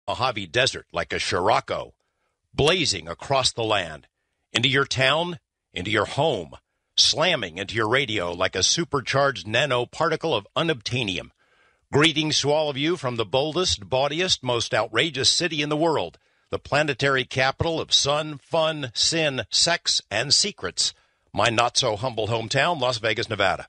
Mojave Desert like a Scirocco, blazing across the land, into your town, into your home, slamming into your radio like a supercharged nanoparticle of unobtainium. Greetings to all of you from the boldest, bawdiest, most outrageous city in the world, the planetary capital of sun, fun, sin, sex, and secrets, my not-so-humble hometown, Las Vegas, Nevada.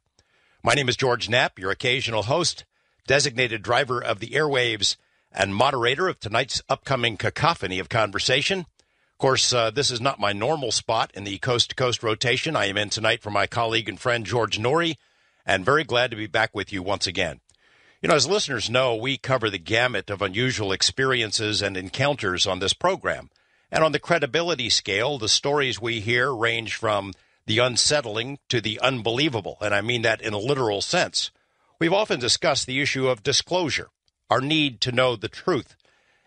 My name is George Knapp, your occasional host, designated driver of the airwaves, and moderator of tonight's upcoming cacophony of conversation. Of course, this is not my normal spot in the coast-to-coast rotation. I am in tonight for my colleague and friend George Noory, and very glad to be back with you once again. You know, as listeners know, we cover the gamut of unusual experiences and encounters on this program. And on the credibility scale, the stories we hear range from the unsettling to the unbelievable, and I mean that in a literal sense. We've often discussed the issue of disclosure, our need to know the truth.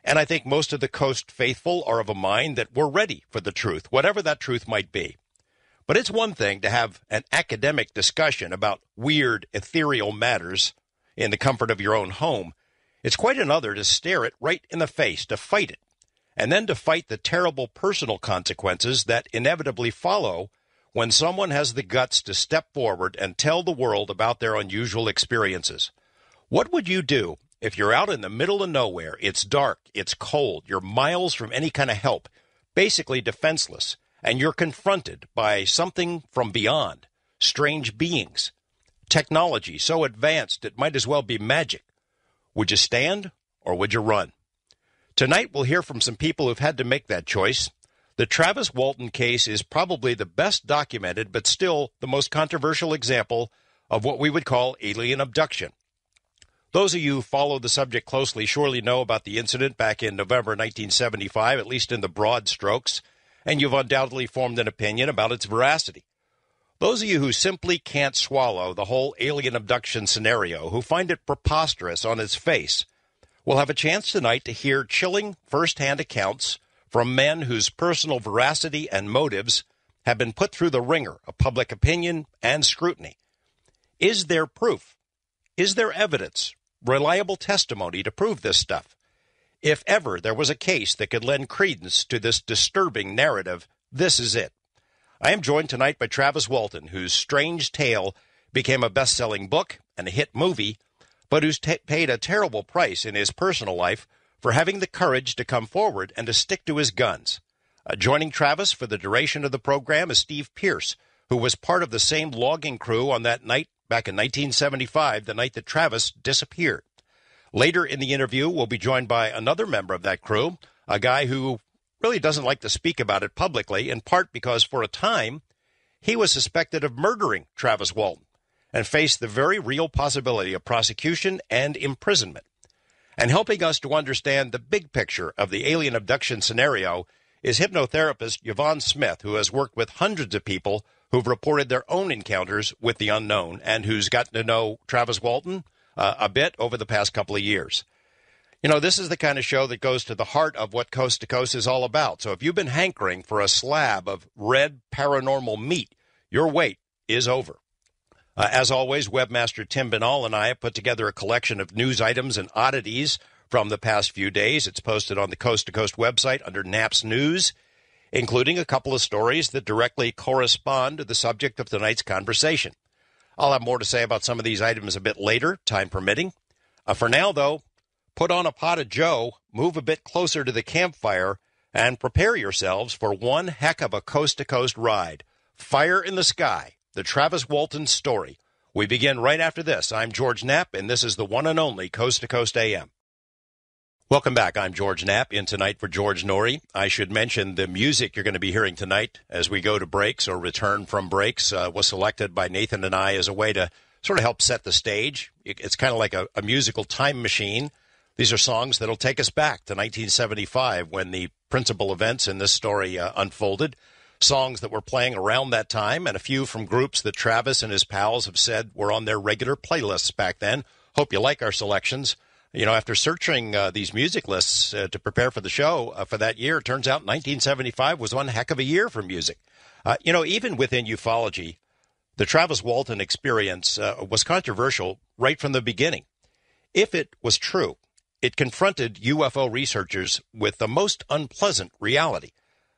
And I think most of the Coast faithful are of a mind that we're ready for the truth, whatever that truth might be. But it's one thing to have an academic discussion about weird, ethereal matters in the comfort of your own home. It's quite another to stare it right in the face, to fight it, and then to fight the terrible personal consequences that inevitably follow when someone has the guts to step forward and tell the world about their unusual experiences. What would you do if you're out in the middle of nowhere, it's dark, it's cold, you're miles from any kind of help, basically defenseless, and you're confronted by something from beyond, strange beings, technology so advanced it might as well be magic? Would you stand or would you run? Tonight we'll hear from some people who've had to make that choice. The Travis Walton case is probably the best documented, but still the most controversial example of what we would call alien abduction. Those of you who follow the subject closely surely know about the incident back in November 1975, at least in the broad strokes, and you've undoubtedly formed an opinion about its veracity. Those of you who simply can't swallow the whole alien abduction scenario, who find it preposterous on its face, will have a chance tonight to hear chilling first-hand accounts from men whose personal veracity and motives have been put through the ringer of public opinion and scrutiny. Is there proof? Is there evidence, reliable testimony to prove this stuff? If ever there was a case that could lend credence to this disturbing narrative, this is it. I am joined tonight by Travis Walton, whose strange tale became a best-selling book and a hit movie, but who's paid a terrible price in his personal life for having the courage to come forward and to stick to his guns. Joining Travis for the duration of the program is Steve Pierce, who was part of the same logging crew on that night back in 1975, the night that Travis disappeared. Later in the interview, we'll be joined by another member of that crew, a guy who really doesn't like to speak about it publicly, in part because for a time he was suspected of murdering Travis Walton and faced the very real possibility of prosecution and imprisonment. And helping us to understand the big picture of the alien abduction scenario is hypnotherapist Yvonne Smith, who has worked with hundreds of people who've reported their own encounters with the unknown and who's gotten to know Travis Walton a bit over the past couple of years. You know, this is the kind of show that goes to the heart of what Coast to Coast is all about. So if you've been hankering for a slab of red paranormal meat, your wait is over. As always, webmaster Tim Binal and I have put together a collection of news items and oddities from the past few days. It's posted on the Coast to Coast website under Knapp's News, including a couple of stories that directly correspond to the subject of tonight's conversation. I'll have more to say about some of these items a bit later, time permitting. For now, though, put on a pot of joe, move a bit closer to the campfire, and prepare yourselves for one heck of a coast-to-coast ride. Fire in the Sky, the Travis Walton story. We begin right after this. I'm George Knapp, and this is the one and only Coast to Coast AM. Welcome back. I'm George Knapp, in tonight for George Noory. I should mention the music you're going to be hearing tonight as we go to breaks or return from breaks was selected by Nathan and I as a way to sort of help set the stage. It's kind of like a musical time machine. These are songs that'll take us back to 1975 when the principal events in this story unfolded. Songs that were playing around that time, and a few from groups that Travis and his pals have said were on their regular playlists back then. Hope you like our selections. You know, after searching these music lists to prepare for the show for that year, it turns out 1975 was one heck of a year for music. You know, even within ufology, the Travis Walton experience was controversial right from the beginning. If it was true, it confronted UFO researchers with the most unpleasant reality.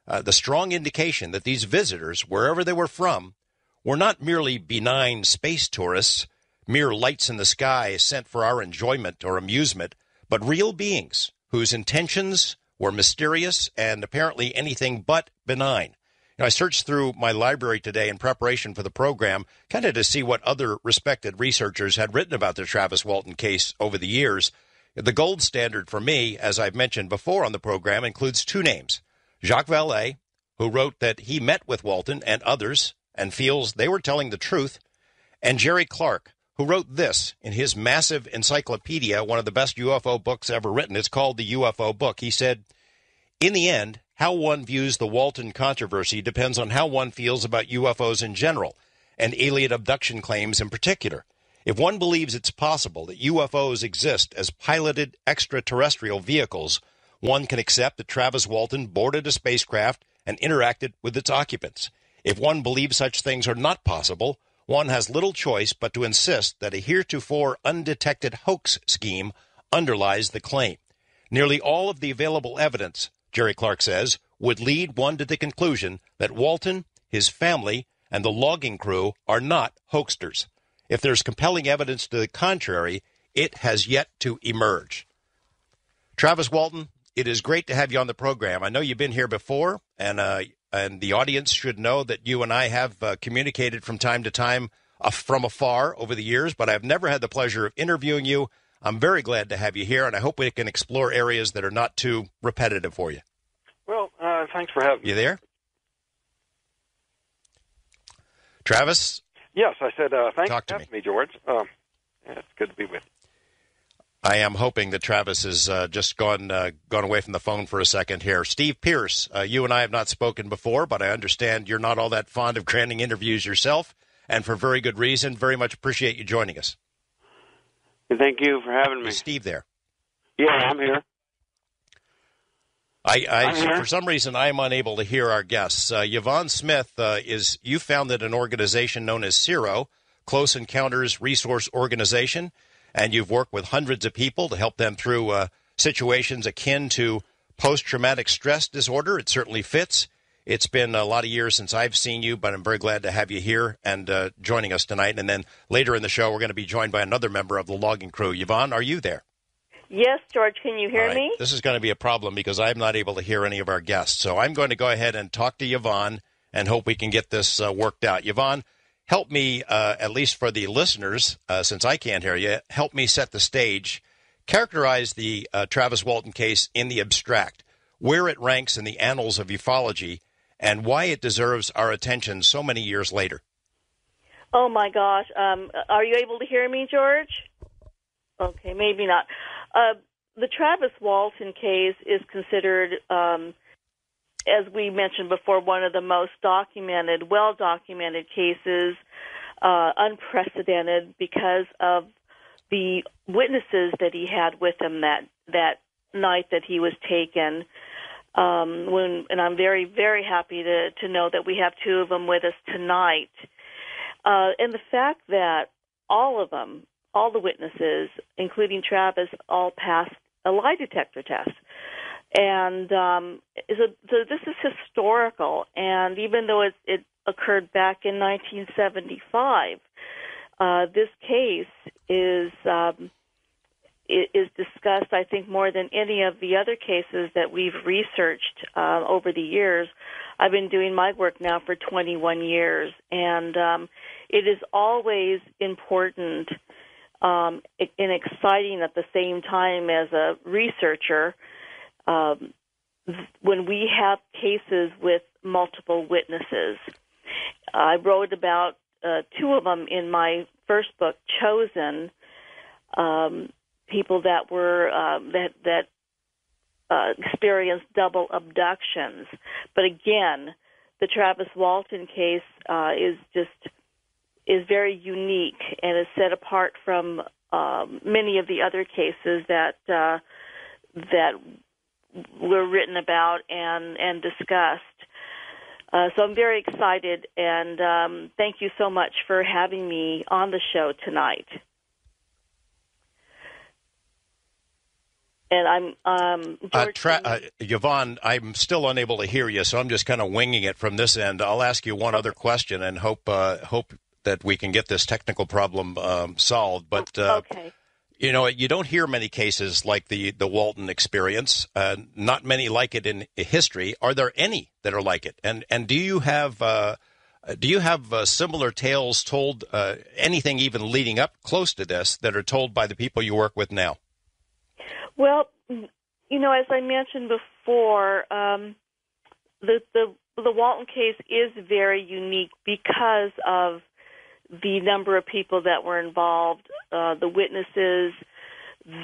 The strong indication that these visitors, wherever they were from, were not merely benign space tourists, mere lights in the sky sent for our enjoyment or amusement, but real beings whose intentions were mysterious and apparently anything but benign. I searched through my library today in preparation for the program, kind of to see what other respected researchers had written about the Travis Walton case over the years. The gold standard for me, as I've mentioned before on the program, includes two names. Jacques Vallée, who wrote that he met with Walton and others and feels they were telling the truth, and Jerry Clark, who wrote this in his massive encyclopedia, one of the best UFO books ever written. It's called the UFO Book. He said, "In the end, how one views the Walton controversy depends on how one feels about UFOs in general, and alien abduction claims in particular. If one believes it's possible that UFOs exist as piloted extraterrestrial vehicles, one can accept that Travis Walton boarded a spacecraft and interacted with its occupants. If one believes such things are not possible, one has little choice but to insist that a heretofore undetected hoax scheme underlies the claim. Nearly all of the available evidence," Jerry Clark says, "would lead one to the conclusion that Walton, his family, and the logging crew are not hoaxsters. If there's compelling evidence to the contrary, it has yet to emerge." Travis Walton, it is great to have you on the program. I know you've been here before, and the audience should know that you and I have communicated from time to time from afar over the years, but I've never had the pleasure of interviewing you. I'm very glad to have you here, and I hope we can explore areas that are not too repetitive for you. Well, thanks for having me. You there? Travis? Yes, I said thanks Talk for to having me, George. Yeah, it's good to be with you. I am hoping that Travis has just gone away from the phone for a second here. Steve Pierce, you and I have not spoken before, but I understand you're not all that fond of granting interviews yourself, and for very good reason. Very much appreciate you joining us. Thank you for having me. Is Steve there? Yeah, I'm here. I'm here. For some reason, I am unable to hear our guests. Yvonne Smith, you founded an organization known as CERO, Close Encounters Resource Organization, and you've worked with hundreds of people to help them through situations akin to post-traumatic stress disorder. It certainly fits. It's been a lot of years since I've seen you, but I'm very glad to have you here and joining us tonight. And then later in the show, we're going to be joined by another member of the logging crew. Yvonne, are you there? Yes, George, can you hear me? This is going to be a problem because I'm not able to hear any of our guests. So I'm going to go ahead and talk to Yvonne and hope we can get this worked out. Yvonne, help me, at least for the listeners, since I can't hear you, help me set the stage. Characterize the Travis Walton case in the abstract, where it ranks in the annals of ufology, and why it deserves our attention so many years later. Oh, my gosh. Are you able to hear me, George? Okay, maybe not. The Travis Walton case is considered, as we mentioned before, one of the most documented, well-documented cases, unprecedented because of the witnesses that he had with him that night that he was taken. And I'm very, very happy to know that we have two of them with us tonight. And the fact that all of them, all the witnesses, including Travis, all passed a lie detector test. And so this is historical. And even though it occurred back in 1975, this case is discussed, I think, more than any of the other cases that we've researched over the years. I've been doing my work now for 21 years, and it is always important and exciting at the same time as a researcher when we have cases with multiple witnesses. I wrote about two of them in my first book, Chosen, people that were that experienced double abductions. But again, the Travis Walton case is very unique and is set apart from many of the other cases that were written about and discussed. So I'm very excited, and thank you so much for having me on the show tonight. And I'm George. Yvonne, I'm still unable to hear you, so I'm just kind of winging it from this end. I'll ask you one other question and hope that we can get this technical problem solved. But okay. You know, you don't hear many cases like the Walton experience. Not many like it in history. Are there any that are like it? And do you have similar tales told? Anything even leading up close to this that are told by the people you work with now? Well, you know, as I mentioned before, the Walton case is very unique because of the number of people that were involved, the witnesses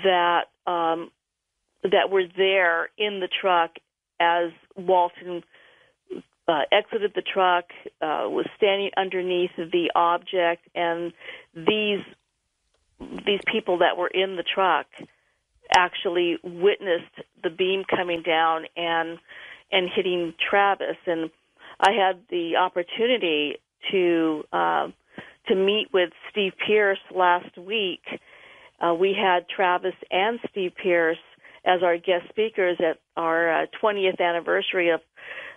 that were there in the truck as Walton exited the truck, was standing underneath the object, and these people that were in the truck actually witnessed the beam coming down and hitting Travis. And I had the opportunity to meet with Steve Pierce last week. We had Travis and Steve Pierce as our guest speakers at our 20th anniversary of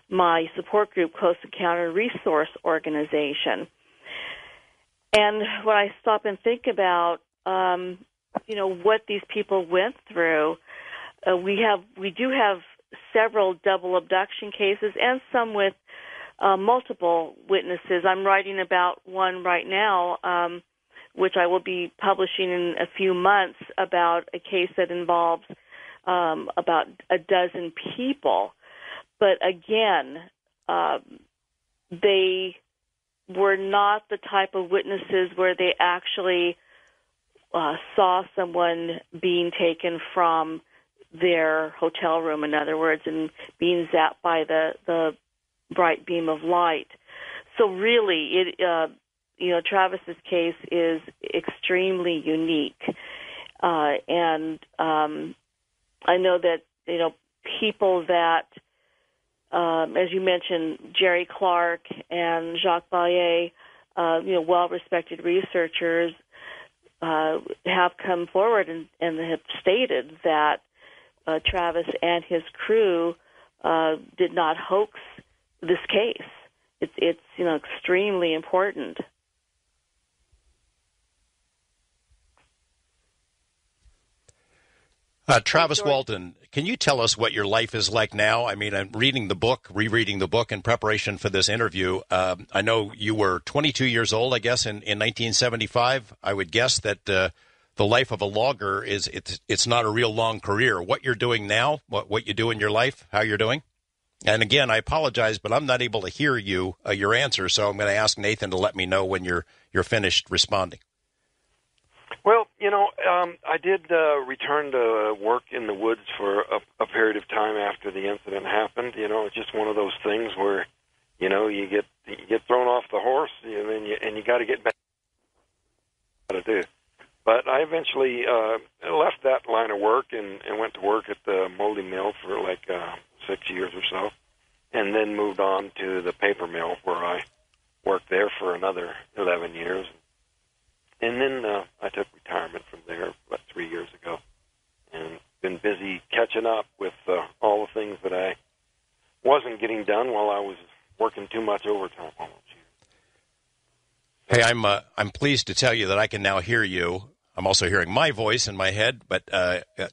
my support group, Close Encounter Resource Organization. And when I stop and think about, you know, what these people went through, we do have several double abduction cases and some with multiple witnesses. I'm writing about one right now, which I will be publishing in a few months, about a case that involves about a dozen people. But again, they were not the type of witnesses where they actually saw someone being taken from their hotel room, in other words, and being zapped by the bright beam of light. So really, you know, Travis's case is extremely unique, and I know that, you know, people that, as you mentioned, Jerry Clark and Jacques Vallée, you know, well-respected researchers, have come forward and have stated that Travis and his crew did not hoax this case. It's you know, extremely important. Travis Walton, can you tell us what your life is like now? I mean, I'm rereading the book in preparation for this interview. I know you were 22 years old, I guess, in 1975. I would guess that the life of a logger it's not a real long career. What you're doing now, what you do in your life, how you're doing? And again, I apologize, but I'm not able to hear you, your answer, so I'm going to ask Nathan to let me know when you're finished responding. Well, you know, I did return to work in the woods for a period of time after the incident happened. You know, it's just one of those things where, you know, you get thrown off the horse, and you got to get back to do. But I eventually left that line of work and went to work at the molding mill for like 6 years or so, and then moved on to the paper mill where I worked there for another 11 years. And then I took retirement from there about 3 years ago, and been busy catching up with all the things that I wasn't getting done while I was working too much overtime all those years. Hey, I'm pleased to tell you that I can now hear you. I'm also hearing my voice in my head, but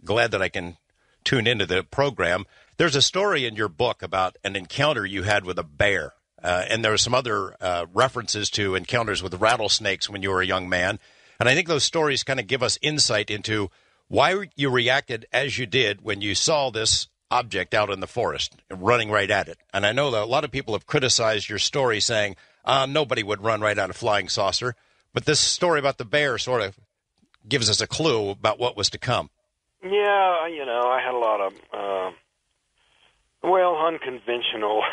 glad that I can tune into the program. There's a story in your book about an encounter you had with a bear. And there are some other references to encounters with rattlesnakes when you were a young man. And I think those stories kind of give us insight into why you reacted as you did when you saw this object out in the forest, running right at it. And I know that a lot of people have criticized your story, saying nobody would run right at a flying saucer. But this story about the bear sort of gives us a clue about what was to come. Yeah, you know, I had a lot of unconventional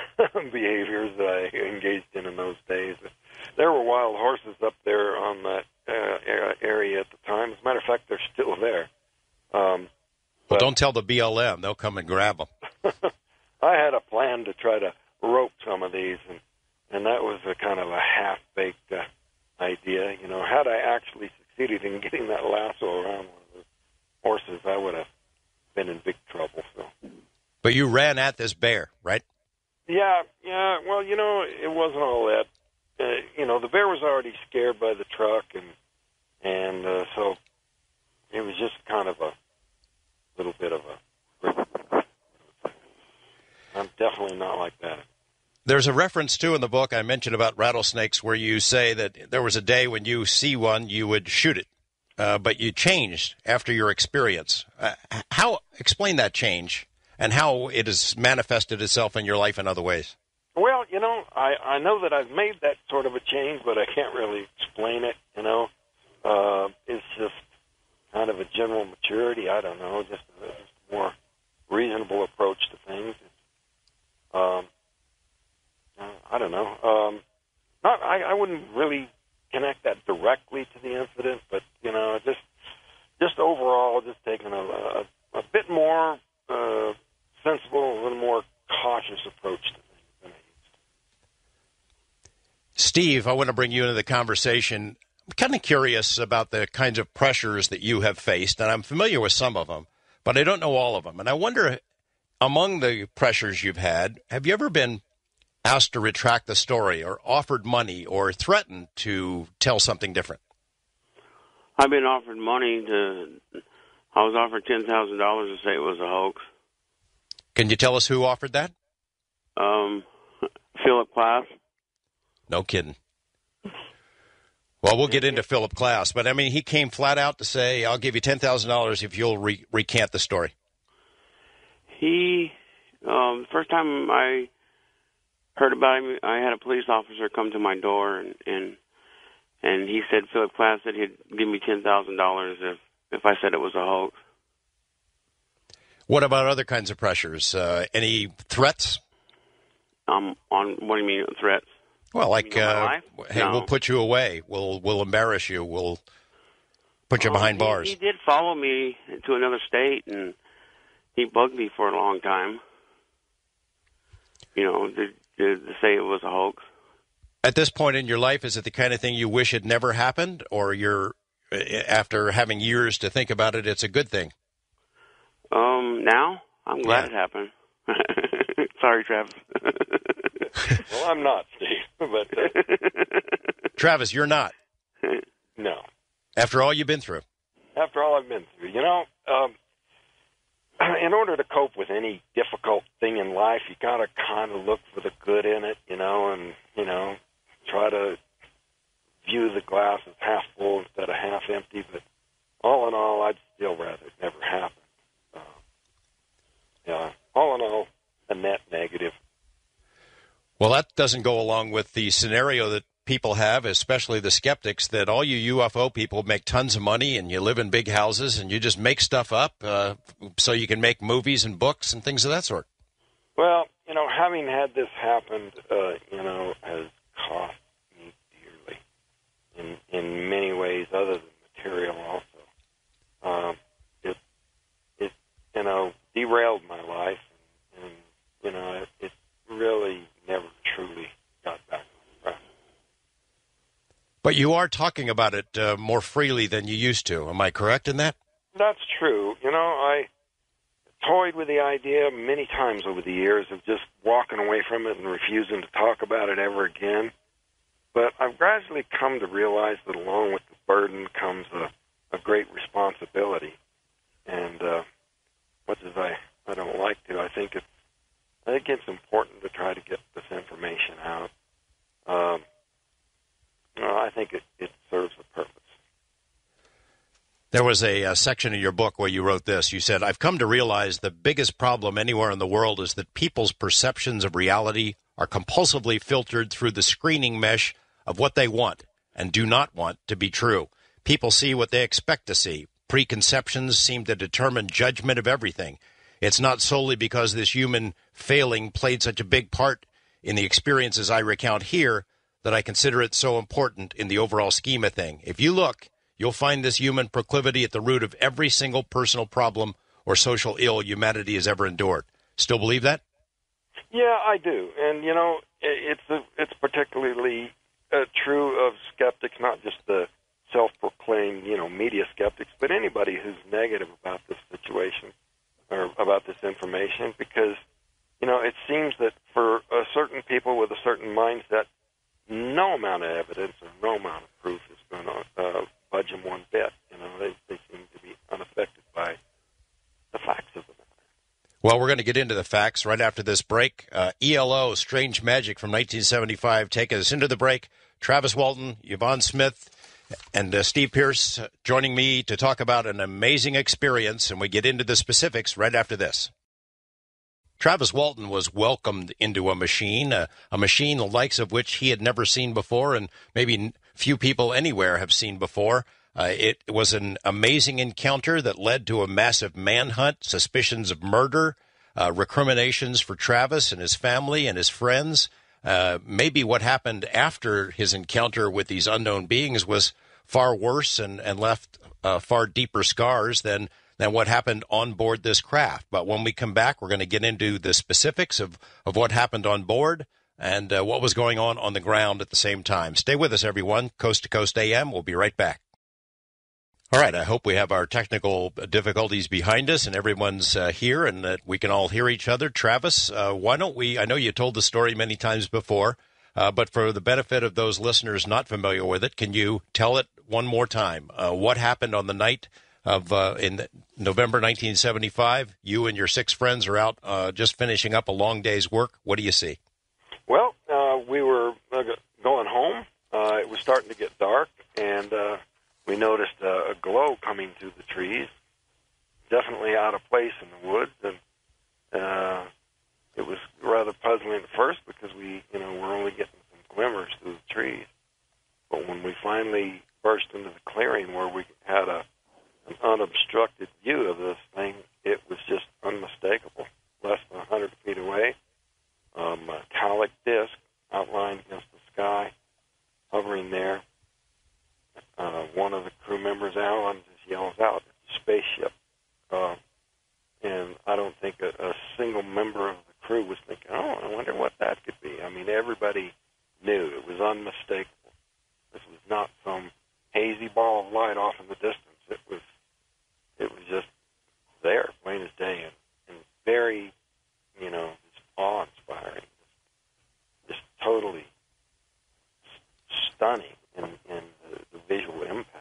behaviors that I engaged in those days. There were wild horses up there on that area at the time. As a matter of fact, they're still there. Well, don't tell the BLM. They'll come and grab them. I had a plan to try to rope some of these, and that was a kind of a half-baked idea. You know, had I actually succeeded in getting that lasso around one of the horses, I would have been in big trouble. So. But you ran at this bear, right? Yeah. Well, it wasn't all that. The bear was already scared by the truck, and so it was just kind of a little bit of a. I'm definitely not like that. There's a reference, too, in the book I mentioned about rattlesnakes where you say that there was a day when you see one, you would shoot it, but you changed after your experience. Explain that change and how it has manifested itself in your life in other ways. Well, I know that I've made that sort of a change, but I can't really explain it, It's just kind of a general maturity. I don't know, just a more reasonable approach to things. I don't know. I wouldn't really connect that directly to the incident, but just overall, just taking a bit more sensible, a little more cautious approach to things than I used to. Steve, I want to bring you into the conversation. I'm kind of curious about the kinds of pressures that you have faced, and I'm familiar with some of them, but I don't know all of them. And I wonder, among the pressures you've had, have you ever been asked to retract the story or offered money or threatened to tell something different? I've been offered money I was offered $10,000 to say it was a hoax. Can you tell us who offered that? Philip Class. No kidding. Well, we'll get into Philip Class, but I mean, he came flat out to say, I'll give you $10,000 if you'll recant the story. The first time I heard about him, I had a police officer come to my door, and he said Philip Class said he'd give me $10,000 if I said it was a hoax. What about other kinds of pressures? Any threats? On what do you mean threats? Well, like, hey, no. We'll put you away. We'll embarrass you. We'll put you behind bars. He did follow me to another state, and he bugged me for a long time. To say it was a hoax. At this point in your life, is it the kind of thing you wish had never happened, or after having years to think about it, it's a good thing? Now I'm glad it happened. Sorry, Travis. Well, I'm not, Steve. But Travis, you're not. No. After all you've been through. After all I've been through, in order to cope with any difficult thing in life, you got to kind of look for the good in it, and try to view the glass as half full instead of half empty. But all in all, I'd still rather it never happened. All in all, a net negative. Well, that doesn't go along with the scenario that people have, especially the skeptics, that all you UFO people make tons of money and you live in big houses and you just make stuff up so you can make movies and books and things of that sort. Well, having had this happen, has cost me dearly in many ways other than material also. It derailed my life, and it really never truly got back on track. But you are talking about it more freely than you used to. Am I correct in that? That's true. I toyed with the idea many times over the years of just walking away from it and refusing to talk about it ever again. But I've gradually come to realize that along with the burden comes a great responsibility. And much as I don't like to, I think it's important to try to get this information out. I think it serves a purpose. There was a section in your book where you wrote this. You said, I've come to realize the biggest problem anywhere in the world is that people's perceptions of reality are compulsively filtered through the screening mesh of what they want and do not want to be true. People see what they expect to see. Preconceptions seem to determine judgment of everything. It's not solely because this human failing played such a big part in the experiences I recount here that I consider it so important in the overall scheme of thing. If you look, you'll find this human proclivity at the root of every single personal problem or social ill humanity has ever endured. Still believe that? Yeah, I do. And, it's particularly true of skeptics, not just the self-proclaimed, media skeptics, but anybody who's negative about this situation. or about this information, because, it seems that for certain people with a certain mindset, no amount of evidence or no amount of proof is going to budge them one bit. They seem to be unaffected by the facts of the matter. Well, we're going to get into the facts right after this break. ELO, Strange Magic from 1975, taking us into the break. Travis Walton, Yvonne Smith, and Steve Pierce joining me to talk about an amazing experience, and we get into the specifics right after this. Travis Walton was welcomed into a machine the likes of which he had never seen before, and maybe few people anywhere have seen before. It was an amazing encounter that led to a massive manhunt, suspicions of murder, recriminations for Travis and his family and his friends. Maybe what happened after his encounter with these unknown beings was far worse and left far deeper scars than what happened on board this craft. But when we come back, we're going to get into the specifics of what happened on board and what was going on the ground at the same time. Stay with us, everyone. Coast to Coast AM. We'll be right back. All right, I hope we have our technical difficulties behind us and everyone's here and that we can all hear each other. Travis, why don't we, I know you told the story many times before, but for the benefit of those listeners not familiar with it, can you tell it one more time? What happened on the night of in November 1975? You and your 6 friends are out just finishing up a long day's work. What do you see? Well, we were going home. It was starting to get dark, and we noticed a glow coming through the trees, definitely out of place in the woods, and it was rather puzzling at first because we, were only getting some glimmers through the trees. But when we finally burst into the clearing where we had an unobstructed view of this thing, it was just unmistakable. Less than 100 feet away, a metallic disc outlined against the sky, hovering there. One of the crew members, Alan, just yells out, "It's a spaceship." And I don't think a single member of the crew was thinking, "Oh, I wonder what that could be." I mean, everybody knew it was unmistakable. This was not some hazy ball of light off in the distance. It was just there, plain as day, and very, just awe-inspiring, just totally stunning in the visual impact.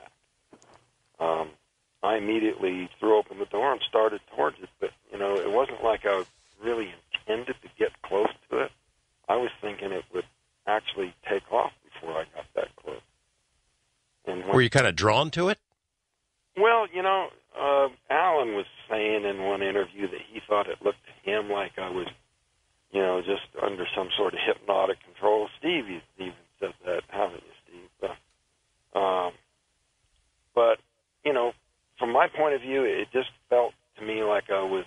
I immediately threw open the door and started towards it, but, it wasn't like I really intended to get close to it. I was thinking it would actually take off before I got that close. And were you kind of drawn to it? Well, Alan was saying in one interview that he thought it looked to him like I was, just under some sort of hypnotic control. Steve even said that, haven't you, Steve? But, from my point of view, it just felt to me like I was,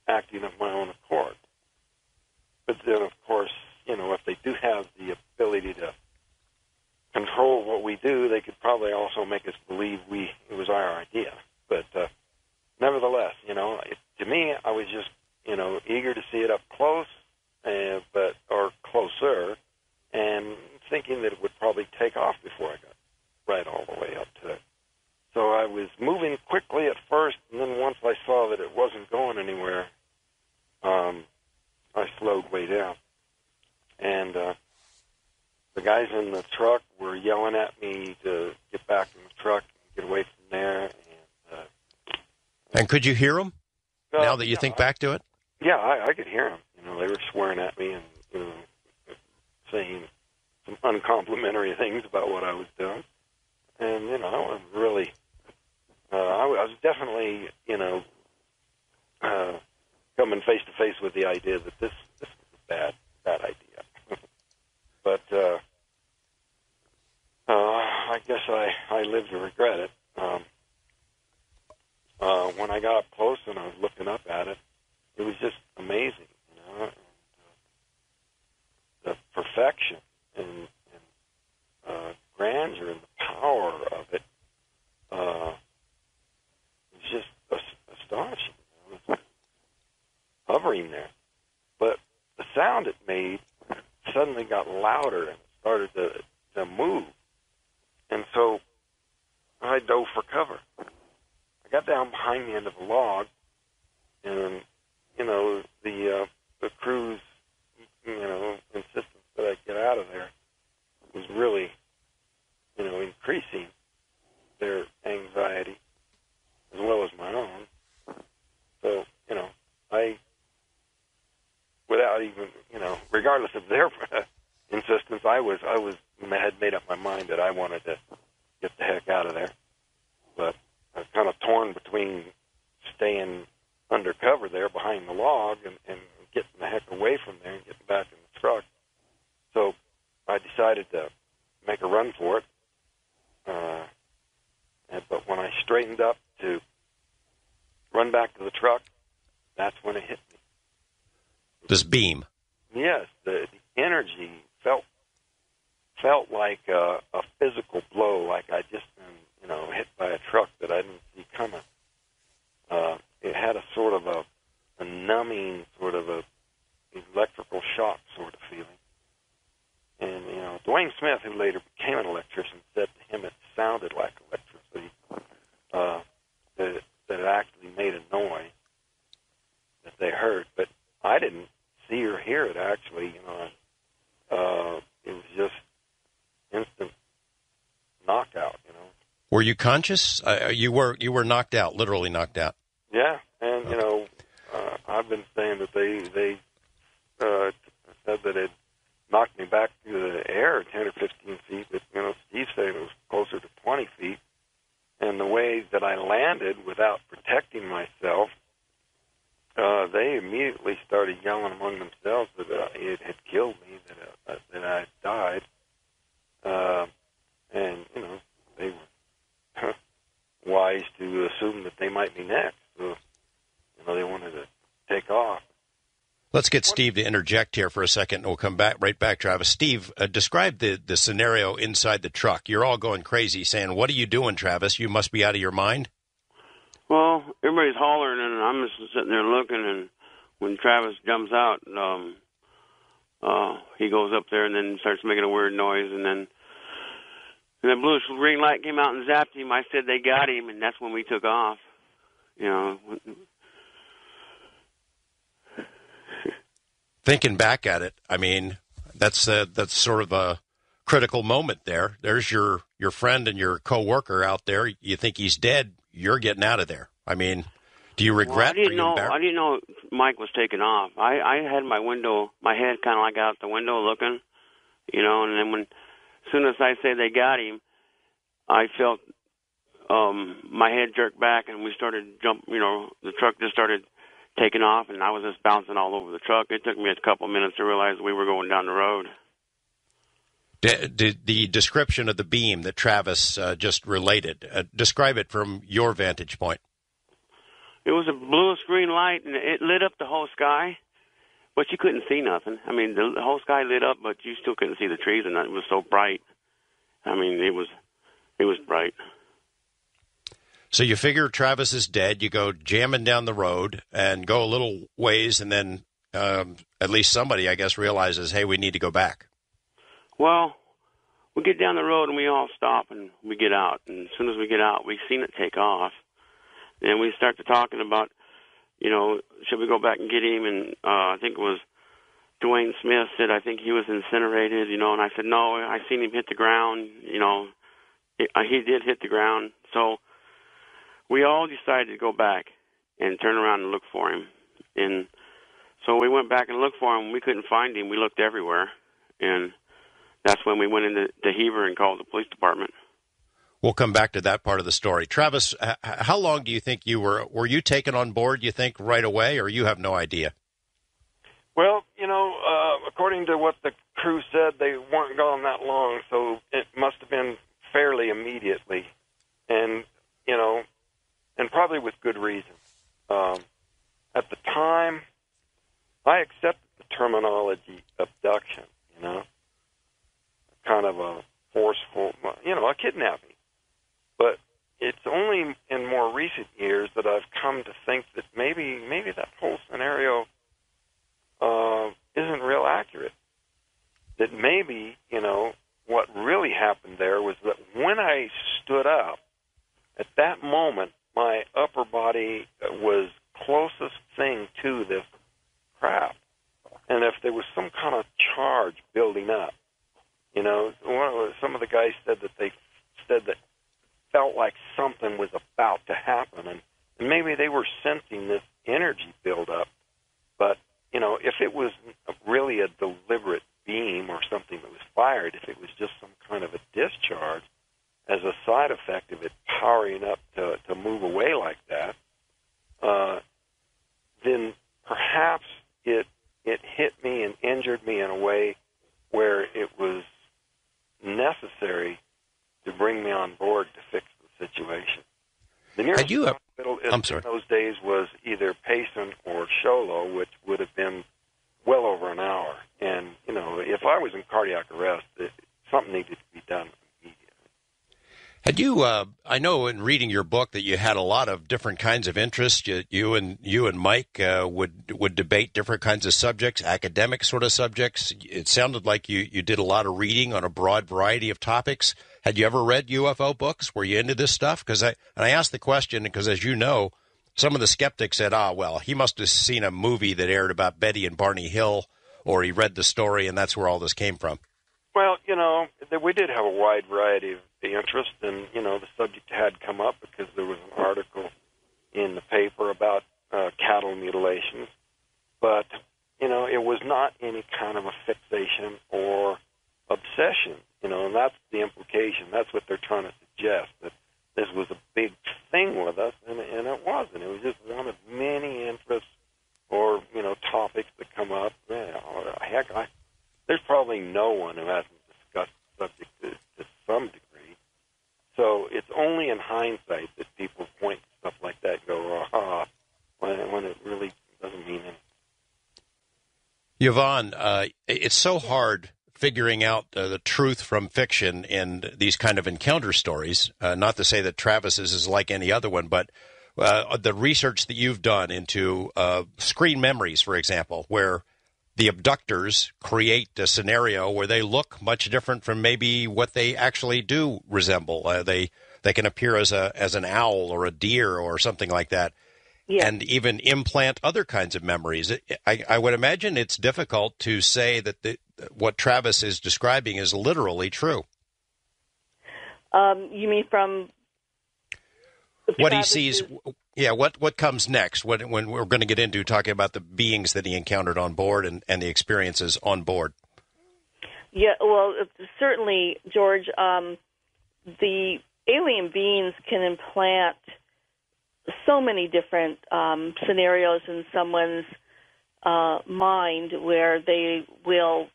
acting of my own accord. But then, of course, if they do have the ability to control what we do, they could probably also make us believe it was our idea. But nevertheless, to me, I was just, eager to see it up close, or closer, and thinking that it would probably take off before I got right all the way up to it. So I was moving quickly at first, and then once I saw that it wasn't going anywhere, I slowed way down. And the guys in the truck were yelling at me to get back in the truck and get away from there. And could you hear them now that you think back to it? Yeah, I could hear them. They were swearing at me and saying some uncomplimentary things about what I was doing. And I was really, I was definitely, coming face to face with the idea that this was a bad idea. But I guess I live to regret it. When I got up close and I was looking up at it, it was just amazing, and, the perfection and grandeur and the power of it was just astonishing. It was hovering there, but the sound it made suddenly got louder and started to move, and so I dove for cover. I got down behind the end of a log, And, the crew's, insistence that I get out of there was really, increasing their anxiety as well as my own. So, I, without even, regardless of their insistence, I had made up my mind that I wanted to get the heck out of there. But I was kind of torn between staying undercover there behind the log and getting the heck away from there and getting back in the truck. So I decided to make a run for it. But when I straightened up to run back to the truck, that's when it hit me. This beam. Yes, the energy felt like a physical blow, like I just been, hit by a truck that I didn't see coming. It had a sort of a numbing, sort of a electrical shock sort of feeling. And, Dwayne Smith, who later became an electrician, said to him it sounded like electricity, that it actually made a noise that they heard. But I didn't see or hear it, actually. It was just instant knockout, Were you conscious? You were knocked out, literally knocked out. Yeah, and, I've been saying that they said that it knocked me back through the air 10 or 15 feet, but, Steve said it was closer to 20 feet. And the way that I landed without protecting myself, they immediately started yelling among themselves that it had killed me, that I had died. And, they were wise to assume that they might be next. So, they wanted to take off. Let's get Steve to interject here for a second, and we'll come right back, Travis. Steve, describe the scenario inside the truck. You're all going crazy saying, what are you doing, Travis? You must be out of your mind. Well, everybody's hollering, and I'm just sitting there looking, and when Travis jumps out, he goes up there and then starts making a weird noise, and then the bluish green light came out and zapped him. I said they got him, and that's when we took off. Thinking back at it, I mean, that's sort of a critical moment there. There's your friend and your coworker out there. You think he's dead. You're getting out of there. I mean, do you regret? I didn't know Mike was taking off. I had my head kind of like out the window looking, and then as soon as I say they got him, I felt my head jerk back, and we started the truck just started taking off, and I was just bouncing all over the truck. It took me a couple minutes to realize we were going down the road. The description of the beam that Travis just related, describe it from your vantage point. It was a bluish green light, and it lit up the whole sky, but you couldn't see nothing. I mean, the whole sky lit up, but you still couldn't see the trees, and it was so bright. I mean, it was bright. So you figure Travis is dead. You go jamming down the road and go a little ways, and then at least somebody, I guess, realizes, hey, we need to go back. Well, we get down the road, and we all stop, and we get out. And as soon as we get out, we've seen it take off. And we start to talking about, should we go back and get him? And I think it was Dwayne Smith said, I think he was incinerated, and I said, no, I seen him hit the ground. He did hit the ground. So we all decided to go back and turn around and look for him. And so we went back and looked for him. We couldn't find him. We looked everywhere. And that's when we went into Heber and called the police department. We'll come back to that part of the story. Travis, how long do you think were you taken on board, you think, right away, or you have no idea? Well, according to what the crew said, they weren't gone that long, so it must have been fairly immediately. And, and probably with good reason. At the time, I accepted the terminology abduction, kind of a forceful, a kidnapping. But it's only in more recent years that I've come to think that maybe that whole scenario isn't real accurate. That maybe, what really happened there was that when I stood up, at that moment, my upper body was closest thing to this craft. And if there was some kind of charge building up, you know, some of the guys said that felt like something was about to happen, and maybe they were sensing this energy build up. But you know, if it was really a deliberate beam or something that was fired, if it was just some kind of a discharge as a side effect of it powering up to move away like that, then perhaps it hit me and injured me in a way where it was necessary to bring me on board to fix the situation. The nearest hospital in those days was either Payson or Sholo, which would have been well over an hour. And, you know, if I was in cardiac arrest, something needed to be done immediately. Had you, I know in reading your book that you had a lot of different kinds of interests. You and Mike would debate different kinds of subjects, academic sort of subjects. It sounded like you did a lot of reading on a broad variety of topics. Had you ever read UFO books? Were you into this stuff? Because I asked the question because, as you know, some of the skeptics said, well, he must have seen a movie that aired about Betty and Barney Hill, or he read the story, and that's where all this came from. Well, you know, we did have a wide variety of interest, and, you know, the subject had come up because there was an article in the paper about cattle mutilations. But, you know, it was not any kind of a fixation or obsession, you know, and that's the implication. That's what they're trying to suggest, that this was a big thing with us, and it wasn't. It was just one of many interests or, you know, topics that come up. There's probably no one who hasn't discussed the subject to some degree. So it's only in hindsight that people point to stuff like that and go, when it really doesn't mean anything. Yvonne, it's so hard figuring out the truth from fiction in these kind of encounter stories. Not to say that Travis's is like any other one, but the research that you've done into screen memories, for example, where the abductors create a scenario where they look much different from maybe what they actually do resemble. They can appear as an owl or a deer or something like that. Yeah. And even implant other kinds of memories. I would imagine it's difficult to say that what Travis is describing is literally true. You mean from what he sees? Yeah, what comes next? When we're going to get into talking about the beings that he encountered on board and the experiences on board. Yeah, well, certainly, George, the alien beings can implant so many different scenarios in someone's mind where they will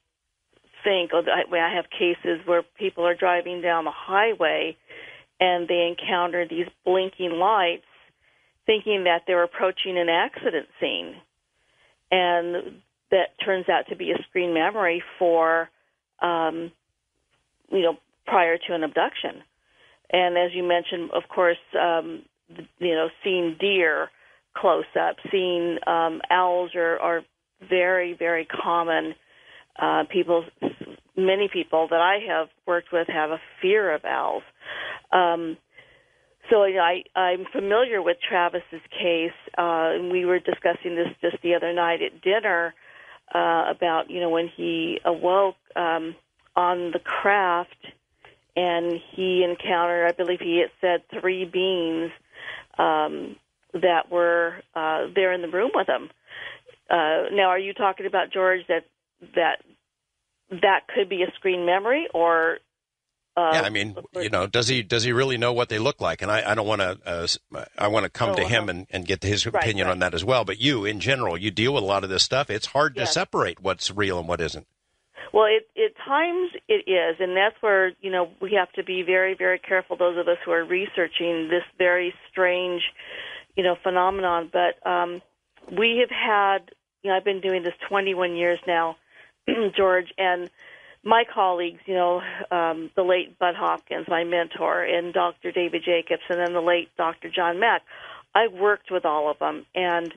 think, I have cases where people are driving down the highway and they encounter these blinking lights thinking that they're approaching an accident scene. And that turns out to be a screen memory for, prior to an abduction. And as you mentioned, of course, seeing deer close up, seeing owls are very, very common. Many people that I have worked with have a fear of owls. So I'm familiar with Travis's case, and we were discussing this just the other night at dinner about, when he awoke on the craft and he encountered, I believe he had said, 3 beings that were there in the room with him. Now, are you talking about, George, that could be a screen memory, or? Does he really know what they look like? And I don't want to. I want to come to him and get his opinion on that as well. But you, in general, you deal with a lot of this stuff. It's hard to separate what's real and what isn't. Well, at times it is, and that's where we have to be very, very careful. Those of us who are researching this very strange, phenomenon. But we have had. I've been doing this 21 years now, George, and my colleagues, the late Bud Hopkins, my mentor, and Dr. David Jacobs, and then the late Dr. John Mack, I worked with all of them, and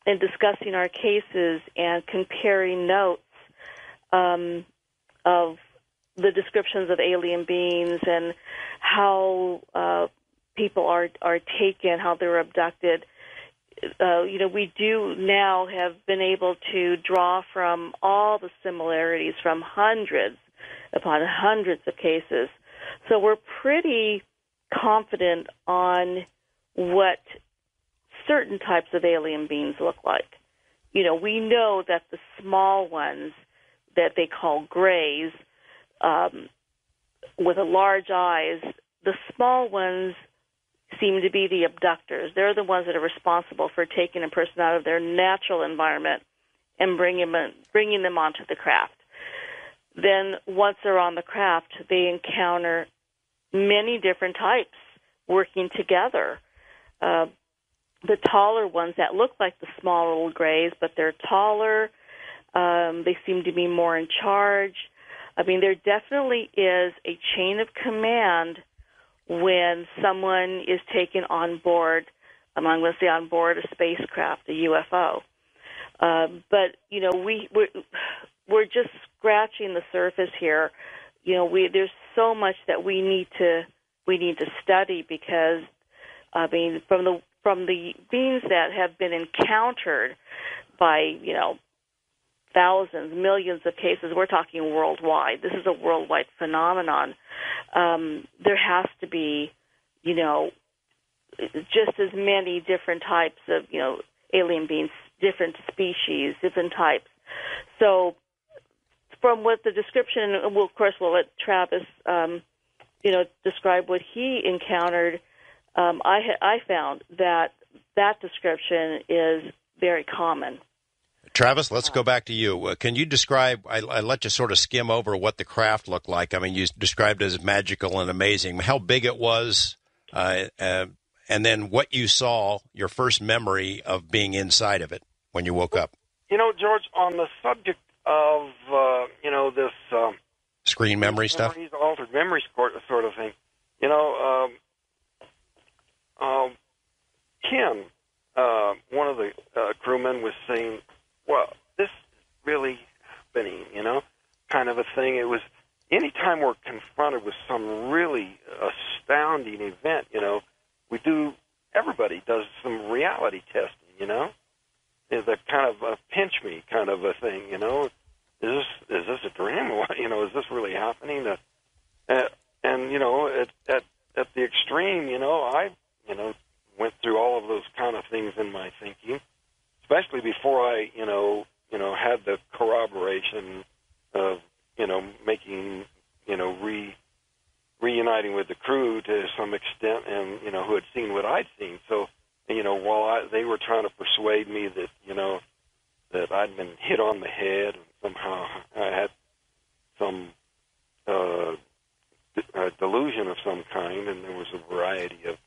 in discussing our cases and comparing notes of the descriptions of alien beings and how people are taken, how they're abducted. we do now have been able to draw from all the similarities from hundreds upon hundreds of cases. So we're pretty confident on what certain types of alien beings look like. We know that the small ones that they call grays, with the large eyes, the small ones seem to be the abductors. They're the ones that are responsible for taking a person out of their natural environment and bringing them onto the craft. Then once they're on the craft, they encounter many different types working together. The taller ones that look like the small little grays, but they're taller. They seem to be more in charge. I mean, there definitely is a chain of command when someone is taken on board, I'm going to say on board a spacecraft, a UFO. But, we're just scratching the surface here. There's so much that we need to study because, from the beings that have been encountered by, thousands, millions of cases, we're talking worldwide. This is a worldwide phenomenon. There has to be, just as many different types of, alien beings, different species, different types. So from what the description, and of course we'll let Travis, describe what he encountered, I found that description is very common. Travis, let's go back to you. Can you describe, I let you sort of skim over what the craft looked like. I mean, you described it as magical and amazing. How big it was, and then what you saw, your first memory of being inside of it when you woke up. George, on the subject of, this... screen memory stuff? Altered memory sort of thing. Ken, one of the crewmen was saying, well, this is really happening, kind of a thing. It was anytime we're confronted with some really astounding event, everybody does some reality testing, It's a kind of a pinch me kind of a thing, Is this a dream? Is this really happening? And at the extreme, I went through all of those kind of things in my thinking, especially before I, had the corroboration of, making, reuniting with the crew to some extent, and who had seen what I'd seen. So, while they were trying to persuade me that, that I'd been hit on the head and somehow I had some delusion of some kind, and there was a variety of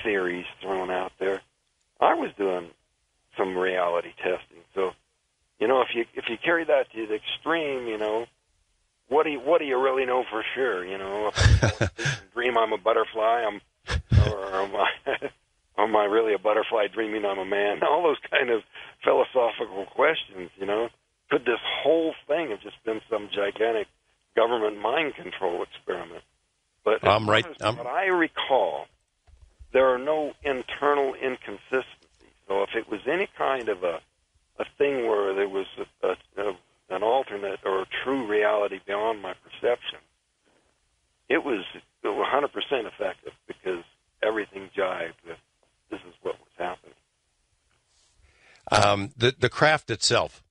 theories thrown out there, I was doing some reality testing. So, if you carry that to the extreme, what do you really know for sure? If I dream I'm a butterfly, or am I really a butterfly dreaming I'm a man? All those kind of philosophical questions. Could this whole thing have just been some gigantic government mind control experiment? But what I recall, there are no internal inconsistencies. So if it was any kind of a thing where there was an alternate or a true reality beyond my perception, it was 100% effective because everything jived with this is what was happening. The craft itself.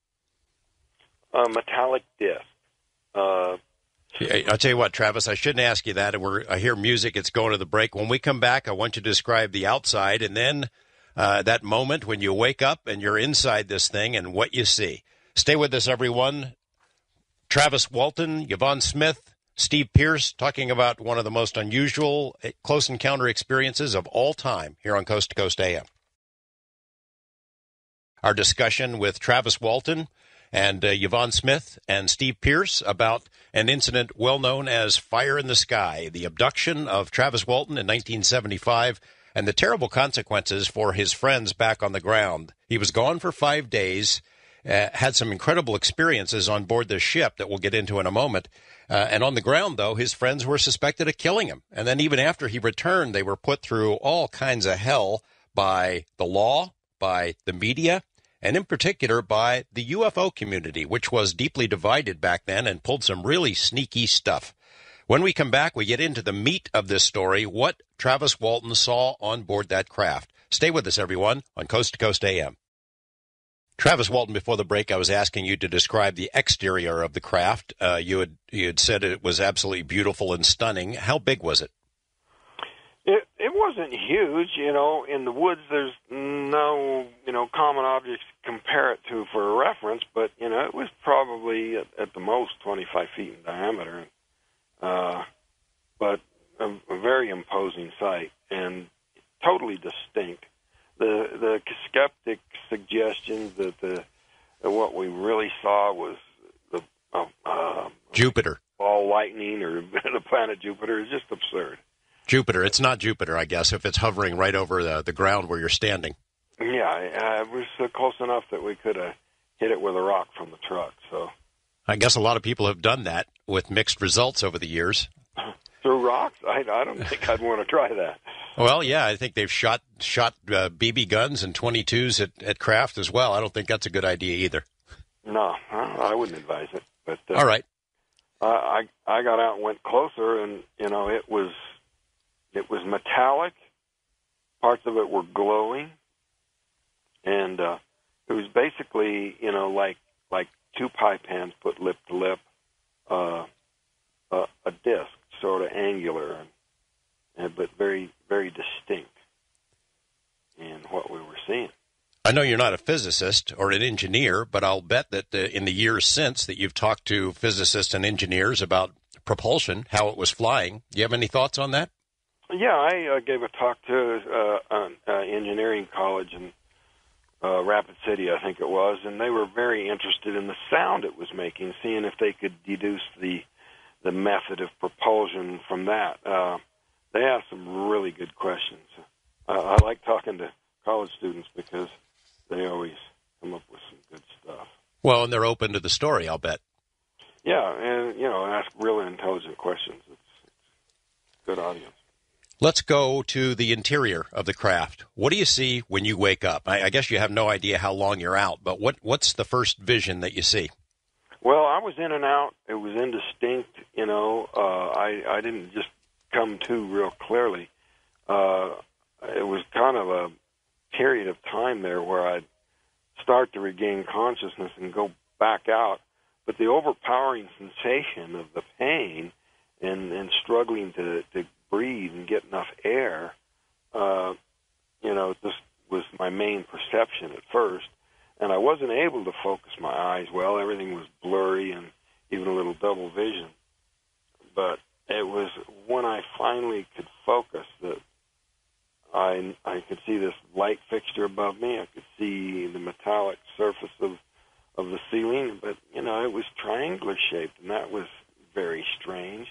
A metallic disc. I'll tell you what, Travis, I shouldn't ask you that. I hear music. It's going to the break. When we come back, I want you to describe the outside and then that moment when you wake up and you're inside this thing and what you see. Stay with us, everyone. Travis Walton, Yvonne Smith, Steve Pierce, talking about one of the most unusual close encounter experiences of all time here on Coast to Coast AM. Our discussion with Travis Walton and Yvonne Smith and Steve Pierce about an incident well known as Fire in the Sky, the abduction of Travis Walton in 1975, and the terrible consequences for his friends back on the ground. He was gone for 5 days, had some incredible experiences on board this ship that we'll get into in a moment. And on the ground, though, his friends were suspected of killing him. And then even after he returned, they were put through all kinds of hell by the law, by the media, and in particular by the UFO community, which was deeply divided back then and pulled some really sneaky stuff. When we come back, we get into the meat of this story, what Travis Walton saw on board that craft. Stay with us, everyone, on Coast to Coast AM. Travis Walton, before the break, I was asking you to describe the exterior of the craft. You had said it was absolutely beautiful and stunning. How big was it? It wasn't huge, In the woods, there's no, common objects to compare it to for a reference, but, it was probably at the most 25 feet in diameter. But a very imposing sight and totally distinct. The skeptic suggestions that what we really saw was the Jupiter. Ball lightning or the planet Jupiter is just absurd. Jupiter. It's not Jupiter, I guess, if it's hovering right over the ground where you're standing. Yeah, it was close enough that we could have hit it with a rock from the truck. So I guess a lot of people have done that with mixed results over the years. Through rocks? I don't think I'd want to try that. Well, yeah, I think they've shot BB guns and 22s at craft as well. I don't think that's a good idea either. No, I wouldn't advise it. But all right. I got out and went closer, and it was metallic. Parts of it were glowing, and it was basically like two pie pans put lip to lip, a disc, sort of angular, but very, very distinct in what we were seeing. I know you're not a physicist or an engineer, but I'll bet that in the years since that you've talked to physicists and engineers about propulsion, how it was flying. Do you have any thoughts on that? Yeah, I gave a talk to an engineering college in Rapid City, I think it was, and they were very interested in the sound it was making, seeing if they could deduce the method of propulsion from that. They asked some really good questions. I like talking to college students because they always come up with some good stuff. Well, and they're open to the story, I'll bet. Yeah, and, ask really intelligent questions. It's good audience. Let's go to the interior of the craft. What do you see when you wake up? I guess you have no idea how long you're out, but what's the first vision that you see? Well, I was in and out. It was indistinct, I didn't just come to real clearly. It was kind of a period of time there where I'd start to regain consciousness and go back out. But the overpowering sensation of the pain and struggling to breathe and get enough air, this was my main perception at first. And I wasn't able to focus my eyes well. Everything was blurry and even a little double vision. But it was when I finally could focus that I could see this light fixture above me. I could see the metallic surface of the ceiling. But, it was triangular shaped, and that was very strange.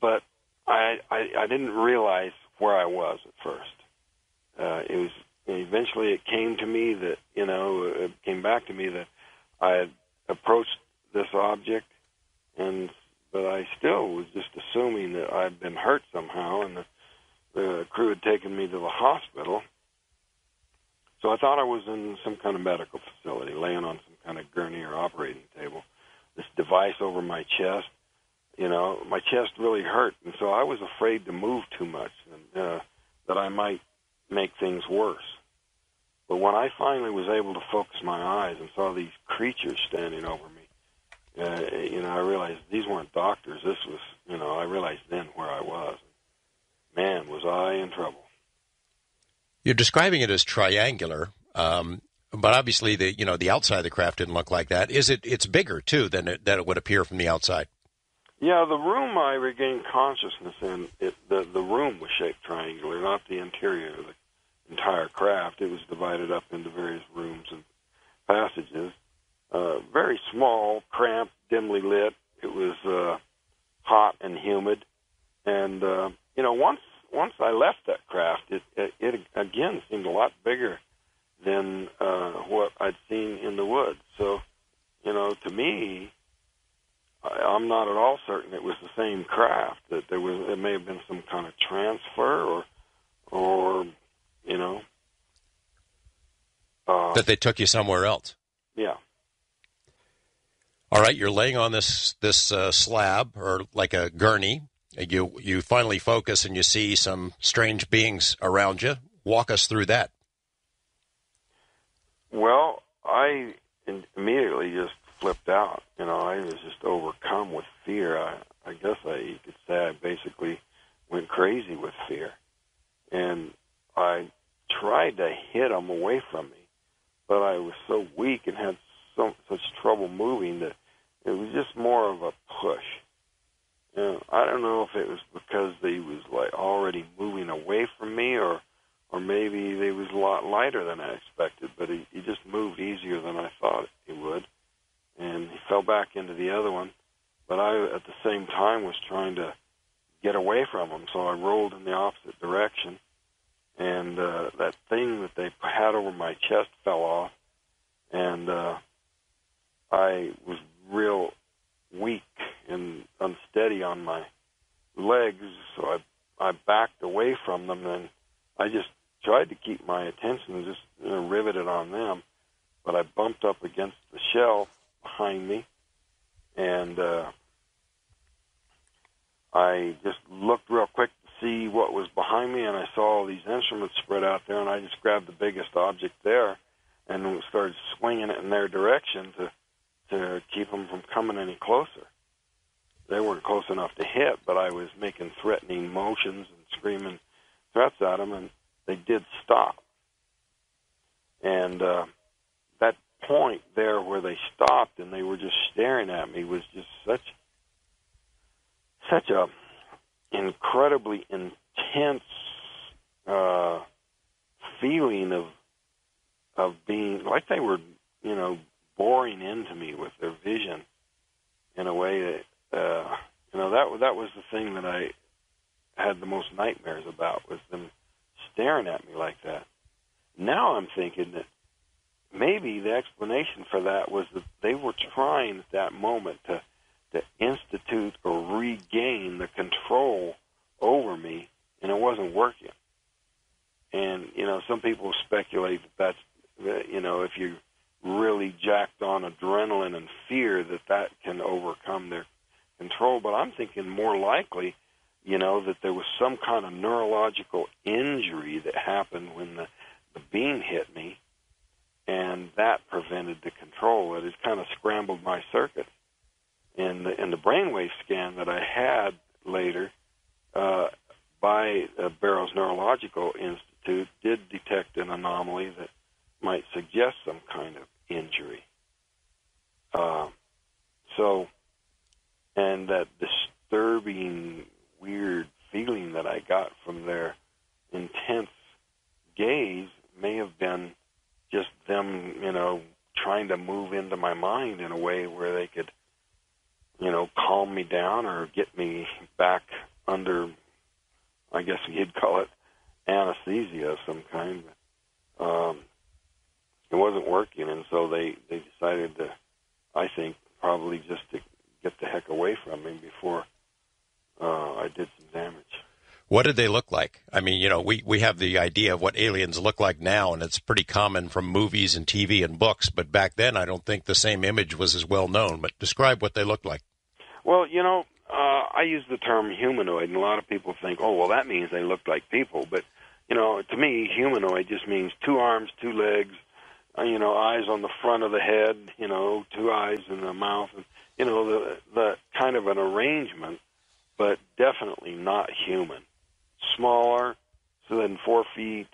But I didn't realize where I was at first. Eventually it came to me that, it came back to me that I had approached this object, but I still was just assuming that I'd been hurt somehow, and the crew had taken me to the hospital. So I thought I was in some kind of medical facility, laying on some kind of gurney or operating table. This device over my chest, my chest really hurt, and so I was afraid to move too much, and that I might make things worse. But when I finally was able to focus my eyes and saw these creatures standing over me, I realized these weren't doctors. This was, I realized then where I was. Man, was I in trouble. You're describing it as triangular, but obviously the outside of the craft didn't look like that. It's bigger too than it would appear from the outside. Yeah, the room I regained consciousness in, the room was shaped triangular, not the interior of the entire craft. It was divided up into various rooms and passages. Very small, cramped, dimly lit. It was hot and humid. And, once I left that craft, it again seemed a lot bigger than what I'd seen in the woods. So, to me, I'm not at all certain it was the same craft. That it may have been some kind of transfer, or That they took you somewhere else. Yeah. All right, you're laying on this slab, or like a gurney. You finally focus and you see some strange beings around you. Walk us through that. Well, I immediately just flipped out. I was just overcome with fear. I guess you could say I basically went crazy with fear. And I tried to hit them away from me, but I was so weak and had such trouble moving that it was just more of a push. I don't know if it was because they was like already moving away from me, or maybe they was a lot lighter than I expected, but he just moved easier than I thought he would. And he fell back into the other one, but I, at the same time, was trying to get away from him, so I rolled in the opposite direction, and that thing that they had over my chest fell off, and I was real weak and unsteady on my legs, so I backed away from them, and I just tried to keep my attention just riveted on them, but I bumped up against the shelf behind me, and I just looked real quick to see what was behind me, and I saw all these instruments spread out there, and I just grabbed the biggest object there and started swinging it in their direction to keep them from coming any closer. They weren't close enough to hit, but I was making threatening motions and screaming threats at them, and they did stop. And that point there where they stopped and they were just staring at me was just such a incredibly intense feeling of being like they were, boring into me with their vision in a way that, that was the thing that I had the most nightmares about, was them staring at me like that. Now I'm thinking that maybe the explanation for that was that they were trying at that moment to institute or regain the control over me, and it wasn't working. And, some people speculate that if you really jacked on adrenaline and fear, that can overcome their control. But I'm thinking more likely, that there was some kind of neurological injury that happened when the beam hit me, and that prevented the control. It has kind of scrambled my circuits. And the brainwave scan that I had later by Barrows Neurological Institute did detect an anomaly that might suggest some kind of injury. And that disturbing, weird feeling that I got from their intense gaze may have been just them, trying to move into my mind in a way where they could, calm me down or get me back under, I guess you'd call it, anesthesia of some kind. It wasn't working, and so they decided to, I think, probably just to get the heck away from me before I did some damage. What did they look like? I mean, we have the idea of what aliens look like now, and it's pretty common from movies and TV and books, but back then I don't think the same image was as well known. But describe what they looked like. Well, I use the term humanoid, and a lot of people think, oh, well, that means they look like people. But, to me, humanoid just means 2 arms, 2 legs, eyes on the front of the head, 2 eyes in the mouth, and, the kind of an arrangement, but definitely not human. Smaller, so then 4 feet,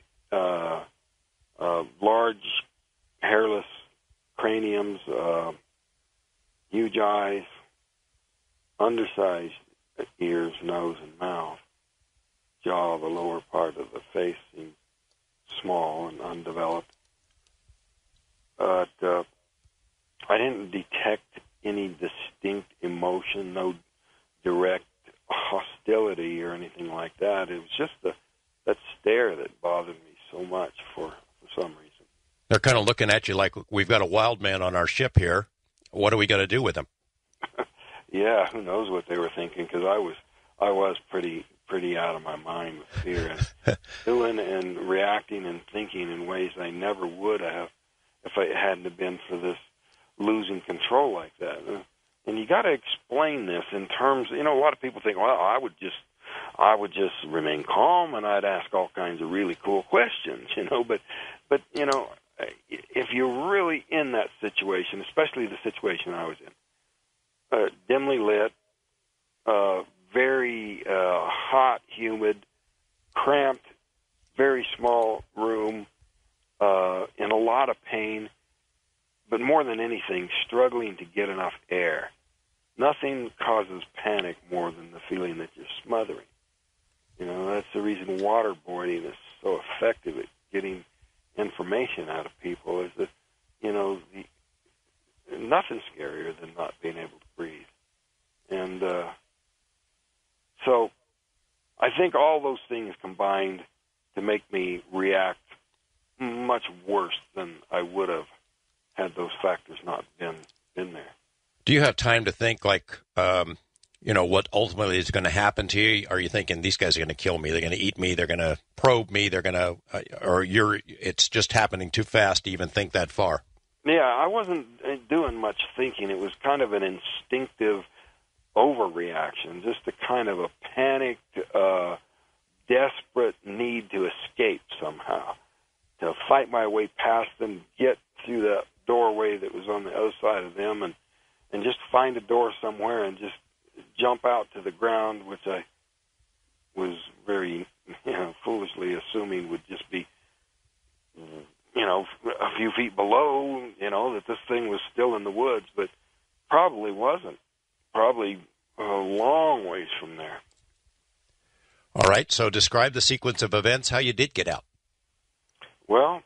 large, hairless craniums, huge eyes, undersized ears, nose, and mouth. Jaw, the lower part of the face, seemed small and undeveloped. But I didn't detect any distinct emotion, no direct hostility or anything like that. It was just that stare that bothered me so much for some reason. They're kind of looking at you like, we've got a wild man on our ship here. What are we going to do with him? Yeah, who knows what they were thinking, because I was pretty out of my mind with fear and doing and reacting and thinking in ways I never would have if it hadn't have been for this losing control like that. And you got to explain this in terms, a lot of people think, well, I would just remain calm and I'd ask all kinds of really cool questions, but if you're really in that situation, especially the situation I was in, dimly lit, very hot, humid, cramped, very small room, in a lot of pain, but more than anything, struggling to get enough air. Nothing causes panic more than the feeling that you're smothering. That's the reason waterboarding is so effective at getting information out of people, is that, nothing's scarier than not being able to breathe. And so I think all those things combined to make me react much worse than I would have had those factors not been in there. Do you have time to think, like, what ultimately is going to happen to you? Are you thinking these guys are going to kill me? They're going to eat me. They're going to probe me. They're going to, it's just happening too fast to even think that far. Yeah, I wasn't doing much thinking. It was kind of an instinctive overreaction, just a kind of a panicked, desperate need to escape somehow, to fight my way past them, get through that doorway that was on the other side of them, and just find a door somewhere and just jump out to the ground, which I was very, foolishly assuming would just be, a few feet below, that this thing was still in the woods, but probably wasn't. Probably a long ways from there. All right, so describe the sequence of events, how you did get out. Well,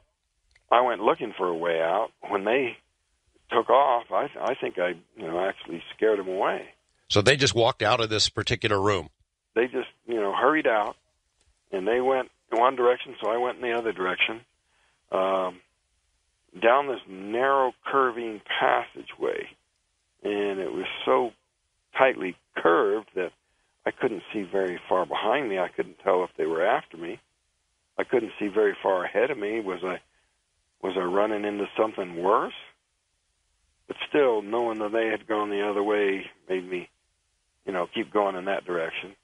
I went looking for a way out. When they took off, I think I actually scared them away. So they just walked out of this particular room? They just, hurried out, and they went in one direction, so I went in the other direction, down this narrow, curving passageway, and it was so tightly curved that I couldn't see very far behind me. I couldn't tell if they were after me. I couldn't see very far ahead of me. Was I running into something worse? But still, knowing that they had gone the other way made me, keep going in that direction.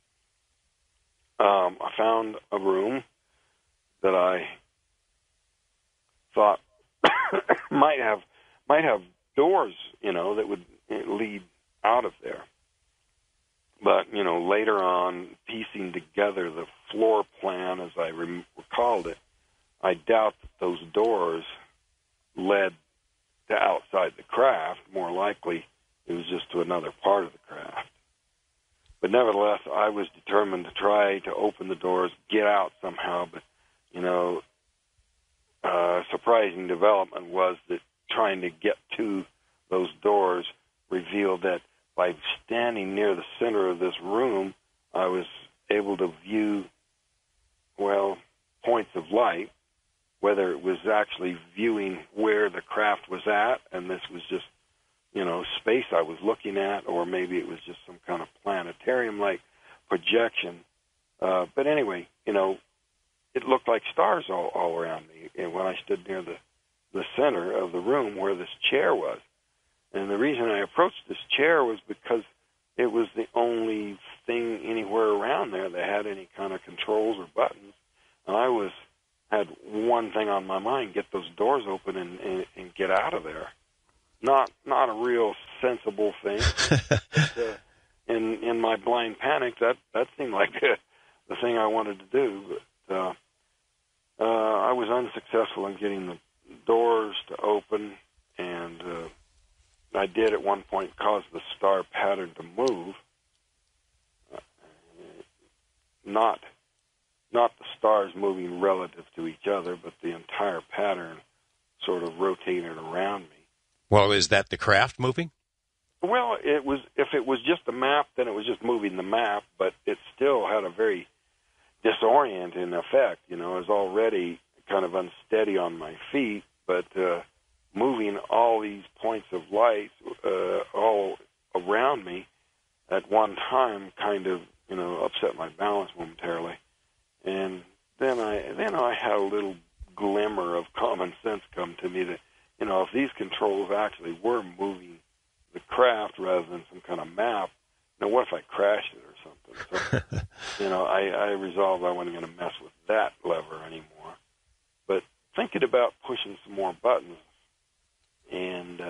I found a room that I thought might have doors, that would lead out of there. But, later on, piecing together the floor plan as I recalled it, I doubt that those doors led to outside the craft. More likely, it was just to another part of the craft. But nevertheless, I was determined to try to open the doors, get out somehow. But, surprising development was that trying to get to those doors revealed that by standing near the center of this room, I was able to view, points of light, whether it was actually viewing where the craft was at, and this was just, space I was looking at, or maybe it was just some kind of planetarium-like projection. But anyway, it looked like stars all around me, and when I stood near the center of the room where this chair was. And the reason I approached this chair was because it was the only thing anywhere around there that had any kind of controls or buttons. And I had one thing on my mind: get those doors open and get out of there. Not a real sensible thing. But, in my blind panic, that seemed like the thing I wanted to do. But I was unsuccessful in getting the doors to open, and I did at one point cause the star pattern to move. Not the stars moving relative to each other, but the entire pattern sort of rotated around me. Well, is that the craft moving? Well, it was. If it was just a map, then it was just moving the map, but it still had a very disorienting effect. I was already kind of unsteady on my feet, but moving all these points of light all around me at one time kind of, upset my balance momentarily. And then I had a little glimmer of common sense come to me that, if these controls actually were moving the craft rather than some kind of map, what if I crashed it or something? So, I resolved I wasn't going to mess with that lever anymore. But thinking about pushing some more buttons, and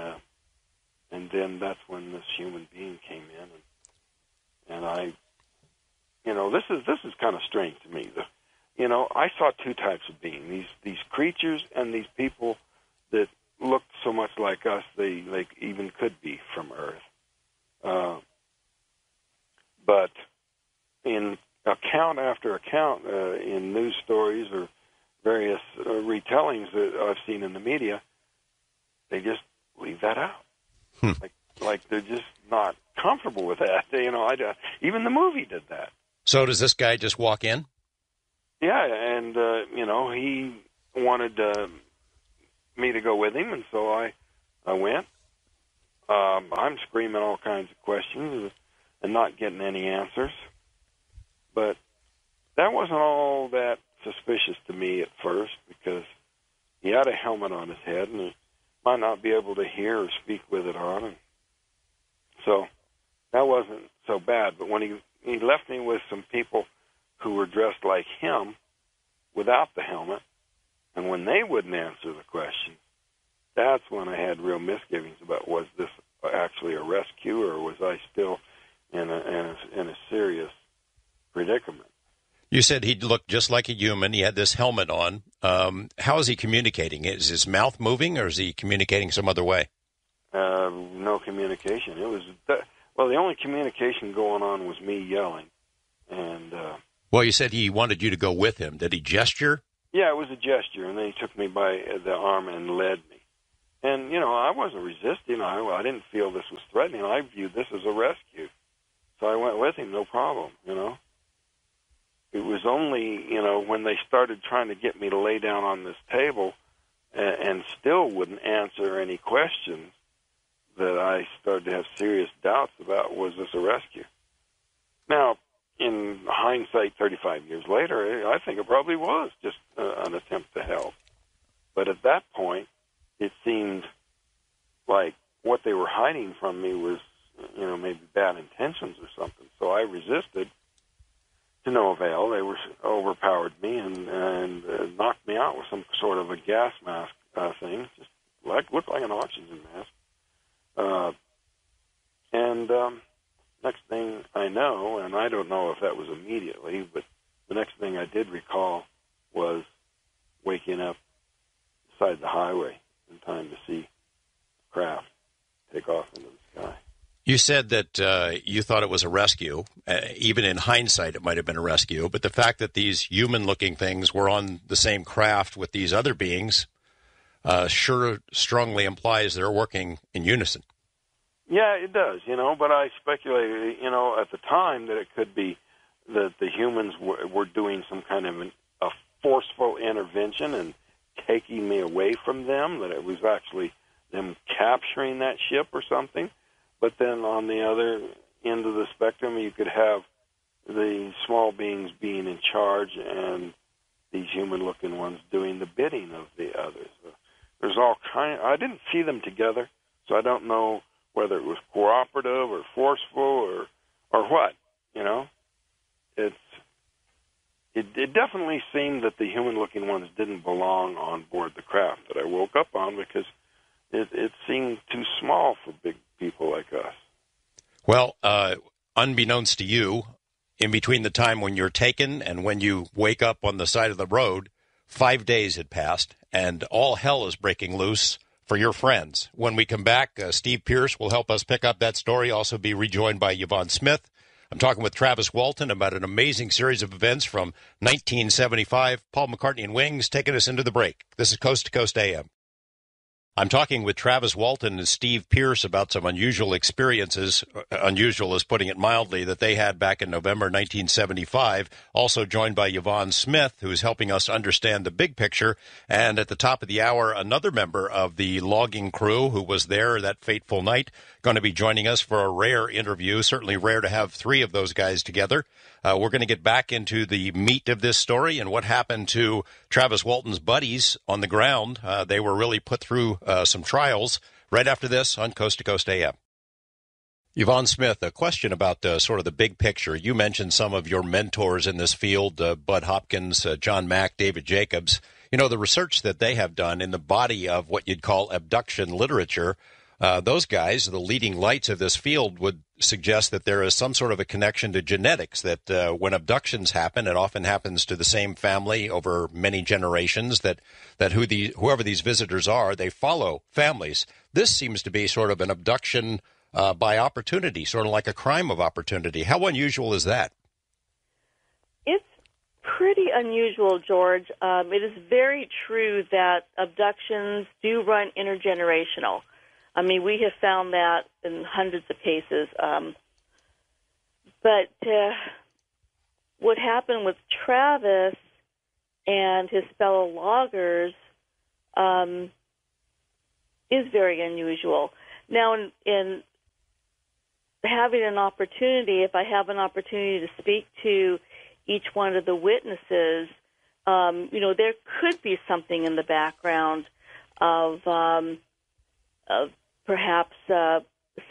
then that's when this human being came in, and I, this is kind of strange to me. I saw two types of beings: these creatures and these people that looked so much like us they even could be from Earth. But in account after account, in news stories or various retellings that I've seen in the media, they just leave that out. Like they're just not comfortable with that. Even the movie did that. So does this guy just walk in? Yeah, and he wanted me to go with him, and so I went. I'm screaming all kinds of questions and not getting any answers. But that wasn't all that suspicious to me at first, because he had a helmet on his head, and he might not be able to hear or speak with it on. And so that wasn't so bad. But when he left me with some people who were dressed like him without the helmet, and when they wouldn't answer the question, that's when I had real misgivings about, was this actually a rescue, or was I still in a serious predicament? You said he looked just like a human. He had this helmet on. How is he communicating? Is his mouth moving, or is he communicating some other way? No communication. It was the only communication going on was me yelling. And well, you said he wanted you to go with him. Did he gesture? Yeah, it was a gesture, and then he took me by the arm and led me. And I wasn't resisting. I didn't feel this was threatening. I viewed this as a rescue, so I went with him, no problem. It was only, when they started trying to get me to lay down on this table and still wouldn't answer any questions, that I started to have serious doubts about, was this a rescue? Now, in hindsight, 35 years later, I think it probably was just an attempt to help. But at that point, it seemed like what they were hiding from me was, maybe bad intentions or something. So I resisted, to no avail. They overpowered me and knocked me out with some sort of a gas mask thing, just looked like an oxygen mask. Next thing I know, and I don't know if that was immediately, but the next thing I did recall was waking up beside the highway in time to see a craft take off into the sky. You said that you thought it was a rescue. Even in hindsight, it might have been a rescue. But the fact that these human-looking things were on the same craft with these other beings sure strongly implies they're working in unison. Yeah, it does, but I speculated, at the time that it could be that the humans were doing some kind of a forceful intervention and taking me away from them, that it was actually them capturing that ship or something. But then on the other end of the spectrum, you could have the small beings being in charge and these human-looking ones doing the bidding of the others. There's all kind. I didn't see them together, so I don't know whether it was cooperative or forceful or what. It definitely seemed that the human-looking ones didn't belong on board the craft that I woke up on, because it seemed too small for big people like us. Well, unbeknownst to you, in between the time when you're taken and when you wake up on the side of the road, 5 days had passed, and all hell is breaking loose for your friends. When we come back, Steve Pierce will help us pick up that story, also be rejoined by Yvonne Smith. I'm talking with Travis Walton about an amazing series of events from 1975. Paul McCartney and Wings taking us into the break. This is Coast to Coast AM. I'm talking with Travis Walton and Steve Pierce about some unusual experiences, unusual is putting it mildly, that they had back in November 1975. Also joined by Yvonne Smith, who is helping us understand the big picture. And at the top of the hour, another member of the logging crew who was there that fateful night, going to be joining us for a rare interview. Certainly rare to have three of those guys together. We're going to get back into the meat of this story and what happened to Travis Walton's buddies on the ground. They were really put through some trials right after this on Coast to Coast AM. Yvonne Smith, a question about sort of the big picture. You mentioned some of your mentors in this field, Bud Hopkins, John Mack, David Jacobs. You know, the research that they have done in the body of what you'd call abduction literature, those guys, the leading lights of this field, would suggest that there is some sort of a connection to genetics, that when abductions happen, it often happens to the same family over many generations, that whoever these visitors are, they follow families. This seems to be sort of an abduction by opportunity, sort of like a crime of opportunity. How unusual is that? It's pretty unusual, George. It is very true that abductions do run intergenerational. I mean, we have found that in hundreds of cases. But what happened with Travis and his fellow loggers is very unusual. Now, in having an opportunity, if I have an opportunity to speak to each one of the witnesses, there could be something in the background of perhaps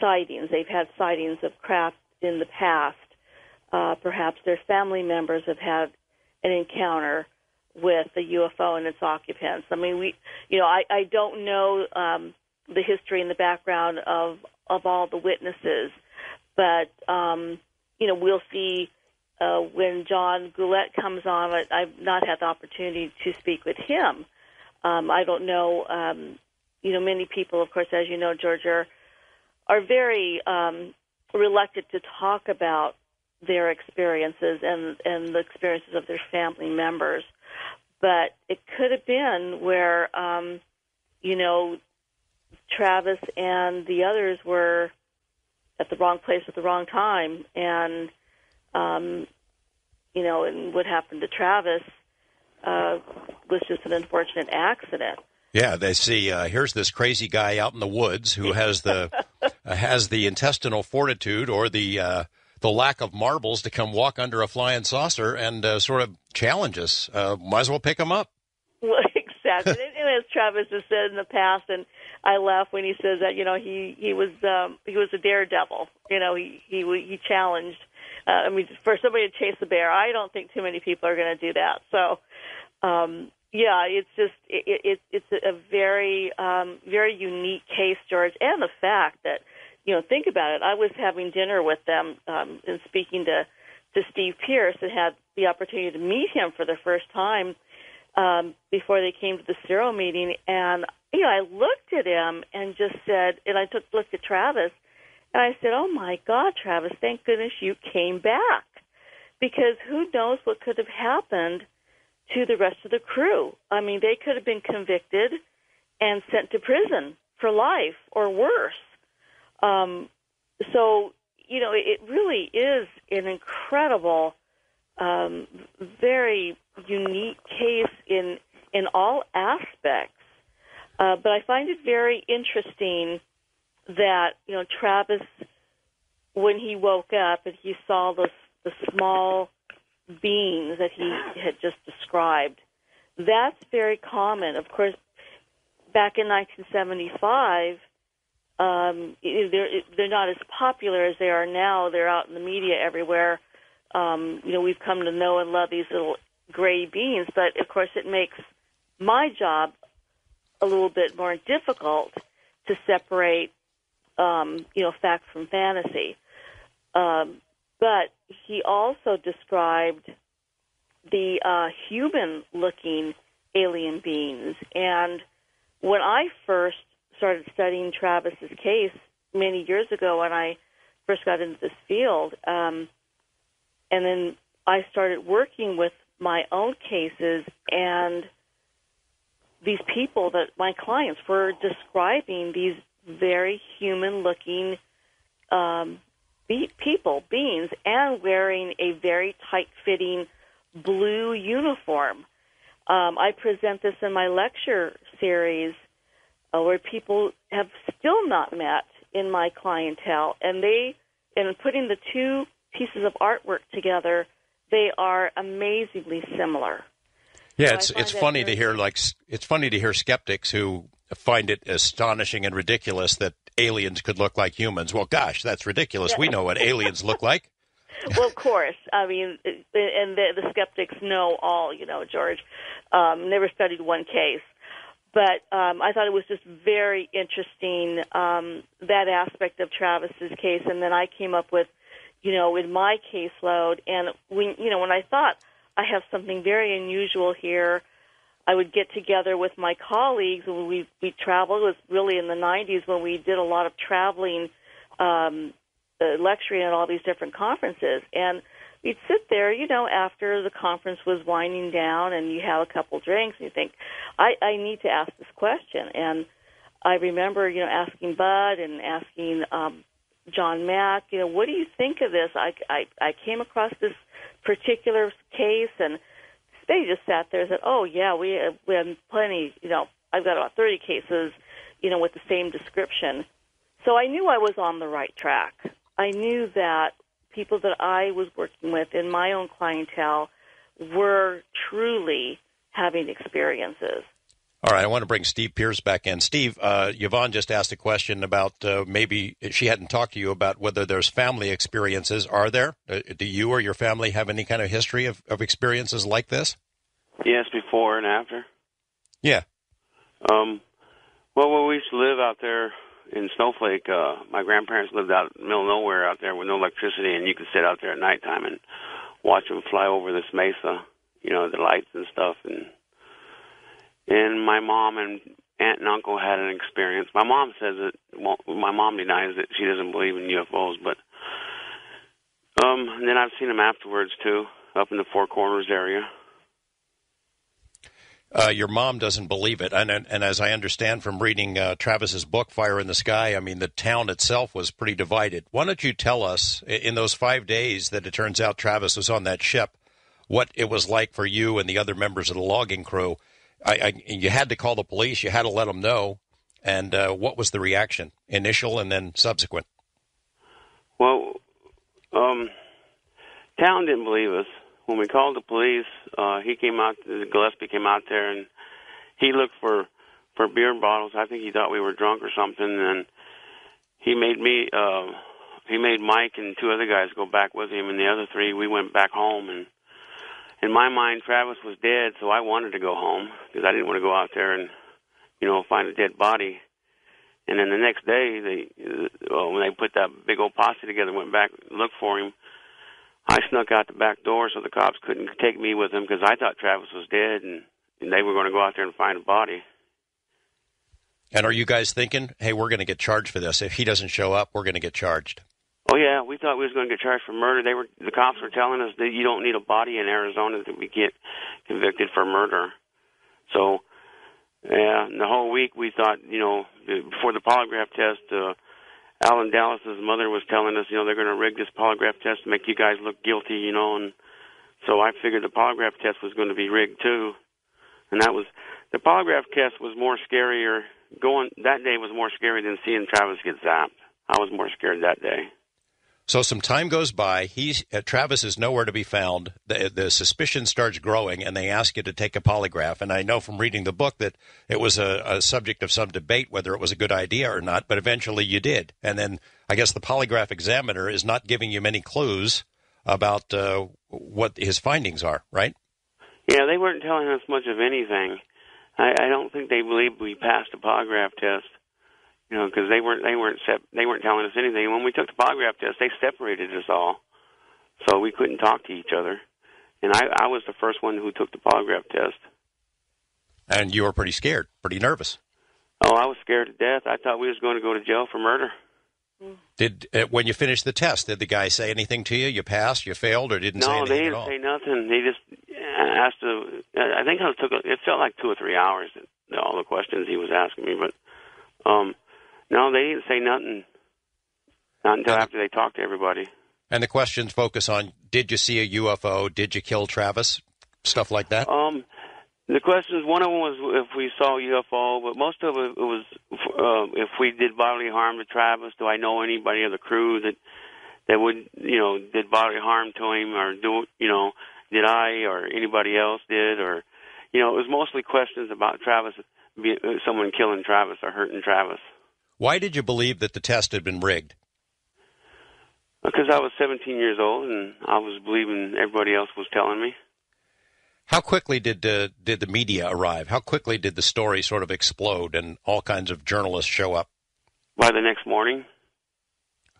sightings. They've had sightings of craft in the past. Perhaps their family members have had an encounter with a UFO and its occupants. I mean, I don't know the history and the background of all the witnesses. But, we'll see when John Goulet comes on. I've not had the opportunity to speak with him. I don't know, many people, of course, as you know, George, are very reluctant to talk about their experiences and the experiences of their family members. But it could have been where, Travis and the others were at the wrong place at the wrong time, and and what happened to Travis was just an unfortunate accident. Yeah, they see. Here's this crazy guy out in the woods who has the has the intestinal fortitude or the lack of marbles to come walk under a flying saucer and sort of challenge us. Might as well pick him up. Well, exactly. And as Travis has said in the past, and I laugh when he says that, he was a daredevil. He challenged. For somebody to chase a bear, I don't think too many people are going to do that. So, it's just it's a very very unique case, George, and the fact that think about it. I was having dinner with them and speaking to Steve Pierce, and had the opportunity to meet him for the first time before they came to the Ciro meeting, and I looked at him and just said, and I looked at Travis, and I said, "Oh my God, Travis, thank goodness you came back, because who knows what could have happened to the rest of the crew. I mean, they could have been convicted and sent to prison for life or worse." It really is an incredible, very unique case in all aspects. But I find it very interesting that, Travis, when he woke up and he saw the small beings that he had just described, that's very common. Of course, back in 1975, they're not as popular as they are now. They're out in the media everywhere. We've come to know and love these little gray beings, but of course it makes my job a little bit more difficult to separate, fact from fantasy. But he also described the human-looking alien beings. And when I first started studying Travis's case many years ago, when I first got into this field, and then I started working with my own cases, and these people that my clients were describing these very human-looking beings, and wearing a very tight-fitting blue uniform. I present this in my lecture series where people have still not met in my clientele, and in putting the two pieces of artwork together, they are amazingly similar. Yeah, So it's funny to hear skeptics who find it astonishing and ridiculous that aliens could look like humans. Well, gosh, that's ridiculous. Yeah. We know what aliens look like. Well, of course. I mean, and the skeptics know all, George. Never studied one case. But I thought it was just very interesting, that aspect of Travis's case. And then I came up with, in my caseload, and when I thought I have something very unusual here, I would get together with my colleagues when we traveled. It was really in the 90s when we did a lot of traveling, lecturing at all these different conferences. And we'd sit there, after the conference was winding down and you have a couple drinks and you think, I need to ask this question. And I remember, asking Bud and asking John Mack, what do you think of this? I came across this particular case, and they just sat there and said, oh, yeah, we have plenty, I've got about 30 cases, with the same description. So I knew I was on the right track. I knew that people that I was working with in my own clientele were truly having experiences. All right, I want to bring Steve Pierce back in. Steve, Yvonne just asked a question about maybe she hadn't talked to you about whether there's family experiences. Are there? Do you or your family have any kind of history of experiences like this? Yes, before and after. Yeah. Well, we used to live out there in Snowflake. My grandparents lived out in the middle of nowhere out there with no electricity, and you could sit out there at nighttime and watch them fly over this mesa, the lights and stuff. And my mom and aunt and uncle had an experience. My mom says that, well, my mom denies that she doesn't believe in UFOs, but and then I've seen them afterwards, too, up in the Four Corners area. Your mom doesn't believe it, and as I understand from reading Travis's book, Fire in the Sky, I mean, the town itself was pretty divided. Why don't you tell us, in those 5 days that it turns out Travis was on that ship, what it was like for you and the other members of the logging crew? You had to call the police, you had to let them know, and what was the reaction, initial and then subsequent? Well, town didn't believe us. When we called the police, Gillespie came out there, and he looked for beer bottles. I think he thought we were drunk or something, and he made Mike and two other guys go back with him, and the other three, we went back home. And in my mind, Travis was dead, so I wanted to go home because I didn't want to go out there and, find a dead body. And then the next day, when they put that big old posse together, went back and looked for him, I snuck out the back door so the cops couldn't take me with them because I thought Travis was dead, and they were going to go out there and find a body. And are you guys thinking, hey, we're going to get charged for this? If he doesn't show up, we're going to get charged. Oh, yeah, we thought we was going to get charged for murder. The cops were telling us that you don't need a body in Arizona to get convicted for murder. So, yeah, the whole week we thought, before the polygraph test, Alan Dallas's mother was telling us, they're going to rig this polygraph test to make you guys look guilty, and so I figured the polygraph test was going to be rigged too. And the polygraph test was more scarier. That day was more scary than seeing Travis get zapped. I was more scared that day. So some time goes by. Travis is nowhere to be found. The suspicion starts growing, and they ask you to take a polygraph. And I know from reading the book that it was a subject of some debate whether it was a good idea or not, but eventually you did. And then I guess the polygraph examiner is not giving you many clues about what his findings are, right? Yeah, they weren't telling us much of anything. I don't think they believed we passed the polygraph test. Because they weren't telling us anything. When we took the polygraph test, they separated us all, so we couldn't talk to each other. And I was the first one who took the polygraph test. And you were pretty scared, pretty nervous. Oh, I was scared to death. I thought we was going to go to jail for murder. When you finished the test, did the guy say anything to you? You passed, you failed, or didn't say anything at all? No, they didn't say nothing. They just asked. I think it felt like 2 or 3 hours. All the questions he was asking me, but. No, they didn't say nothing. Not until after they talked to everybody. And the questions focus on, did you see a UFO? Did you kill Travis? Stuff like that? The questions, one of them was if we saw UFO, but most of it was if we did bodily harm to Travis. Do I know anybody of the crew that would, did bodily harm to him, or did I or anybody else did, or, it was mostly questions about Travis, someone killing Travis or hurting Travis. Why did you believe that the test had been rigged? Because I was 17 years old and I was believing everybody else was telling me. How quickly did the media arrive? How quickly did the story sort of explode and all kinds of journalists show up? By the next morning.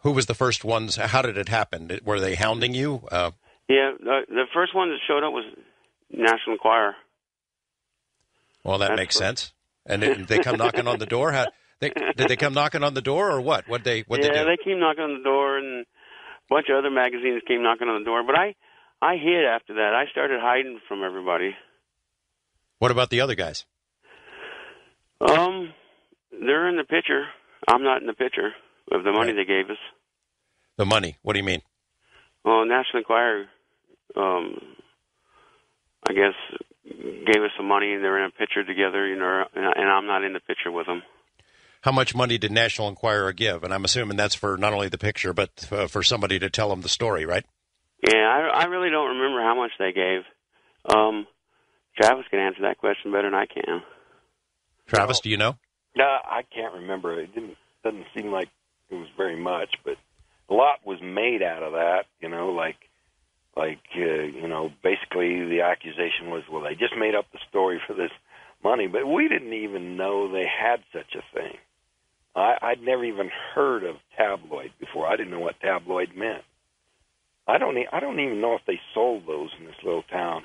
Who was the first ones? How did it happen? Were they hounding you? Yeah, the first one that showed up was National Enquirer. Well, that makes sense. And did they come knocking on the door? Did they come knocking on the door, or what? What they do? Yeah, they came knocking on the door, and a bunch of other magazines came knocking on the door. But I hid after that. I started hiding from everybody. What about the other guys? They're in the picture. I'm not in the picture of the money they gave us. The money? What do you mean? Well, National Enquirer, I guess, gave us some money, and they're in a picture together, and I'm not in the picture with them. How much money did National Enquirer give? And I'm assuming that's for not only the picture, but for somebody to tell them the story, right? Yeah, I really don't remember how much they gave. Travis can answer that question better than I can. Travis, do you know? No, I can't remember. It doesn't seem like it was very much, but a lot was made out of that. Basically the accusation was, well, they just made up the story for this money, but we didn't even know they had such a thing. I'd never even heard of tabloid before. I didn't know what tabloid meant. I don't even know if they sold those in this little town.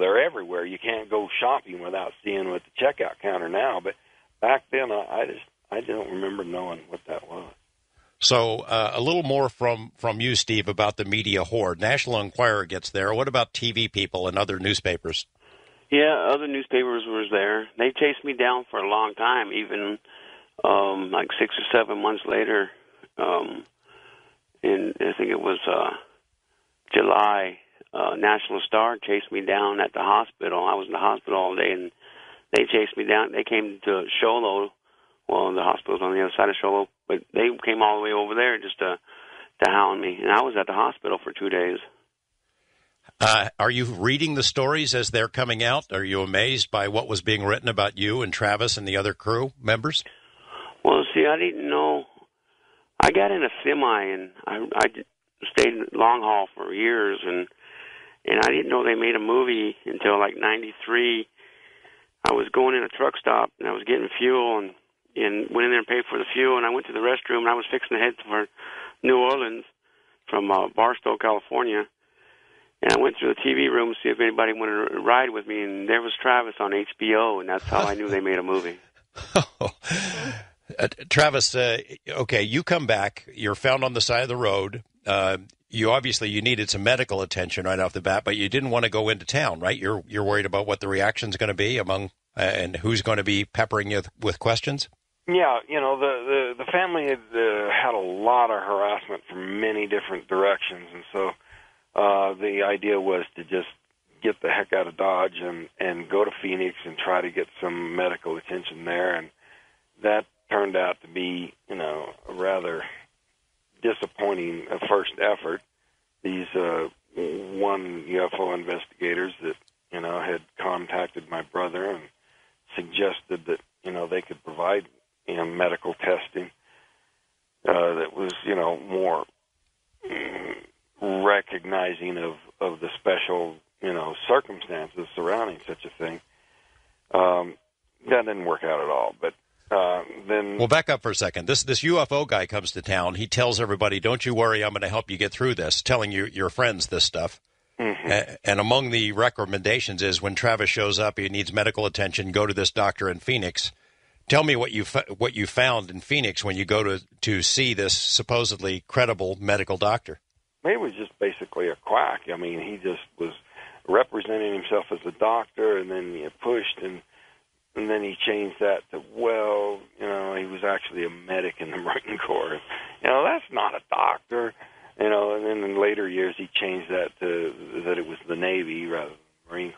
They're everywhere. You can't go shopping without seeing them at the checkout counter now. But back then, I don't remember knowing what that was. So a little more from you, Steve, about the media horde. National Enquirer gets there. What about TV people and other newspapers? Yeah, other newspapers was there. They chased me down for a long time, even like 6 or 7 months later. And I think it was July, National Star chased me down at the hospital. I was in the hospital all day, and they chased me down. They came to Sholo. Well, the hospital's on the other side of Sholo, but they came all the way over there just to hound me. And I was at the hospital for 2 days. Are you reading the stories as they're coming out? Are you amazed by what was being written about you and Travis and the other crew members? Well, see, I didn't know. I got in a semi, and I stayed long haul for years, and I didn't know they made a movie until like 93. I was going in a truck stop, and I was getting fuel, and went in there and paid for the fuel, and I went to the restroom, and I was fixing to head for New Orleans from Barstow, California. And I went to the TV room to see if anybody wanted to ride with me, and there was Travis on HBO, and that's how I knew they made a movie. Travis, okay, you come back. You're found on the side of the road. You needed some medical attention right off the bat, but you didn't want to go into town, right? You're worried about what the reaction's going to be and who's going to be peppering you with questions? Yeah, the family had a lot of harassment from many different directions, and so the idea was to just get the heck out of Dodge and go to Phoenix and try to get some medical attention there, and that turned out to be, a rather disappointing first effort. These one UFO investigators that, had contacted my brother and suggested that, they could provide, medical testing that was, more recognizing of the special, circumstances surrounding such a thing. That didn't work out at all, but then... Well, back up for a second. This UFO guy comes to town. He tells everybody, don't you worry, I'm going to help you get through this, telling your friends this stuff. Mm-hmm. And among the recommendations is when Travis shows up, he needs medical attention, go to this doctor in Phoenix. Tell me what you found in Phoenix when you go to see this supposedly credible medical doctor. He was just basically a quack. I mean, he just was representing himself as a doctor, and then he pushed, and then he changed that to, he was actually a medic in the Marine Corps. That's not a doctor. And then in later years he changed that to that it was the Navy rather than the Marine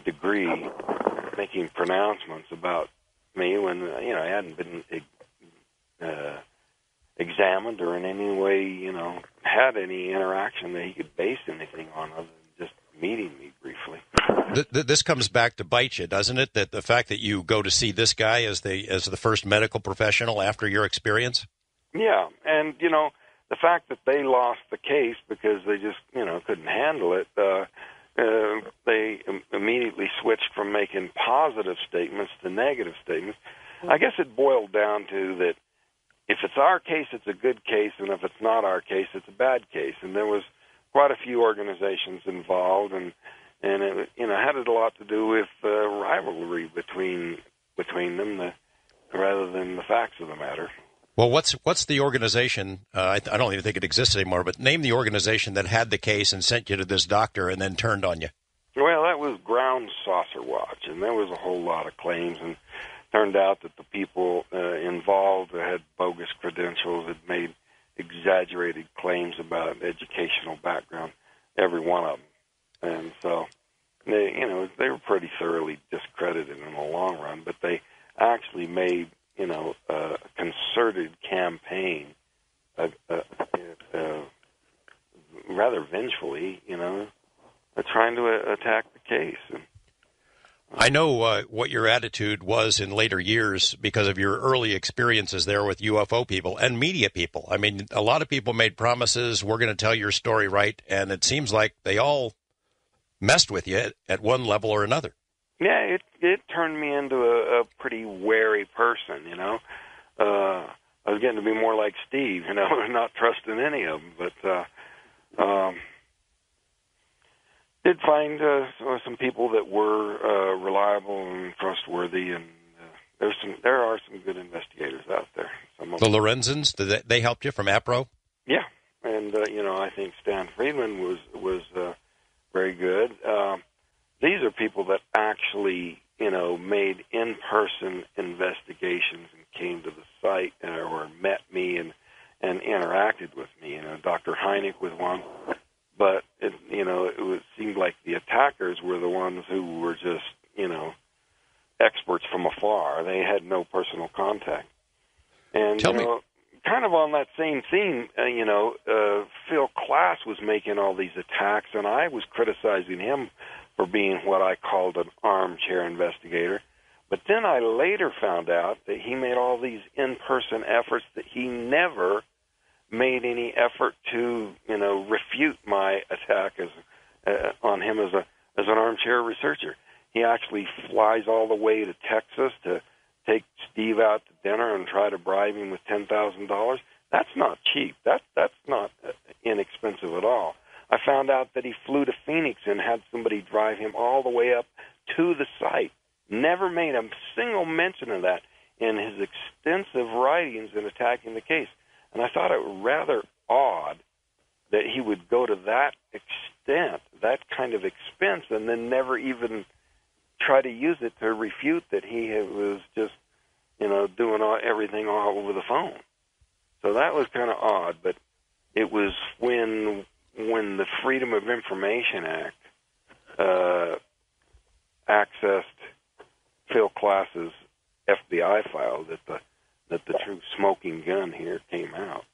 degree making pronouncements about me when, I hadn't been examined or in any way, had any interaction that he could base anything on other than just meeting me briefly. This comes back to bite you, doesn't it? That the fact that you go to see this guy as the first medical professional after your experience? Yeah, and, the fact that they lost the case because they just, couldn't handle it, they immediately switched from making positive statements to negative statements. I guess it boiled down to that if it's our case, it's a good case, and if it's not our case, it's a bad case. And there was quite a few organizations involved, and it, had a lot to do with rivalry between them, rather than the facts of the matter. Well, what's the organization? I don't even think it exists anymore. But name the organization that had the case and sent you to this doctor and then turned on you. Well, that was Ground Saucer Watch, and there was a whole lot of claims, and turned out that the people involved had bogus credentials, had made exaggerated claims about educational background, every one of them, and so they were pretty thoroughly discredited in the long run. But they actually made a concerted campaign, rather vengefully, trying to attack the case. I know what your attitude was in later years because of your early experiences there with UFO people and media people. I mean, a lot of people made promises, we're going to tell your story right, and it seems like they all messed with you at one level or another. Yeah, it turned me into a pretty wary person, I was getting to be more like Steve, not trusting any of them. But did find some people that were reliable and trustworthy, and there are some good investigators out there. Some of the Lorenzens, they helped you from APRO? Yeah, and I think Stan Friedman was very good. These are people that actually, made in-person investigations and came to the site or met me and interacted with me. Dr. Heineck was one, but it seemed like the attackers were the ones who were just, experts from afar. They had no personal contact. And Tell me. Kind of on that same theme, Phil Klass was making all these attacks, and I was criticizing him for being what I called an armchair investigator. But then I later found out that he made all these in-person efforts, that he never made any effort to, refute my attack on him as an armchair researcher. He actually flies all the way to Texas to take Steve out to dinner and try to bribe him with $10,000. That's not cheap. That's not inexpensive at all. I found out that he flew to Phoenix and had somebody drive him all the way up to the site. Never made a single mention of that in his extensive writings in attacking the case. And I thought it rather odd that he would go to that extent, that kind of expense, and then never even try to use it to refute that he was just, doing everything all over the phone. So that was kind of odd, but it was when the Freedom of Information Act accessed Phil Klass's FBI file that the true smoking gun here came out.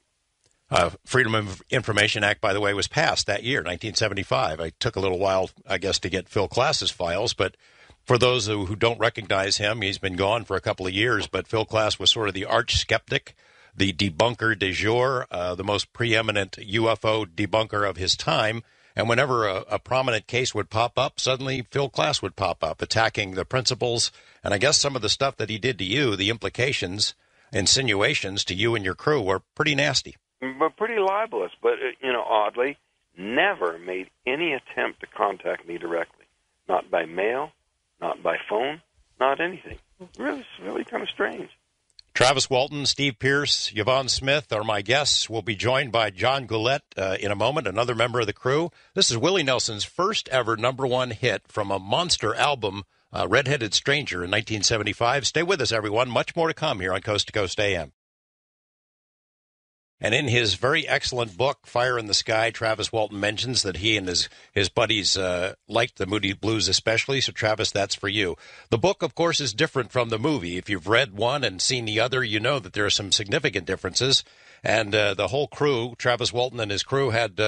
Freedom of Information Act, by the way, was passed that year, 1975. It took a little while, I guess, to get Phil Klass's files, but for those who don't recognize him, he's been gone for a couple of years, but Phil Klass was sort of the arch skeptic, the debunker de jour, the most preeminent UFO debunker of his time. And whenever a prominent case would pop up, suddenly Phil Klass would pop up, attacking the principles. And I guess some of the stuff that he did to you, the implications, insinuations to you and your crew were pretty nasty. But pretty libelous. But, oddly, never made any attempt to contact me directly. Not by mail, not by phone, not anything. Really kind of strange. Travis Walton, Steve Pierce, Yvonne Smith are my guests. We'll be joined by John Goulet in a moment, another member of the crew. This is Willie Nelson's first ever #1 hit from a monster album, Redheaded Stranger, in 1975. Stay with us, everyone. Much more to come here on Coast to Coast AM. And in his very excellent book, Fire in the Sky, Travis Walton mentions that he and his buddies liked the Moody Blues especially. So, Travis, that's for you. The book, of course, is different from the movie. If you've read one and seen the other, you know that there are some significant differences. And the whole crew, Travis Walton and his crew, had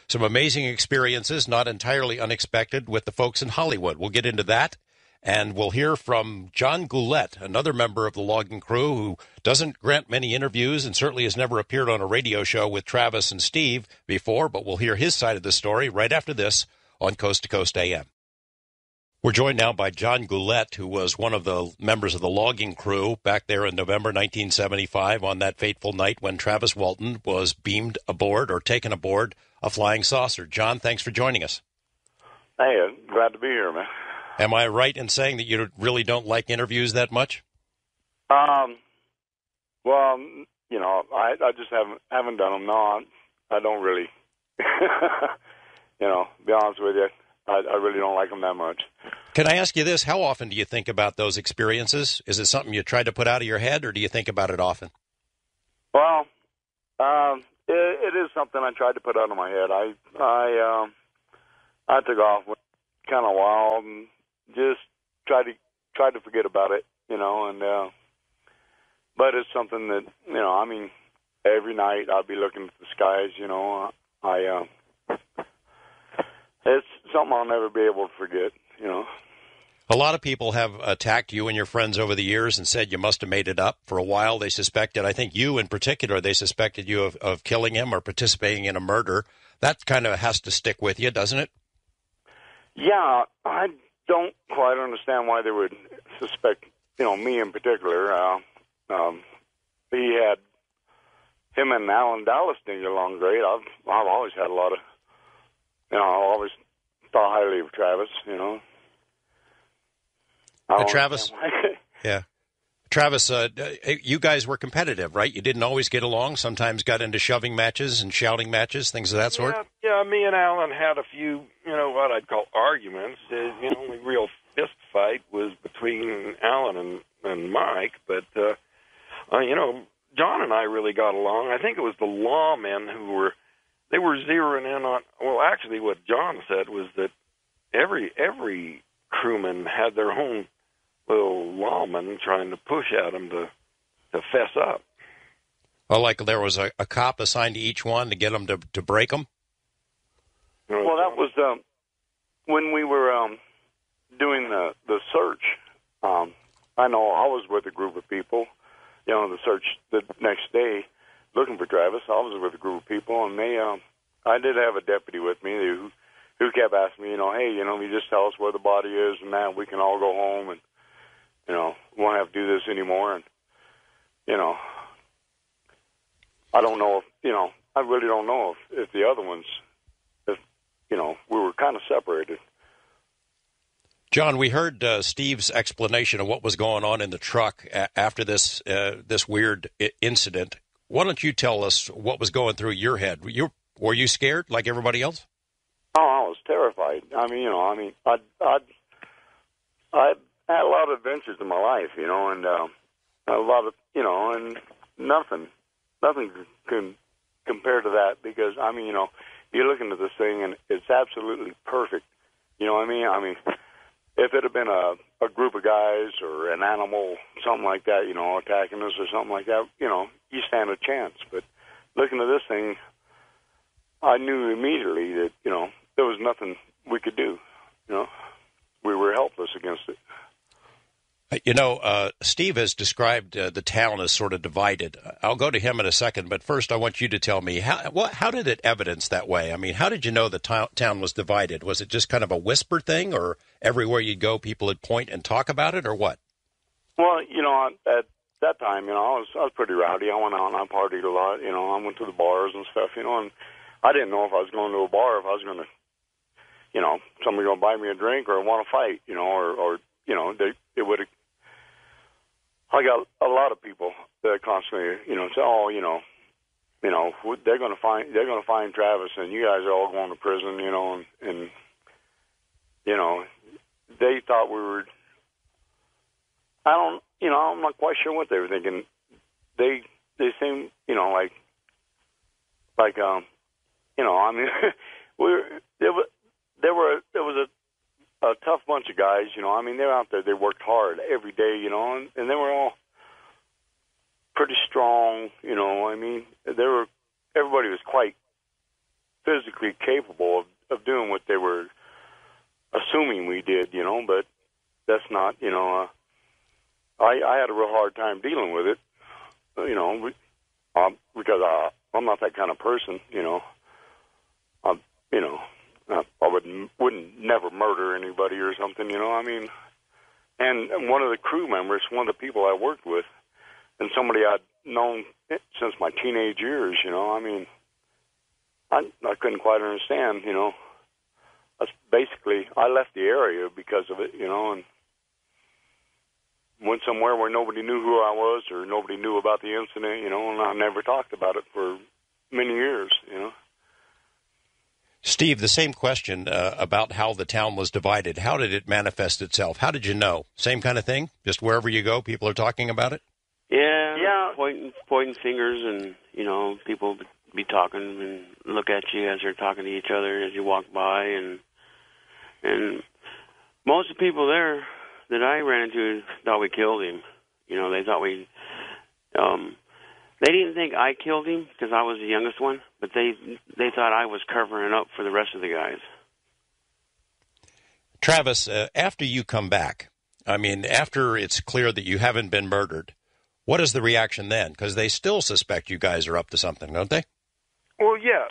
some amazing experiences, not entirely unexpected, with the folks in Hollywood. We'll get into that. And we'll hear from John Goulet, another member of the logging crew who doesn't grant many interviews and certainly has never appeared on a radio show with Travis and Steve before, but we'll hear his side of the story right after this on Coast to Coast AM. We're joined now by John Goulet, who was one of the members of the logging crew back there in November 1975 on that fateful night when Travis Walton was beamed aboard or taken aboard a flying saucer. John, thanks for joining us. Hey, glad to be here, man. Am I right in saying that you really don't like interviews that much? Well, you know, I just haven't done them. No, I don't really. You know, be honest with you, I really don't like them that much. Can I ask you this? How often do you think about those experiences? Is it something you try to put out of your head, or do you think about it often? Well, it is something I tried to put out of my head. I took off kind of wild and just tried to forget about it, you know, and but it's something that, you know, I mean, every night I'll be looking at the skies, you know. It's something I'll never be able to forget, you know. A lot of people have attacked you and your friends over the years and said you must have made it up. For a while they suspected, I think you in particular, they suspected you of killing him or participating in a murder. That kind of has to stick with you, doesn't it? Yeah, I don't quite understand why they would suspect, you know, me in particular. Him and Alan Dallas didn't get along great. I've always had a lot of, you know, I always thought highly of Travis, you know. Travis, yeah. Travis, you guys were competitive, right? You didn't always get along. Sometimes got into shoving matches and shouting matches, things of that sort. Yeah. Me and Alan had a few, you know, what I'd call arguments. The only real fist fight was between Alan and Mike, but you know, John and I really got along. I think it was the lawmen who were zeroing in on. Well, actually, what John said was that every crewman had their own little lawman trying to push at him to fess up. Oh, like there was a cop assigned to each one to get them to break them? Well, that was when we were doing the search. I know I was with a group of people, you know, the search the next day looking for Travis. I was with a group of people, and I did have a deputy with me who kept asking me, you know, hey, you know, you just tell us where the body is, and now we can all go home, and, you know, won't have to do this anymore. And, you know, I don't know if, you know, I really don't know if the other ones, if, you know, we were kind of separated. John, we heard Steve's explanation of what was going on in the truck after this weird incident. Why don't you tell us what was going through your head? Were you scared like everybody else? Oh, I was terrified. I mean, I'd had a lot of adventures in my life, you know, and a lot of, you know, and nothing can compare to that because, I mean, you know, you're looking at this thing and it's absolutely perfect. You know what I mean? I mean, if it had been a group of guys or an animal, something like that, you know, attacking us or something like that, you know, you stand a chance. But looking at this thing, I knew immediately that, you know, there was nothing we could do. You know, we were helpless against it. You know, Steve has described the town as sort of divided. I'll go to him in a second, but first I want you to tell me, how did it evidence that way? I mean, how did you know the town was divided? Was it just kind of a whisper thing, or everywhere you'd go people would point and talk about it, or what? Well, you know, at that time, you know, I was pretty rowdy. I went out and I partied a lot. You know, I went to the bars and stuff, you know, and I didn't know if I was going to a bar, if I was going to, you know, somebody going to buy me a drink or want to fight, you know, or you know, they would have. I got a lot of people that constantly, you know, say, "Oh, you know, they're going to find Travis, and you guys are all going to prison," you know, and you know, they thought we were. I'm not quite sure what they were thinking. They seemed, you know, like like, you know, I mean, there was a tough bunch of guys, you know. I mean, they're out there, they worked hard every day, you know, and they were all pretty strong, you know. I mean, everybody was quite physically capable of doing what they were assuming we did, you know, but that's not, you know, I had a real hard time dealing with it, you know, because I'm not that kind of person, you know. You know, I wouldn't never murder anybody or something, you know. I mean, and one of the crew members, one of the people I worked with, and somebody I'd known since my teenage years, you know. I mean, I couldn't quite understand, you know. That's basically, I left the area because of it, you know, and went somewhere where nobody knew who I was or nobody knew about the incident, you know, and I never talked about it for many years, you know. Steve, the same question about how the town was divided. How did it manifest itself? How did you know? Same kind of thing? Just wherever you go, people are talking about it? Yeah. Pointing fingers, and, you know, people be talking and look at you as they're talking to each other as you walk by. And most of the people there that I ran into thought we killed him. You know, they thought we... They didn't think I killed him because I was the youngest one, but they thought I was covering it up for the rest of the guys. Travis, after you come back, I mean, after it's clear that you haven't been murdered, what is the reaction then? Because they still suspect you guys are up to something, don't they? Well, yeah.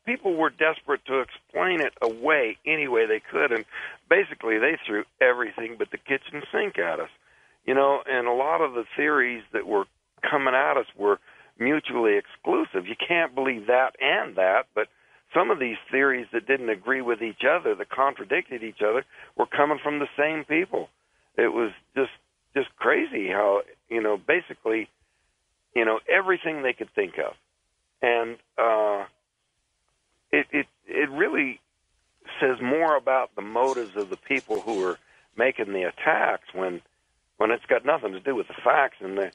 People were desperate to explain it away any way they could, and basically they threw everything but the kitchen sink at us. You know, and a lot of the theories that were coming at us were mutually exclusive. You can't believe that and that, but some of these theories that didn't agree with each other, that contradicted each other, were coming from the same people. It was just crazy how, you know, basically, you know, everything they could think of. And it really says more about the motives of the people who are making the attacks when it's got nothing to do with the facts. And the,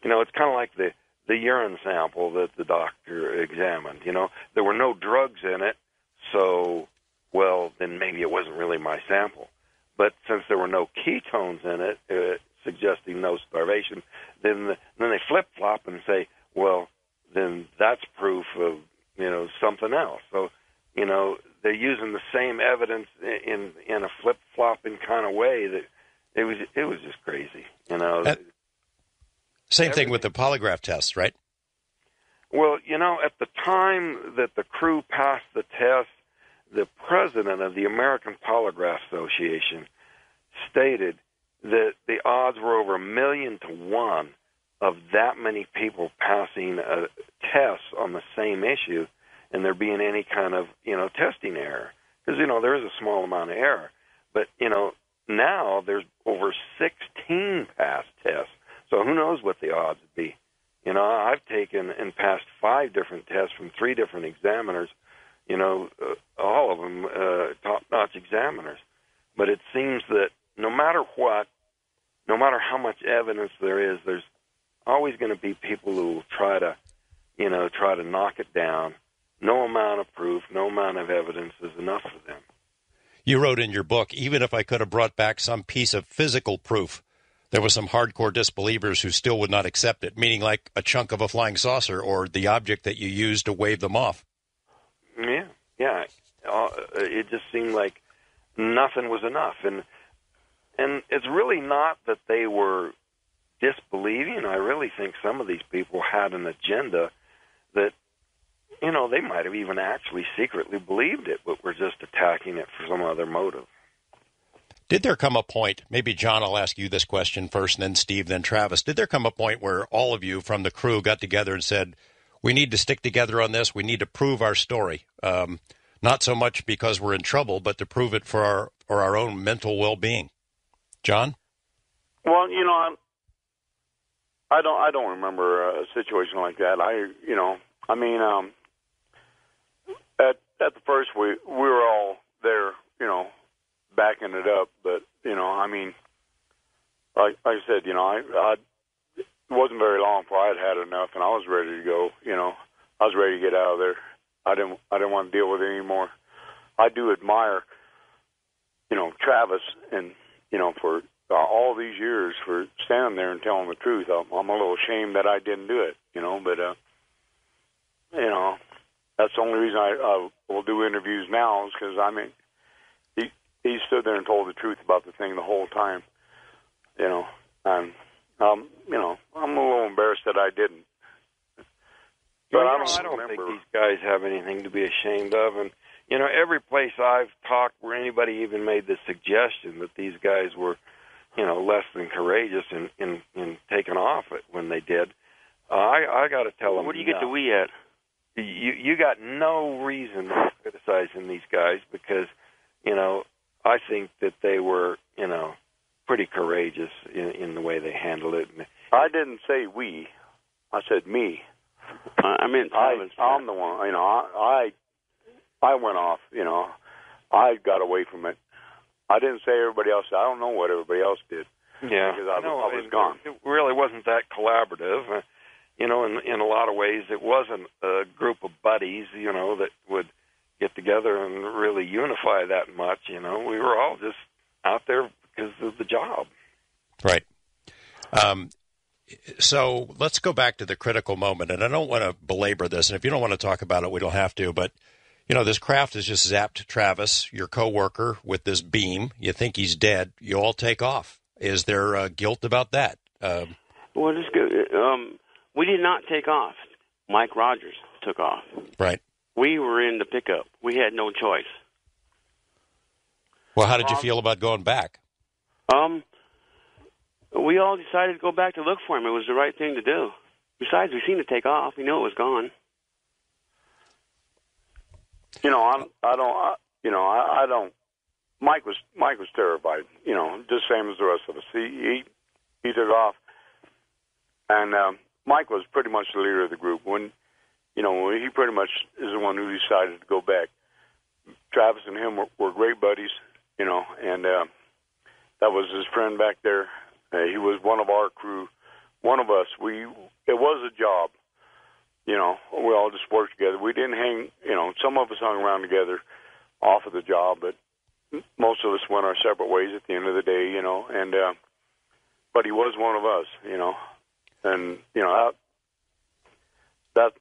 you know, it's kind of like the urine sample that the doctor examined. You know, there were no drugs in it, so, well, then maybe it wasn't really my sample. But since there were no ketones in it, suggesting no starvation, then they flip-flop and say, well, then that's proof of, you know, something else. So, you know, they're using the same evidence in a flip-flopping kind of way that it was just crazy, you know. Same thing with the polygraph tests, right? Well, you know, at the time that the crew passed the test, the president of the American Polygraph Association stated that the odds were over 1,000,000 to 1 of that many people passing a test on the same issue and there being any kind of, you know, testing error. Because, you know, there is a small amount of error. But, you know, now there's over 16 past tests. So who knows what the odds would be. You know, I've taken and passed 5 different tests from 3 different examiners, you know, all of them top-notch examiners. But it seems that no matter what, no matter how much evidence there is, there's always going to be people who will try to knock it down. No amount of proof, no amount of evidence is enough for them. You wrote in your book, even if I could have brought back some piece of physical proof, there were some hardcore disbelievers who still would not accept it, meaning like a chunk of a flying saucer or the object that you used to wave them off. Yeah. It just seemed like nothing was enough. And it's really not that they were disbelieving. I really think some of these people had an agenda that, you know, they might have even actually secretly believed it, but were just attacking it for some other motive. Did there come a point, maybe John, I'll ask you this question first, and then Steve, then Travis. Did there come a point where all of you from the crew got together and said, we need to stick together on this, we need to prove our story? Not so much because we're in trouble, but to prove it for our own mental well-being. John? Well, you know, I don't remember a situation like that. At the first we were all there, you know, backing it up, but, you know, I mean, like I said, you know, it wasn't very long before I had enough, and I was ready to go, you know. I was ready to get out of there. I didn't want to deal with it anymore. I do admire, Travis, and for all these years for standing there and telling the truth. I'm a little ashamed that I didn't do it, but that's the only reason I will do interviews now is because he stood there and told the truth about the thing the whole time. I'm a little embarrassed that I didn't. But I don't think these guys have anything to be ashamed of. And, every place I've talked where anybody even made the suggestion that these guys were, less than courageous in taking off it when they did, I got to tell them. Where do you get the we at? You got no reason to criticizing these guys because, I think that they were, pretty courageous in the way they handled it. I didn't say we. I said me. I meant I'm the one. I went off. I got away from it. I didn't say everybody else. I don't know what everybody else did. Yeah, because I was gone. It really wasn't that collaborative. In a lot of ways, it wasn't a group of buddies. That would get together and really unify that much. We were all just out there because of the job. Right. So let's go back to the critical moment, and I don't want to belabor this, and if you don't want to talk about it, we don't have to, but, this craft has just zapped Travis, your coworker, with this beam. You think he's dead. You all take off. Is there guilt about that? Well, it's good. We did not take off. Mike Rogers took off. Right. We were in the pickup. We had no choice. Well, how did you feel about going back? We all decided to go back to look for him. It was the right thing to do. Besides, we seen it take off. We knew it was gone. I don't. Mike was terrified. Just same as the rest of us. He took off, and Mike was pretty much the leader of the group. When he pretty much is the one who decided to go back. Travis and him were great buddies, and that was his friend back there. He was one of our crew, one of us. It was a job, we all just worked together. We didn't hang, some of us hung around together off of the job, but most of us went our separate ways at the end of the day, and but he was one of us, and that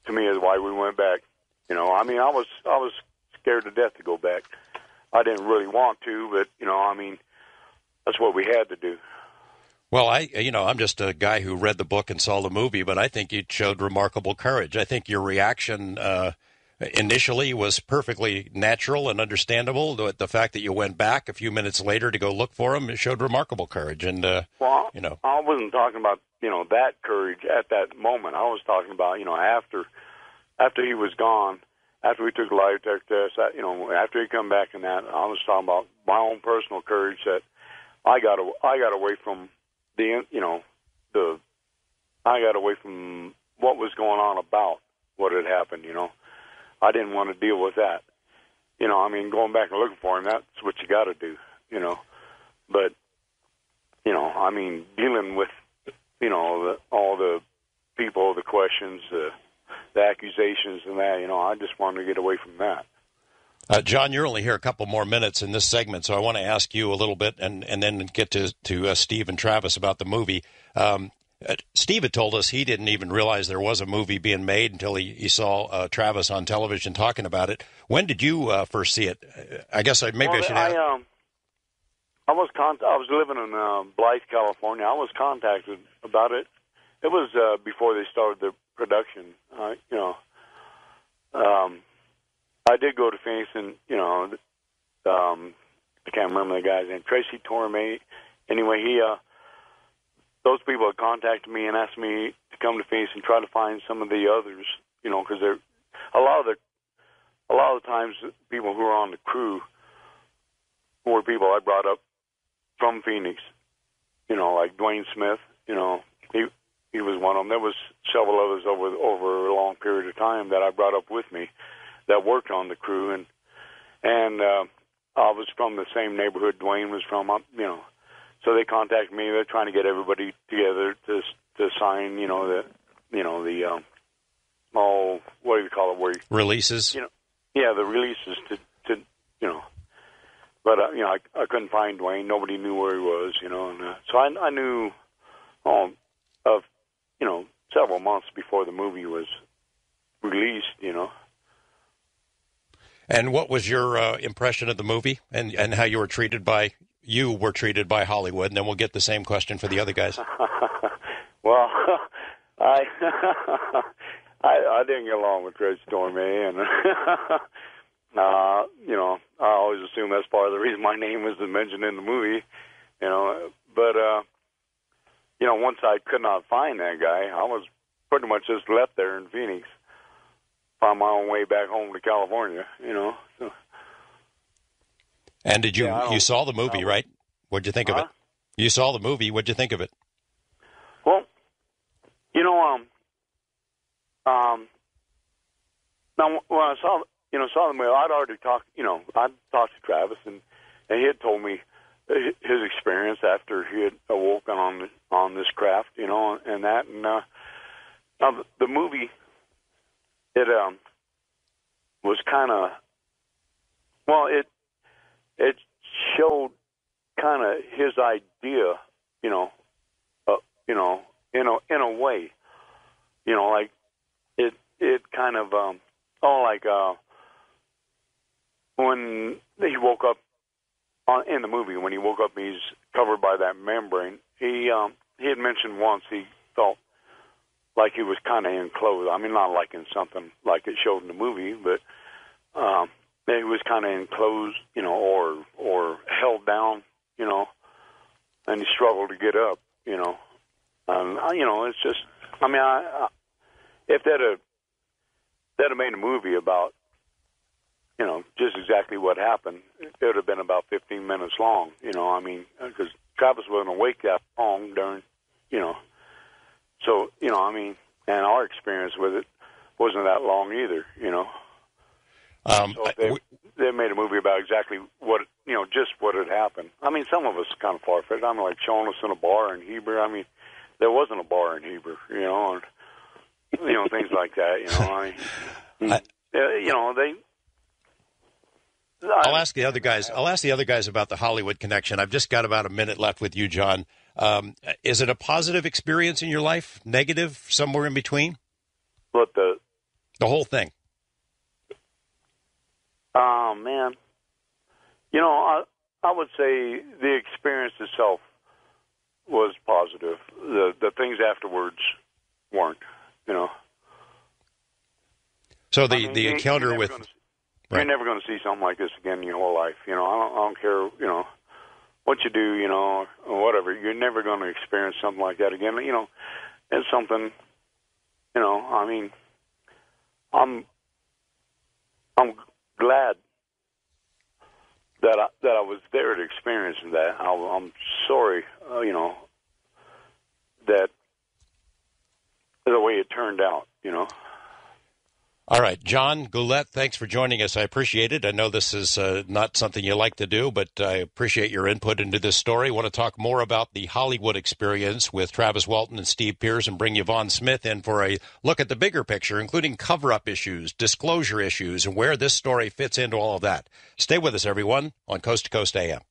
to me is why we went back. I was scared to death to go back. I didn't really want to, but that's what we had to do. Well, I'm just a guy who read the book and saw the movie, but I think you showed remarkable courage. I think your reaction initially was perfectly natural and understandable. The fact that you went back a few minutes later to go look for him, it showed remarkable courage. And I wasn't talking about that courage at that moment. I was talking about after he was gone, after we took a lie detector test, after he come back and that, I was talking about my own personal courage that I got away from I got away from what was going on about what had happened. I didn't want to deal with that. Going back and looking for him, that's what you got to do. But dealing with all the people, the questions, the accusations, and that. I just wanted to get away from that. John, you're only here a couple more minutes in this segment, so I want to ask you a little bit and then get to Steve and Travis about the movie. Steve had told us he didn't even realize there was a movie being made until he saw Travis on television talking about it. When did you first see it? I guess I should ask. I was living in Blythe, California. I was contacted about it. It was before they started the production. I did go to Phoenix, and I can't remember the guy's name. Tracy Torme. Anyway, those people had contacted me and asked me to come to Phoenix and try to find some of the others. Because a lot of the times people who were on the crew were people I brought up from Phoenix. Like Dwayne Smith. He was one of them. There was several others over a long period of time that I brought up with me that worked on the crew, and I was from the same neighborhood Dwayne was from, so they contacted me. They're trying to get everybody together to sign, what do you call it? Where Releases? Yeah, the releases to But, I couldn't find Dwayne. Nobody knew where he was, And, so I knew of, several months before the movie was released, And what was your impression of the movie and how you were treated by Hollywood? And then we'll get the same question for the other guys. Well, I didn't get along with Tracy Torme, and I always assume that's part of the reason my name was mentioned in the movie, But once I could not find that guy, I was pretty much just left there in Phoenix, found my own way back home to California, So. And did you saw the movie, right? What'd you think of it? You saw the movie. What'd you think of it? Well, now when I saw the movie, I'd already talked, I'd talked to Travis, and he had told me his experience after he had awoken on this craft, and that, and now the movie, it was kind of, well, it showed kind of his idea, in a way, like it kind of, when he woke up in the movie, when he woke up, he's covered by that membrane. He had mentioned once he felt like he was kind of enclosed. I mean, not like in something like it showed in the movie, but he was kind of enclosed, or held down, and he struggled to get up, It's just, I mean, if they'd have made a movie about, just exactly what happened, it would have been about 15 minutes long, because Travis wasn't awake that long during, so, and our experience with it wasn't that long either, So they made a movie about exactly what, just what had happened. I mean, some of us kind of far-fetched. I mean, like showing us in a bar in Heber. I mean, there wasn't a bar in Heber, and, things like that, I'll ask the other guys about the Hollywood connection. I've just got about a minute left with you, John. Is it a positive experience in your life? Negative? Somewhere in between? What the whole thing? Oh, man. I would say the experience itself was positive. The things afterwards weren't, So the encounter with... You're never going to see something like this again in your whole life. I don't care, what you do, or whatever. You're never going to experience something like that again. It's something, I mean, I'm glad that I was there to experience that. I'm sorry, that the way it turned out, All right, John Goulet, thanks for joining us. I appreciate it. I know this is not something you like to do, but I appreciate your input into this story. I want to talk more about the Hollywood experience with Travis Walton and Steve Pierce and bring Yvonne Smith in for a look at the bigger picture, including cover-up issues, disclosure issues, and where this story fits into all of that. Stay with us, everyone, on Coast to Coast AM.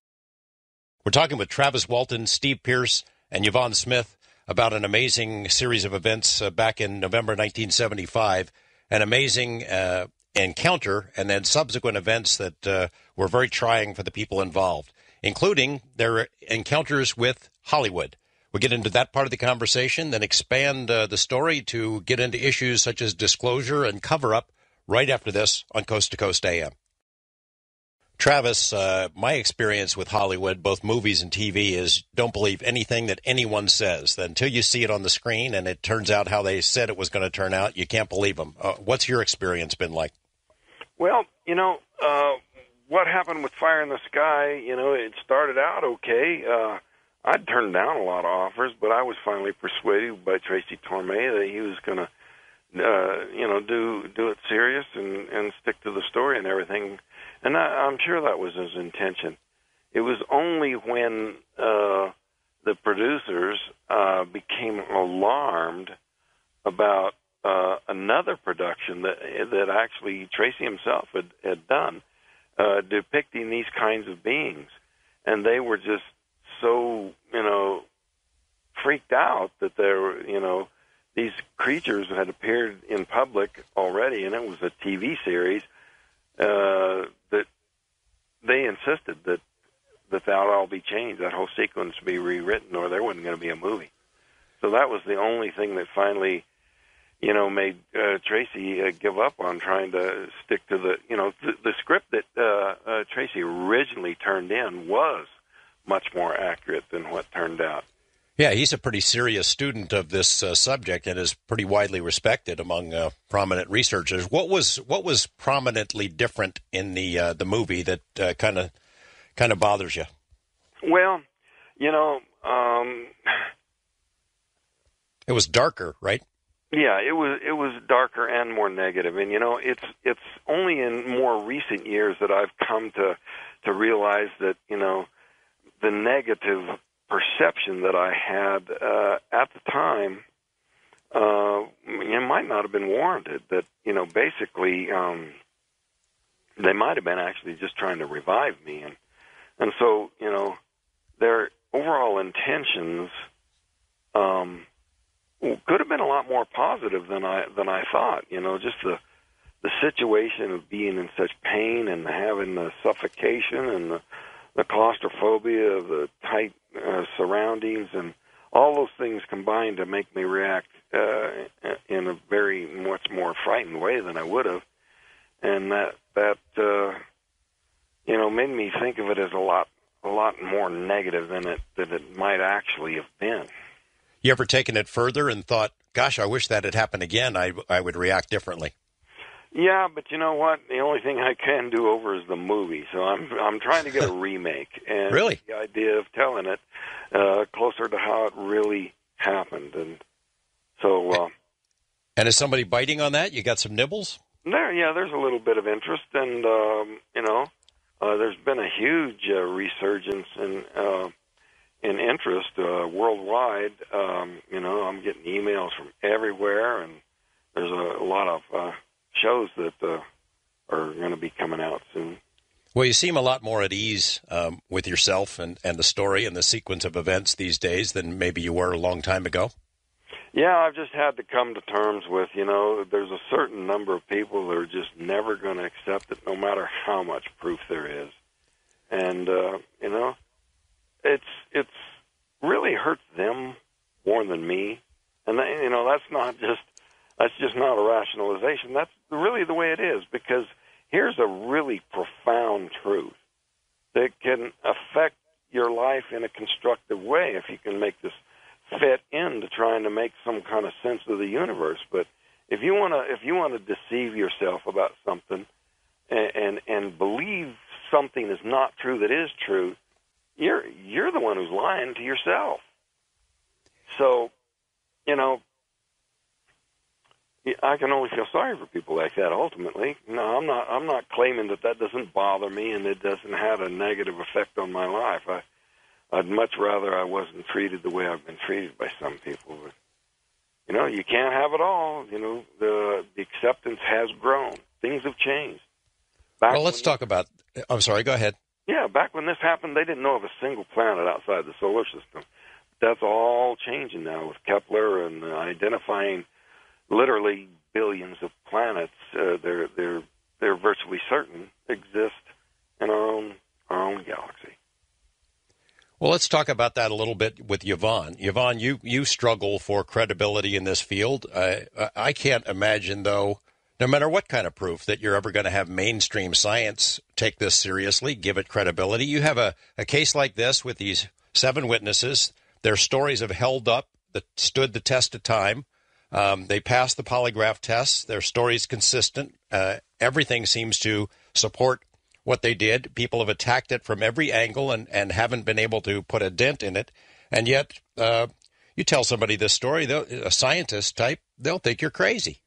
We're talking with Travis Walton, Steve Pierce, and Yvonne Smith about an amazing series of events back in November 1975. An amazing encounter and then subsequent events that were very trying for the people involved, including their encounters with Hollywood. We'll get into that part of the conversation, then expand the story to get into issues such as disclosure and cover-up right after this on Coast to Coast AM. Travis, my experience with Hollywood, both movies and TV, is don't believe anything that anyone says. Until you see it on the screen and it turns out how they said it was going to turn out, you can't believe them. What's your experience been like? Well, what happened with Fire in the Sky, it started out okay. I'd turned down a lot of offers, but I was finally persuaded by Tracy Torme that he was going to, do it serious and stick to the story and everything. And I'm sure that was his intention. It was only when the producers became alarmed about another production that actually Tracy himself had done, depicting these kinds of beings, and they were just so freaked out that these creatures had appeared in public already, and it was a TV series that they insisted that all be changed, that whole sequence be rewritten, or there wasn't going to be a movie. So that was the only thing that finally, made Tracy give up on trying to stick to the script that Tracy originally turned in was much more accurate than what turned out. Yeah, he's a pretty serious student of this subject and is pretty widely respected among prominent researchers. What was prominently different in the movie that kind of bothers you? Well, it was darker, right? Yeah, it was darker and more negative, and it's only in more recent years that I've come to realize that the negative perception that I had at the time, it might not have been warranted. That basically, they might have been actually just trying to revive me, and so their overall intentions could have been a lot more positive than I thought. Just the situation of being in such pain and having the suffocation and the claustrophobia of the tight surroundings, and all those things combined to make me react in a very much more frightened way than I would have, and that made me think of it as a lot more negative than it might actually have been. You ever taken it further and thought, "Gosh, I wish that had happened again. I would react differently." Yeah, but you know what? The only thing I can do over is the movie. So I'm trying to get a remake, and really? The idea of telling it closer to how it really happened, and so. And is somebody biting on that? You got some nibbles? There's a little bit of interest, and there's been a huge resurgence in interest worldwide. I'm getting emails from everywhere, and there's a lot of shows that are going to be coming out soon. Well, you seem a lot more at ease with yourself and the story and the sequence of events these days than maybe you were a long time ago. Yeah, I've just had to come to terms with, there's a certain number of people that are just never going to accept it no matter how much proof there is. And, it's really hurts them more than me. And, that's just not a rationalization. That's really the way it is, because here's a really profound truth that can affect your life in a constructive way if you can make this fit into trying to make some kind of sense of the universe. But if you want to deceive yourself about something and believe something is not true that is true, you're the one who's lying to yourself. So, I can only feel sorry for people like that. Ultimately, no, I'm not claiming that doesn't bother me and it doesn't have a negative effect on my life. I'd much rather I wasn't treated the way I've been treated by some people. But, you can't have it all. The acceptance has grown. Things have changed. Well, let's talk about. I'm sorry. Go ahead. Yeah, back when this happened, they didn't know of a single planet outside the solar system. That's all changing now with Kepler and identifying literally billions of planets. They're virtually certain exist in our own galaxy. Well, let's talk about that a little bit with Yvonne. Yvonne, you struggle for credibility in this field. I can't imagine, though, no matter what kind of proof, that you're ever going to have mainstream science take this seriously, give it credibility. You have a case like this with these 7 witnesses. Their stories have held up, that stood the test of time. They passed the polygraph tests. Their story's consistent. Everything seems to support what they did. People have attacked it from every angle and haven't been able to put a dent in it. And yet, you tell somebody this story, a scientist type, they'll think you're crazy.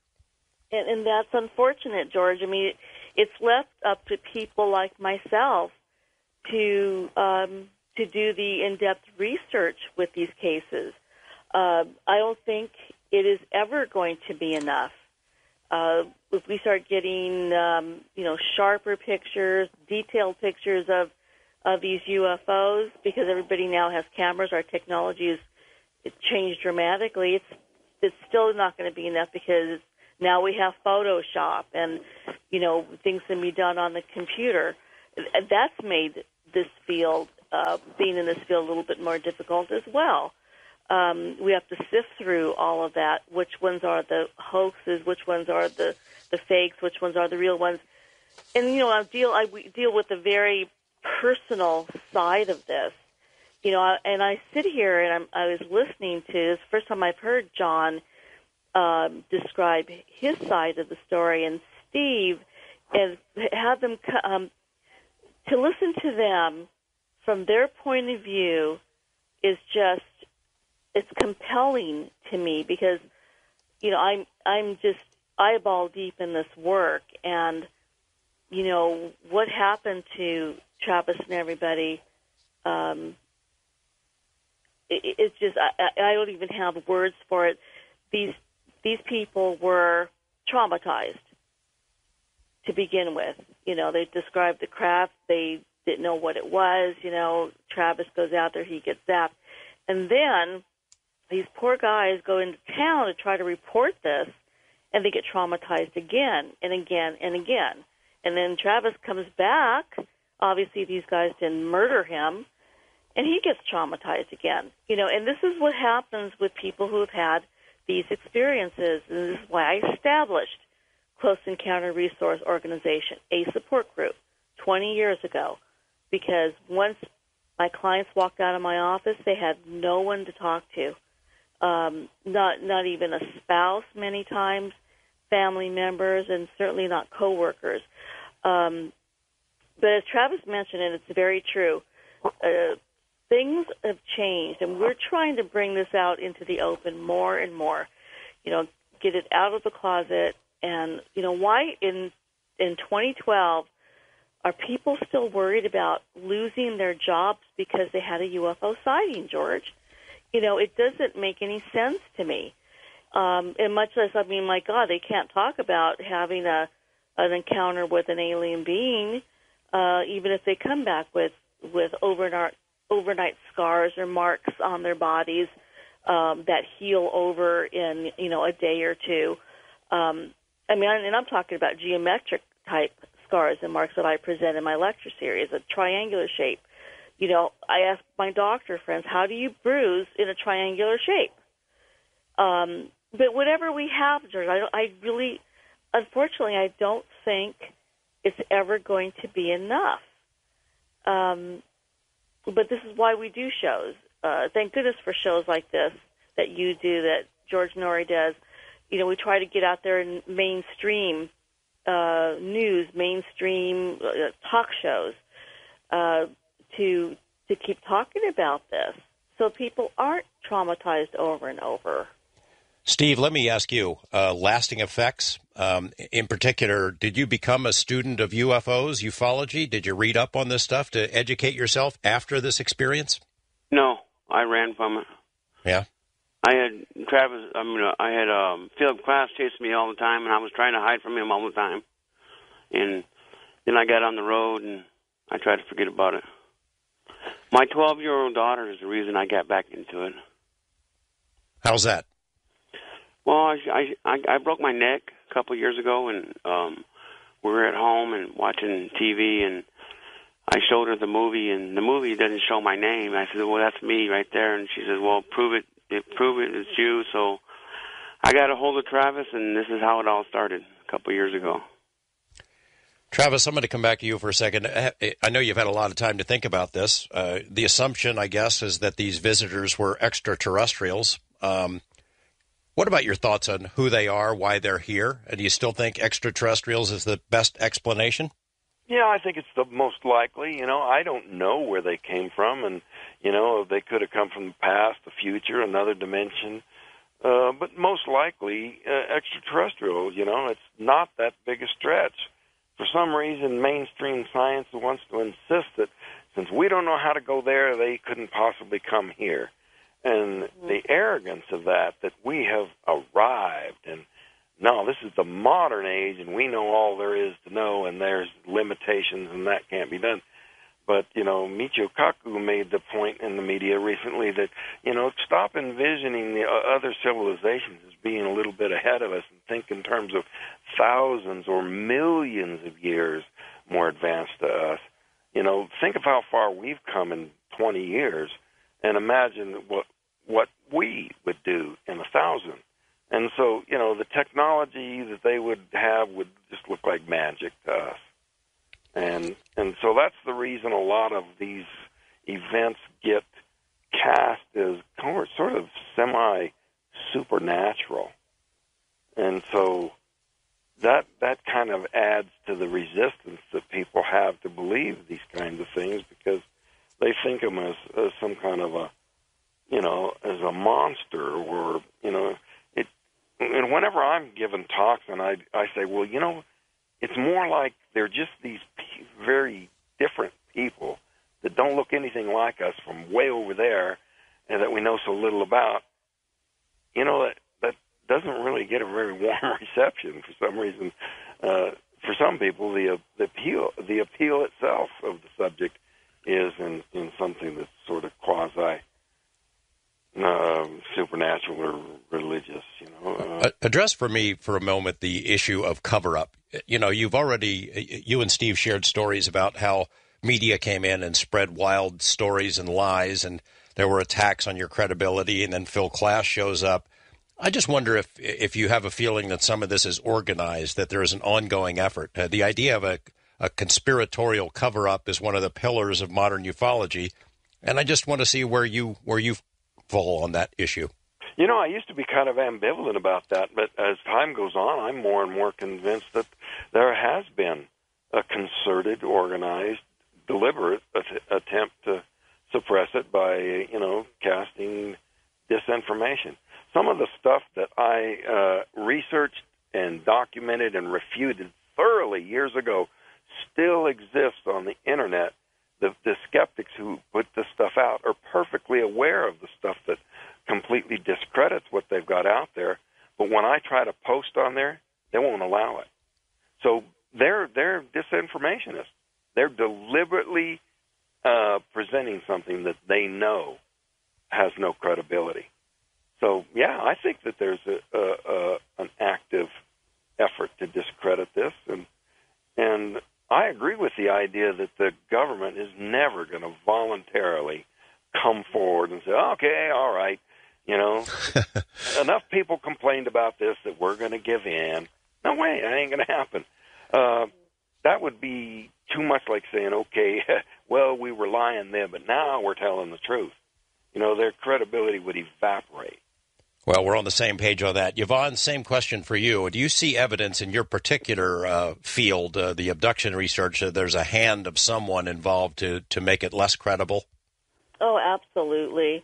And that's unfortunate, George. I mean, it's left up to people like myself to do the in-depth research with these cases. I don't think it is ever going to be enough. If we start getting, sharper pictures, detailed pictures of these UFOs, because everybody now has cameras, our technology it's changed dramatically. It's still not going to be enough because now we have Photoshop and things can be done on the computer. That's made this field, being in this field, a little bit more difficult as well. We have to sift through all of that. Which ones are the hoaxes? Which ones are the fakes? Which ones are the real ones? And I deal with a very personal side of this. And I sit here and I was listening to this. First time I've heard John describe his side of the story, and Steve, and have them to listen to them from their point of view is just, it's compelling to me because I'm just eyeball deep in this work, and what happened to Travis and everybody. It's just I don't even have words for it. These people were traumatized to begin with. They described the craft. They didn't know what it was. Travis goes out there, he gets zapped. And then these poor guys go into town to try to report this, and they get traumatized again and again and again. And then Travis comes back. Obviously, these guys didn't murder him, and he gets traumatized again. And this is what happens with people who have had these experiences. And this is why I established Close Encounter Resource Organization, a support group, 20 years ago, because once my clients walked out of my office, they had no one to talk to, not even a spouse many times, family members, and certainly not coworkers. But as Travis mentioned, and it's very true, things have changed, and we're trying to bring this out into the open more and more, get it out of the closet. And, why in 2012 are people still worried about losing their jobs because they had a UFO sighting, George? It doesn't make any sense to me. And much less, my God, they can't talk about having an encounter with an alien being, even if they come back with overnight scars or marks on their bodies that heal over in, a day or two. And I'm talking about geometric type scars and marks that I present in my lecture series, a triangular shape. I ask my doctor friends, how do you bruise in a triangular shape? But whatever we have, George, unfortunately, I don't think it's ever going to be enough. But this is why we do shows. Thank goodness for shows like this that you do, that George Norrie does. We try to get out there in mainstream news, mainstream talk shows to keep talking about this so people aren't traumatized over and over. Steve, let me ask you, lasting effects. In particular, did you become a student of UFOs, ufology? Did you read up on this stuff to educate yourself after this experience? No, I ran from it. Yeah? I had Philip Class chasing me all the time, and I was trying to hide from him all the time. And then I got on the road, and I tried to forget about it. My 12-year-old daughter is the reason I got back into it. How's that? Well, I broke my neck a couple of years ago, and we were at home and watching TV, and I showed her the movie, and the movie doesn't show my name. I said, well, that's me right there. And she says, well, prove it, it's you. So I got a hold of Travis, and this is how it all started a couple of years ago. Travis, I'm going to come back to you for a second. I know you've had a lot of time to think about this. The assumption, I guess, is that these visitors were extraterrestrials. What about your thoughts on who they are, why they're here? And do you still think extraterrestrials is the best explanation? Yeah, I think it's the most likely. I don't know where they came from, and, they could have come from the past, the future, another dimension. But most likely extraterrestrial, it's not that big a stretch. For some reason, mainstream science wants to insist that since we don't know how to go there, they couldn't possibly come here. And the arrogance of that we have arrived, and no, this is the modern age, and we know all there is to know, and there's limitations, and that can't be done. But, Michio Kaku made the point in the media recently that, stop envisioning the other civilizations as being a little bit ahead of us and think in terms of thousands or millions of years more advanced to us. Think of how far we've come in 20 years and imagine what we would do in 1,000. And so, the technology that they would have would just look like magic to us. And so that's the reason a lot of these events get cast as sort of semi-supernatural. And so that kind of adds to the resistance that people have to believe these kinds of things, because they think of them as some kind of a, as a monster, or, and whenever I'm giving talks and I say, well, it's more like they're just these very different people that don't look anything like us from way over there and that we know so little about, that doesn't really get a very warm reception for some reason. For some people, the appeal itself of the subject is in something that's sort of quasi supernatural or religious. Address for me for a moment the issue of cover-up. You and Steve shared stories about how media came in and spread wild stories and lies, and there were attacks on your credibility, and then Phil Klass shows up. I just wonder if you have a feeling that some of this is organized, that there is an ongoing effort. The idea of a conspiratorial cover-up is one of the pillars of modern ufology, and I just want to see where you fall on that issue. I used to be kind of ambivalent about that, but as time goes on, I'm more and more convinced that there has been a concerted, organized, deliberate attempt to suppress it by, casting disinformation. Some of the stuff that I researched and documented and refuted thoroughly years ago still exists on the Internet. The skeptics who put this stuff out are perfectly aware of the stuff that completely discredits what they've got out there. But when I try to post on there, they won't allow it. So they're disinformationists. They're deliberately presenting something that they know has no credibility. So, yeah, I think that there's an active effort to discredit this, and I agree with the idea that the government is never going to voluntarily come forward and say, okay, all right, enough people complained about this that we're going to give in. No way, that ain't going to happen. That would be too much like saying, okay, well, we were lying then, but now we're telling the truth. Their credibility would evaporate. Well, we're on the same page on that. Yvonne, same question for you. Do you see evidence in your particular field, the abduction research, that there's a hand of someone involved to make it less credible? Oh, absolutely.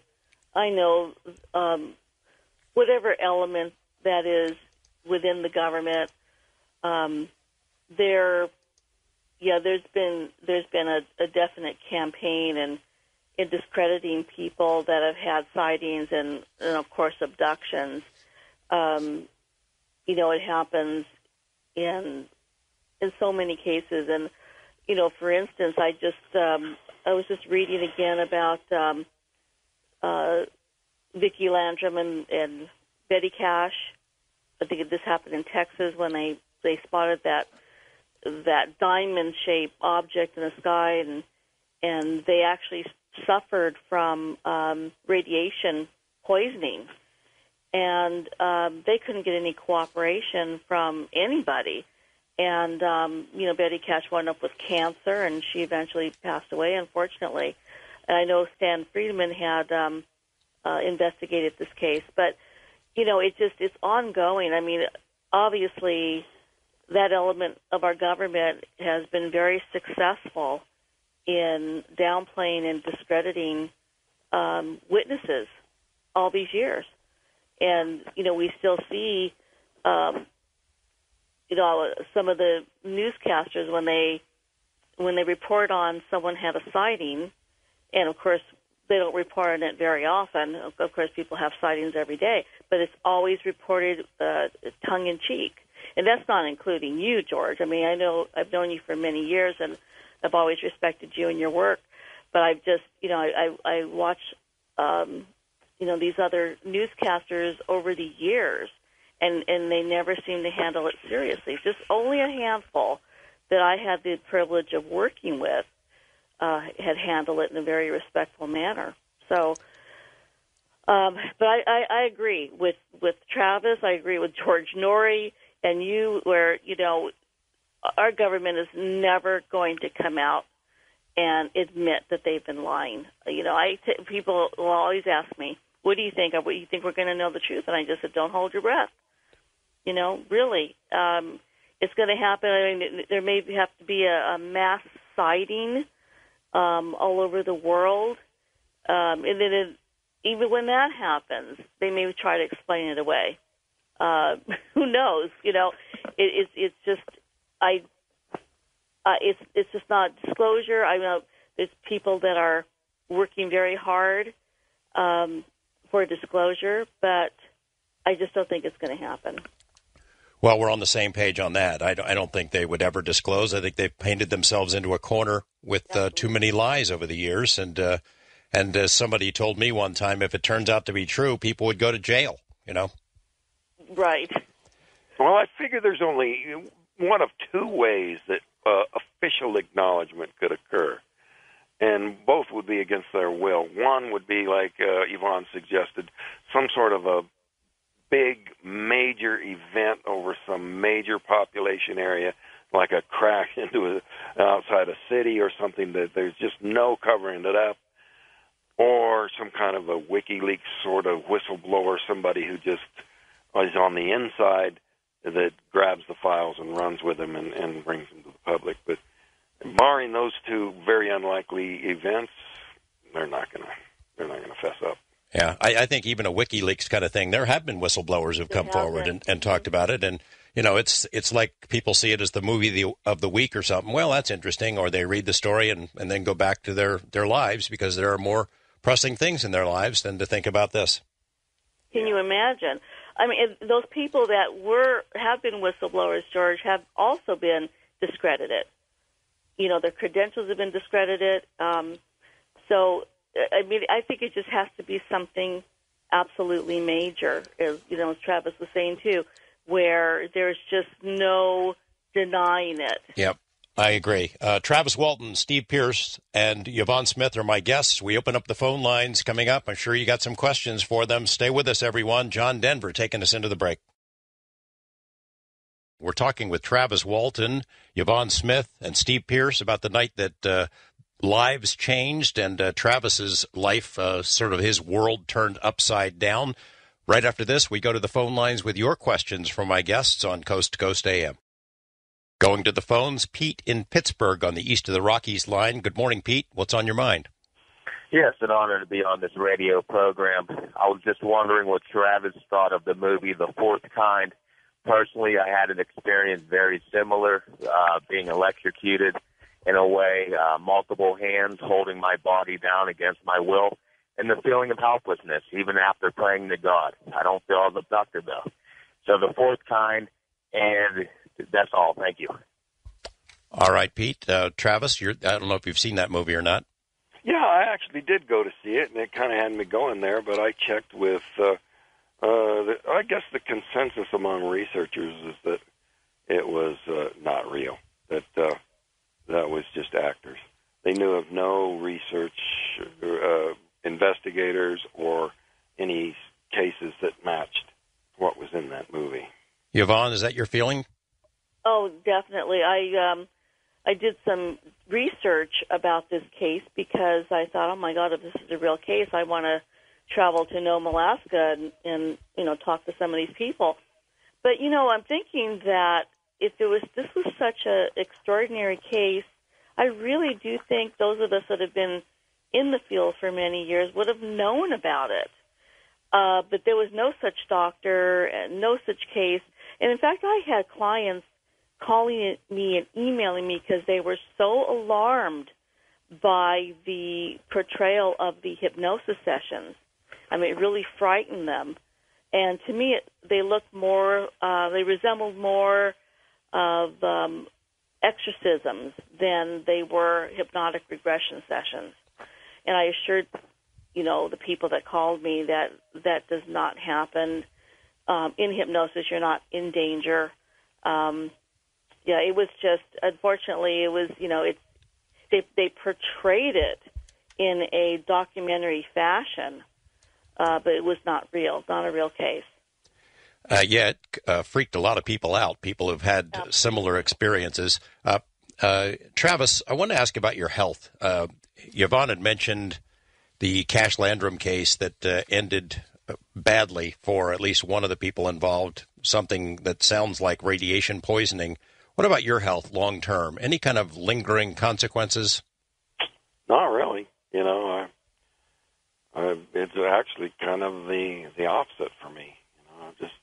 I know whatever element that is within the government, there's been a definite campaign in discrediting people that have had sightings and of course abductions. It happens in so many cases, and for instance, I was just reading again about Vicki Landrum and Betty Cash. I think this happened in Texas when they spotted that diamond-shaped object in the sky, and they actually suffered from radiation poisoning, and they couldn't get any cooperation from anybody. And Betty Cash wound up with cancer, and she eventually passed away, unfortunately. And I know Stan Friedman had investigated this case, but it's ongoing. I mean, obviously, that element of our government has been very successful in downplaying and discrediting witnesses all these years. And, we still see, some of the newscasters when they report on someone had a sighting, and of course they don't report on it very often. Of course, people have sightings every day, but it's always reported tongue-in-cheek. And that's not including you, George. I mean, I know I've known you for many years, and I've always respected you and your work. But I've just, I watch, these other newscasters over the years, and they never seem to handle it seriously. Just only a handful that I had the privilege of working with had handled it in a very respectful manner. So, but I agree with Travis. I agree with George Norrie and you, where our government is never going to come out and admit that they've been lying. People will always ask me, "What do you think? What do you think we're going to know the truth?" And I just said, "Don't hold your breath." Really, it's going to happen. I mean, there may have to be a mass sighting all over the world, and then even when that happens, they may try to explain it away. Who knows? It's just it's just not disclosure. I know there's people that are working very hard for disclosure, but I just don't think it's going to happen. Well, we're on the same page on that. I don't think they would ever disclose. I think they've painted themselves into a corner with too many lies over the years. And as somebody told me one time, if it turns out to be true, people would go to jail, Right. Well, I figure there's only one of two ways that official acknowledgement could occur, and both would be against their will. One would be, like Yvonne suggested, some sort of a big, major event over some major population area, like a crash into outside a city or something that there's just no covering it up, or some kind of a WikiLeaks sort of whistleblower, somebody who just is on the inside that grabs the files and runs with them and brings them to the public. But barring those two very unlikely events, they're not going to fess up. Yeah, I think even a WikiLeaks kind of thing, there have been whistleblowers who've come forward and talked about it. And, it's like people see it as the movie of the week or something. Well, that's interesting. Or they read the story and then go back to their lives because there are more pressing things in their lives than to think about this. Can you imagine? I mean, those people that have been whistleblowers, George, have also been discredited. Their credentials have been discredited. So, I mean, I think it just has to be something absolutely major, as Travis was saying too, where there's just no denying it. Yep. I agree. Travis Walton, Steve Pierce, and Yvonne Smith are my guests. We open up the phone lines coming up. I'm sure you got some questions for them. Stay with us, everyone. John Denver taking us into the break. We're talking with Travis Walton, Yvonne Smith, and Steve Pierce about the night that lives changed and Travis's life, sort of his world turned upside down. Right after this, we go to the phone lines with your questions from my guests on Coast to Coast AM. Going to the phones, Pete in Pittsburgh on the East of the Rockies line. Good morning, Pete. What's on your mind? Yes, an honor to be on this radio program. I was just wondering what Travis thought of the movie The Fourth Kind. Personally, I had an experience very similar, being electrocuted in a way, multiple hands holding my body down against my will, and the feeling of helplessness, even after praying to God. I don't feel as abducted, though. So The Fourth Kind, and that's all. Thank you. All right, Pete. Travis, I don't know if you've seen that movie or not. Yeah, I actually did go to see it, and it kind of had me going there, but I checked with, I guess the consensus among researchers is that it was not real, that was just actors. They knew of no research, investigators, or any cases that matched what was in that movie. Yvonne, is that your feeling? Oh, definitely. I did some research about this case because I thought, oh my God, if this is a real case, I want to travel to Nome, Alaska, and talk to some of these people. But I'm thinking that if this was such an extraordinary case, I really do think those of us that have been in the field for many years would have known about it. But there was no such doctor and no such case. And in fact, I had clients calling me and emailing me because they were so alarmed by the portrayal of the hypnosis sessions. I mean, it really frightened them. And to me, they looked more, they resembled more of exorcisms than they were hypnotic regression sessions. And I assured, the people that called me that that does not happen. In hypnosis, you're not in danger. It was just, unfortunately, it was, they portrayed it in a documentary fashion, but it was not real, not a real case. It freaked a lot of people out, people who've had similar experiences. Travis, I want to ask about your health. Yvonne had mentioned the Cash Landrum case that ended badly for at least one of the people involved, something that sounds like radiation poisoning. What about your health long term? Any kind of lingering consequences? Not really. It's actually kind of the opposite for me. I've just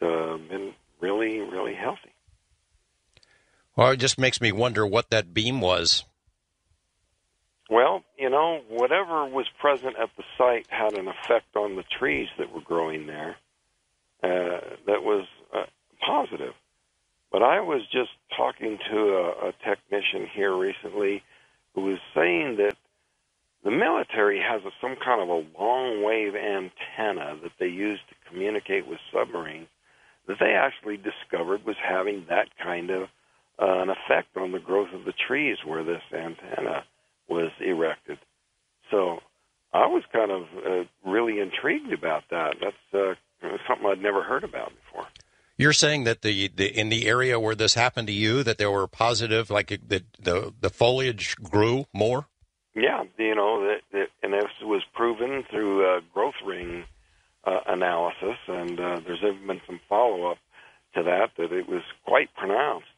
been really, really healthy. Well, it just makes me wonder what that beam was. Well, whatever was present at the site had an effect on the trees that were growing there that was positive. But I was just talking to a technician here recently who was saying that the military has some kind of a long-wave antenna that they use to communicate with submarines that they actually discovered was having that kind of an effect on the growth of the trees where this antenna was erected. So I was kind of really intrigued about that. That's something I'd never heard about before. You're saying that the in the area where this happened to you, that there were positive, like the foliage grew more? Yeah, and this was proven through growth ring analysis, and there's even been some follow-up to that it was quite pronounced.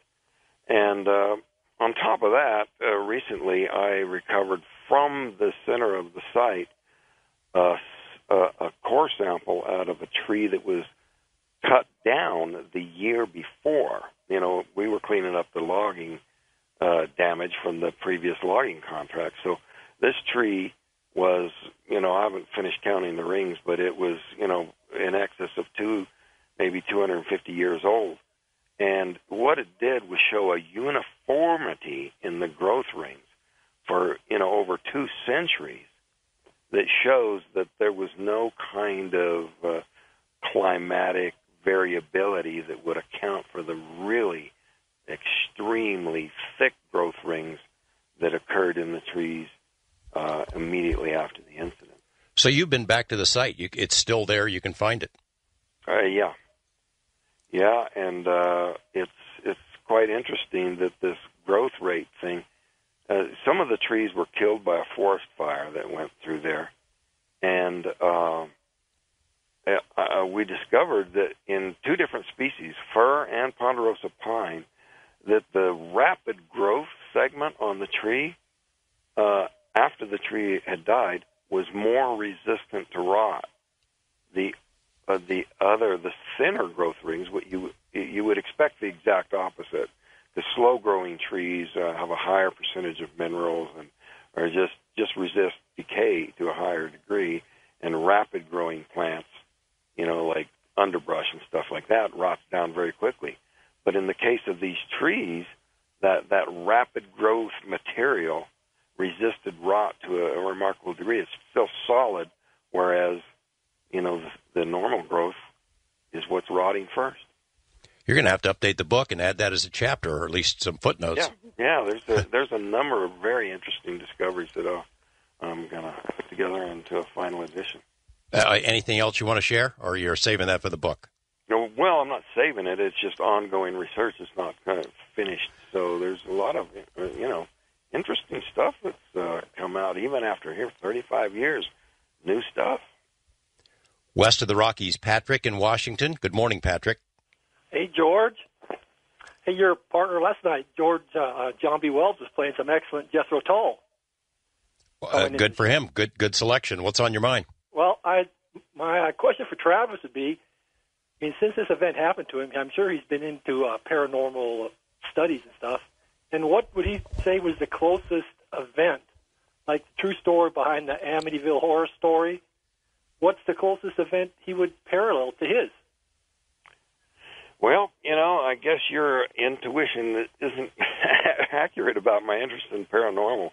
And on top of that, recently I recovered from the center of the site a core sample out of a tree that was cut down the year before. We were cleaning up the logging damage from the previous logging contract. So this tree was, I haven't finished counting the rings, but it was, in excess of maybe 250 years old. And what it did was show a uniformity in the growth rings for, over 2 centuries that shows that there was no kind of climatic variability that would account for the really extremely thick growth rings that occurred in the trees immediately after the incident. So you've been back to the site. It's still there. You can find it. Yeah, and it's quite interesting that this growth rate thing, some of the trees were killed by a forest fire that went through there, and we discovered that in 2 different species, fir and ponderosa pine, that the rapid growth segment on the tree after the tree had died was more resistant to rot. The thinner growth rings, what you would expect the exact opposite. The slow-growing trees have a higher percentage of minerals and or just resist decay to a higher degree, and rapid-growing plants, like underbrush and stuff like that, rots down very quickly. But in the case of these trees, that rapid growth material resisted rot to a remarkable degree. It's still solid, whereas the normal growth is what's rotting first. You're going to have to update the book and add that as a chapter, or at least some footnotes. Yeah. There's a number of very interesting discoveries that I'm going to put together into a final edition. Anything else you want to share, or you're saving that for the book? Well, I'm not saving it. It's just ongoing research. It's not kind of finished. So there's a lot of interesting stuff that's come out even after here 35 years. New stuff. West of the Rockies, Patrick in Washington. Good morning, Patrick. Hey, George. Hey, your partner last night, George, John B. Wells, was playing some excellent Jethro Tull. Good for him. Good selection. What's on your mind? Well, my question for Travis would be, since this event happened to him, I'm sure he's been into paranormal studies and stuff. And what would he say was the closest event, like the true story behind the Amityville horror story? What's the closest event he would parallel to his? Well, I guess your intuition isn't accurate about my interest in paranormal.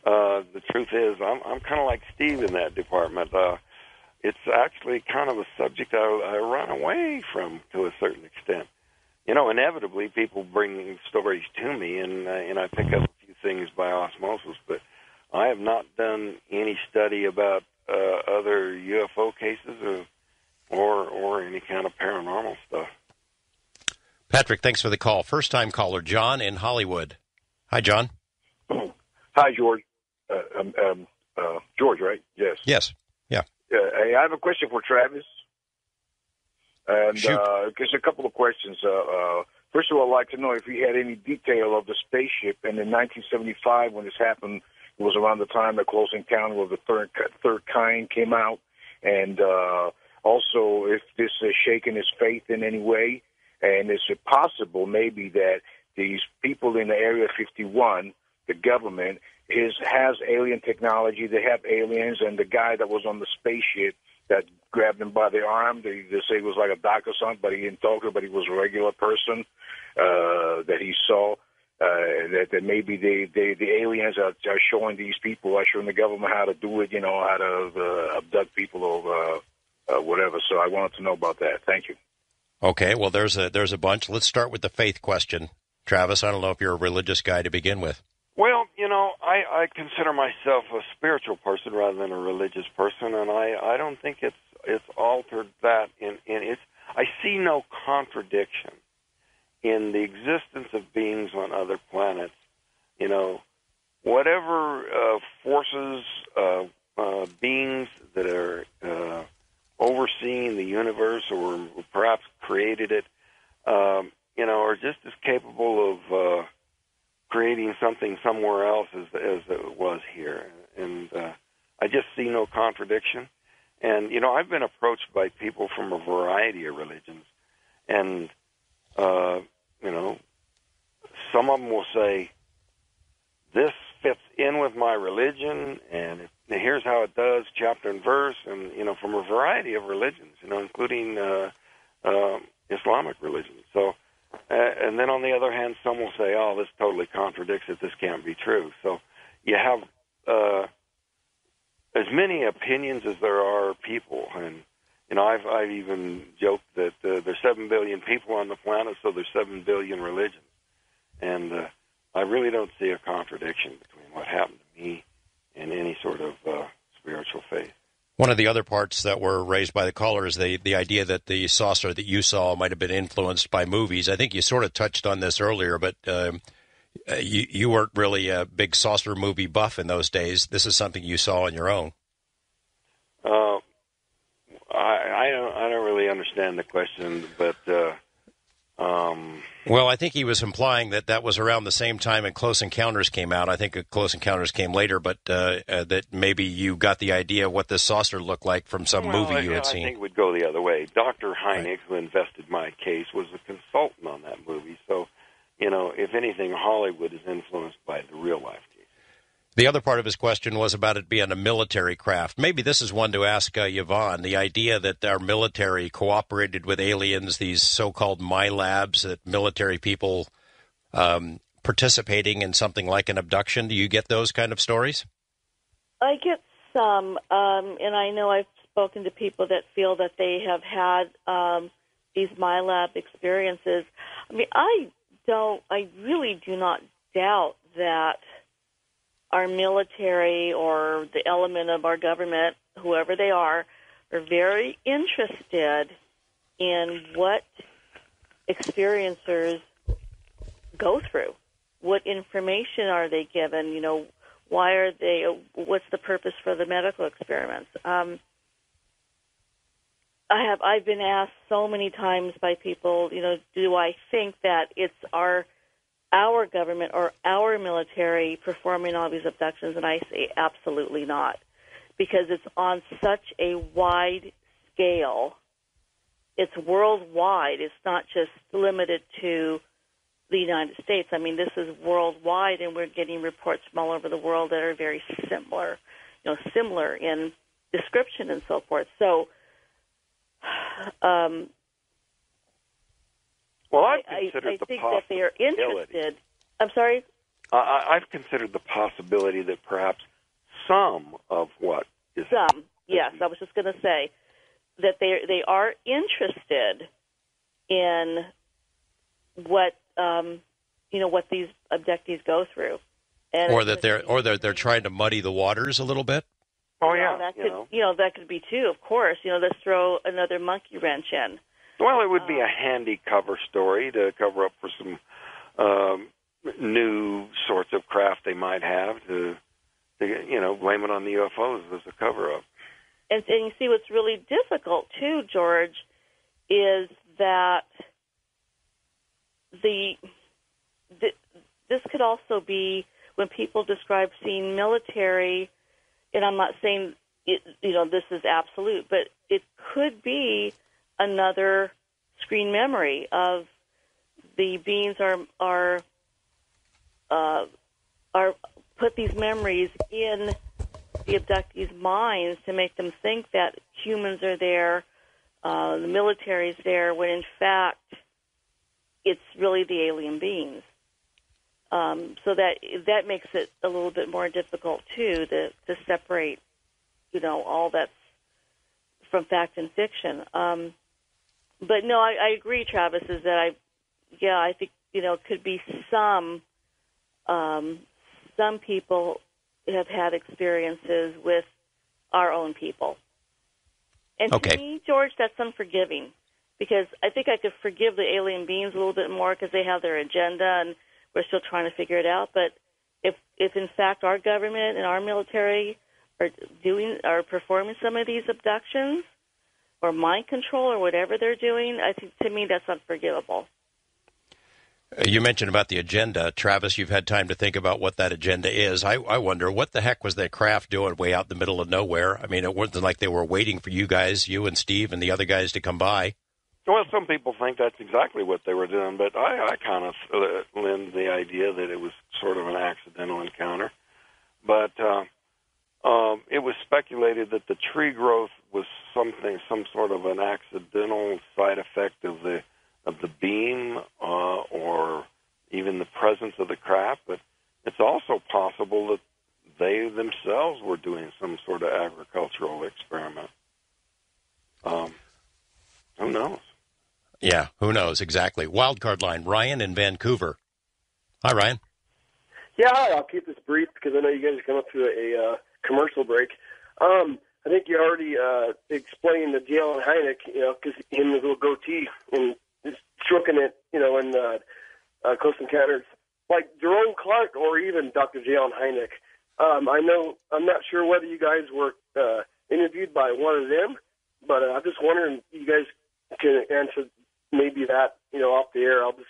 The truth is, I'm kind of like Steve in that department. It's actually kind of a subject I run away from to a certain extent. Inevitably, people bring stories to me, and I pick up a few things by osmosis, but I have not done any study about other UFO cases or any kind of paranormal stuff. Patrick, thanks for the call. First-time caller, John in Hollywood. Hi, John. Hi, George. George, right? Yes. Yes. Yeah. Hey, I have a question for Travis. And Shoot. just a couple of questions. First of all, I'd like to know if he had any detail of the spaceship. And in 1975, when this happened, it was around the time that Close Encounter of the Third Kind came out. And also, if this has shaken his faith in any way. And is it possible maybe that these people in the Area 51, the government, has alien technology, they have aliens, and the guy that was on the spaceship that grabbed him by the arm, they say it was like a doc or something, but he didn't talk to him, but he was a regular person that he saw, that maybe the aliens are showing these people, are showing the government how to do it, how to abduct people or whatever. So I wanted to know about that. Thank you. Okay, well, there's a bunch. Let's start with the faith question. Travis, I don't know if you're a religious guy to begin with. Well, I consider myself a spiritual person rather than a religious person, and I don't think it's altered that. I see no contradiction in the existence of beings on other planets. Whatever forces, beings that are overseeing the universe or perhaps created it, are just as capable of creating something somewhere else as it was here. And I just see no contradiction. And, I've been approached by people from a variety of religions. And, some of them will say, this fits in with my religion, and here's how it does, chapter and verse, and, from a variety of religions, including Islamic religions. So, and then on the other hand, some will say, oh, this totally contradicts it, this can't be true. So you have as many opinions as there are people. And, I've even joked that there's 7 billion people on the planet, so there's 7 billion religions. And I really don't see a contradiction between what happened to me and any sort of spiritual faith. One of the other parts that were raised by the caller is the idea that the saucer that you saw might have been influenced by movies. I think you sort of touched on this earlier, but you weren't really a big saucer movie buff in those days. This is something you saw on your own. I don't really understand the question, but well, I think he was implying that was around the same time and Close Encounters came out. I think Close Encounters came later, but that maybe you got the idea what this saucer looked like from some movie you had seen. I think it would go the other way. Dr. Hynek, who invested my case, was a consultant on that movie. So, if anything, Hollywood is influenced by the real life case. The other part of his question was about it being a military craft. Maybe this is one to ask Yvonne. The idea that our military cooperated with aliens, these so-called MyLabs, that military people participating in something like an abduction. Do you get those kind of stories? I get some, and I know I've spoken to people that feel that they have had these MyLab experiences. I mean, I really do not doubt that our military or the element of our government, whoever they are very interested in what experiencers go through. What information are they given? Why are they? What's the purpose for the medical experiments? I've been asked so many times by people, do I think that it's our government or our military performing all these abductions? And I say absolutely not, because it's on such a wide scale. It's worldwide. It's not just limited to the United States. I mean, this is worldwide, and we're getting reports from all over the world that are very similar, similar in description and so forth. So, well, I think that they are interested. I'm sorry? I've considered the possibility that perhaps some of what is... Some, yes. I was just going to say that they are interested in what what these abductees go through, and or that they're trying to muddy the waters a little bit. Oh yeah, that could be too. Of course, let's throw another monkey wrench in. Well, it would be a handy cover story to cover up for some new sorts of craft they might have to blame it on the UFOs as a cover up. And you see, what's really difficult too, George, is that this could also be when people describe seeing military, and I'm not saying this is absolute, but it could be another screen memory of the beings are put these memories in the abductees' minds to make them think that humans are there, the military's there, when in fact it's really the alien beings. So that makes it a little bit more difficult too to separate, all that's from fact and fiction. But no, I agree, Travis, is that I think it could be some people have had experiences with our own people, and to me, George, that's unforgiving. Because I think I could forgive the alien beings a little bit more because they have their agenda and we're still trying to figure it out. But if in fact our government and our military are performing some of these abductions or mind control or whatever they're doing, I think to me that's unforgivable. You mentioned about the agenda. Travis, you've had time to think about what that agenda is. I wonder, what the heck was that craft doing way out in the middle of nowhere? I mean, it wasn't like they were waiting for you guys, you and Steve and the other guys to come by. Well, some people think that's exactly what they were doing, but I kind of lend the idea that it was sort of an accidental encounter. But it was speculated that the tree growth was some sort of an accidental side effect of the beam or even the presence of the craft. But it's also possible that they themselves were doing some sort of agricultural experiment. Who knows? Yeah, who knows exactly. Wildcard line, Ryan in Vancouver. Hi, Ryan. Yeah, hi. I'll keep this brief because I know you guys are coming up to a commercial break. I think you already explained the J.L. Hynek, because him and his little goatee and stroking it, in Close Encounters. Like Jerome Clark or even Dr. J.L. Hynek. I'm not sure whether you guys were interviewed by one of them, but I'm just wondering if you guys can answer maybe that, off the air. I'll just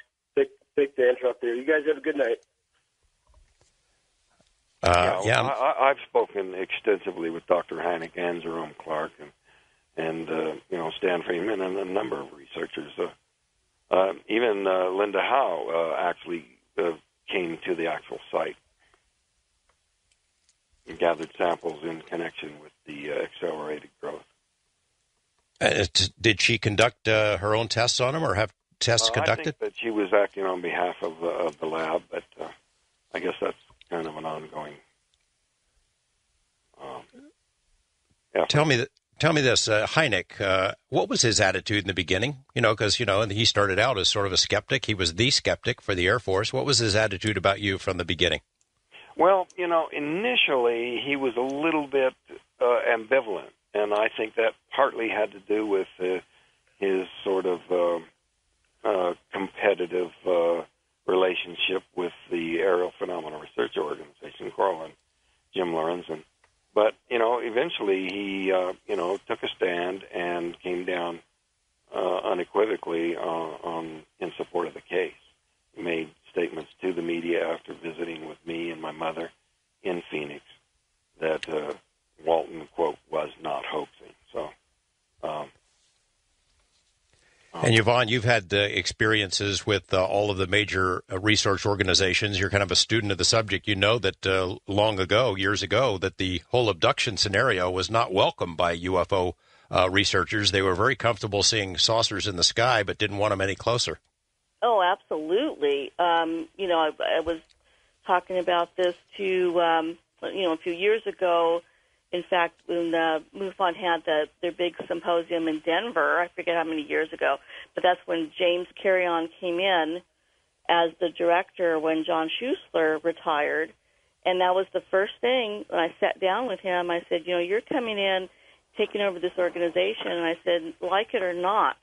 take the answer up there. You guys have a good night. I've spoken extensively with Dr. Hynek and Jerome Clark and Stan Freeman and a number of researchers. Even Linda Howe actually came to the actual site and gathered samples in connection with the accelerated growth. Did she conduct her own tests on them or have tests conducted? I think that she was acting on behalf of the lab, but I guess that's kind of an ongoing effort. Tell me this, Hynek, what was his attitude in the beginning? Because, he started out as sort of a skeptic. He was the skeptic for the Air Force. What was his attitude about you from the beginning? Well, initially he was a little bit ambivalent, and I think that partly had to do with his sort of competitive relationship with the Aerial Phenomena Research Organization, Carl and Jim Lorenzen. But, eventually he, took a stand and came down unequivocally in support of the case. He made statements to the media after visiting with me and my mother in Phoenix that Walton, quote, was not hoaxing. So And Yvonne, you've had experiences with all of the major research organizations. You're kind of a student of the subject. You know that years ago, that the whole abduction scenario was not welcomed by UFO researchers. They were very comfortable seeing saucers in the sky, but didn't want them any closer. Oh, absolutely. I was talking about this to, a few years ago. In fact, when MUFON had their big symposium in Denver, I forget how many years ago, but that's when James Carrion came in as the director when John Schuessler retired. And that was the first thing when I sat down with him. I said, you're coming in, taking over this organization. And I said, like it or not,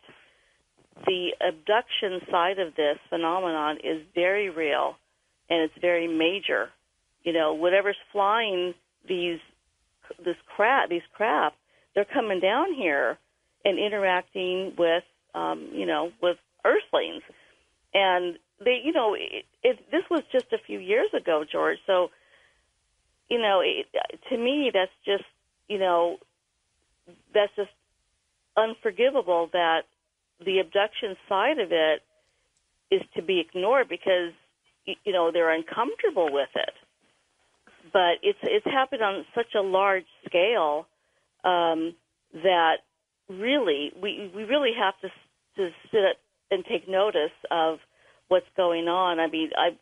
the abduction side of this phenomenon is very real, and it's very major. Whatever's flying these craft, they're coming down here and interacting with, with Earthlings. And they, this was just a few years ago, George. So, to me, that's just unforgivable that the abduction side of it is to be ignored because, they're uncomfortable with it. But it's happened on such a large scale that really we really have to sit and take notice of what's going on. I mean, I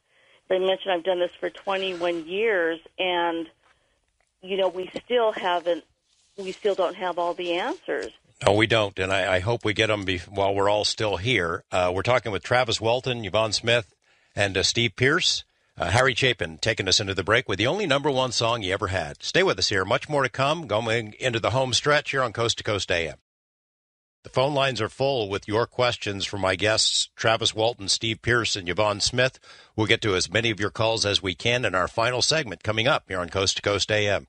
mentioned I've done this for 21 years, and we still don't have all the answers. No, we don't, and I hope we get them while we're all still here. We're talking with Travis Walton, Yvonne Smith, and Steve Pierce. Harry Chapin taking us into the break with the only number one song he ever had. Stay with us here. Much more to come, going into the home stretch here on Coast to Coast AM. The phone lines are full with your questions for my guests, Travis Walton, Steve Pierce, and Yvonne Smith. We'll get to as many of your calls as we can in our final segment coming up here on Coast to Coast AM.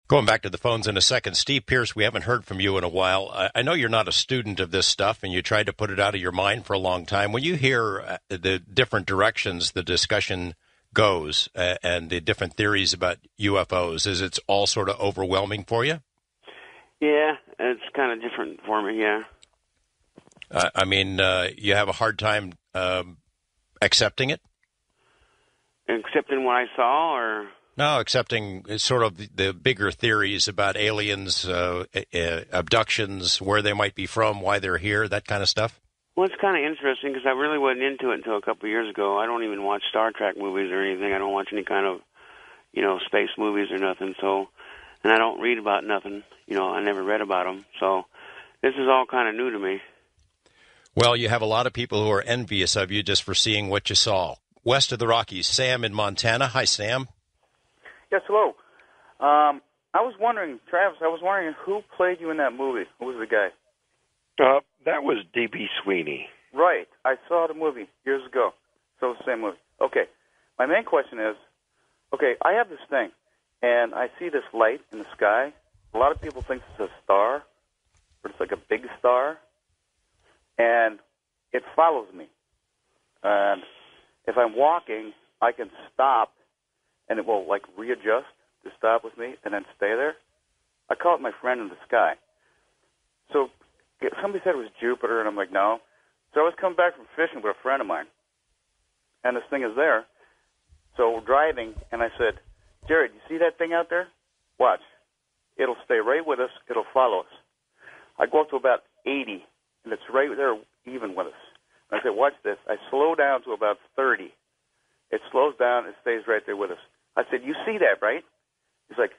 Going back to the phones in a second, Steve Pierce, we haven't heard from you in a while. I know you're not a student of this stuff, and you tried to put it out of your mind for a long time. When you hear the different directions the discussion goes and the different theories about UFOs, is it all sort of overwhelming for you? Yeah, it's kind of different for me, yeah. You have a hard time accepting it? Accepting what I saw, or... No, accepting sort of the bigger theories about aliens, abductions, where they might be from, why they're here, that kind of stuff. Well, it's kind of interesting because I really wasn't into it until a couple of years ago. I don't even watch Star Trek movies or anything. I don't watch any kind of, space movies or nothing. So, and I don't read about nothing. I never read about them. So this is all kind of new to me. Well, you have a lot of people who are envious of you just for seeing what you saw. West of the Rockies, Sam in Montana. Hi, Sam. Yes, hello. I was wondering, Travis, who played you in that movie? Who was the guy? That was D.B. Sweeney. Right. I saw the movie years ago. So it's the same movie. Okay. My main question is, I have this thing, and I see this light in the sky. A lot of people think it's a star, but it's like a big star, and it follows me. And if I'm walking, I can stop, and it will, readjust to stop with me and then stay there. I call it my friend in the sky. So somebody said it was Jupiter, and I'm like, no. So I was coming back from fishing with a friend of mine, and this thing is there. So we're driving, and I said, Jared, you see that thing out there? Watch. It'll stay right with us. It'll follow us. I go up to about 80, and it's right there even with us. And I said, watch this. I slow down to about 30. It slows down. It stays right there with us. I said, you see that, right? He's like,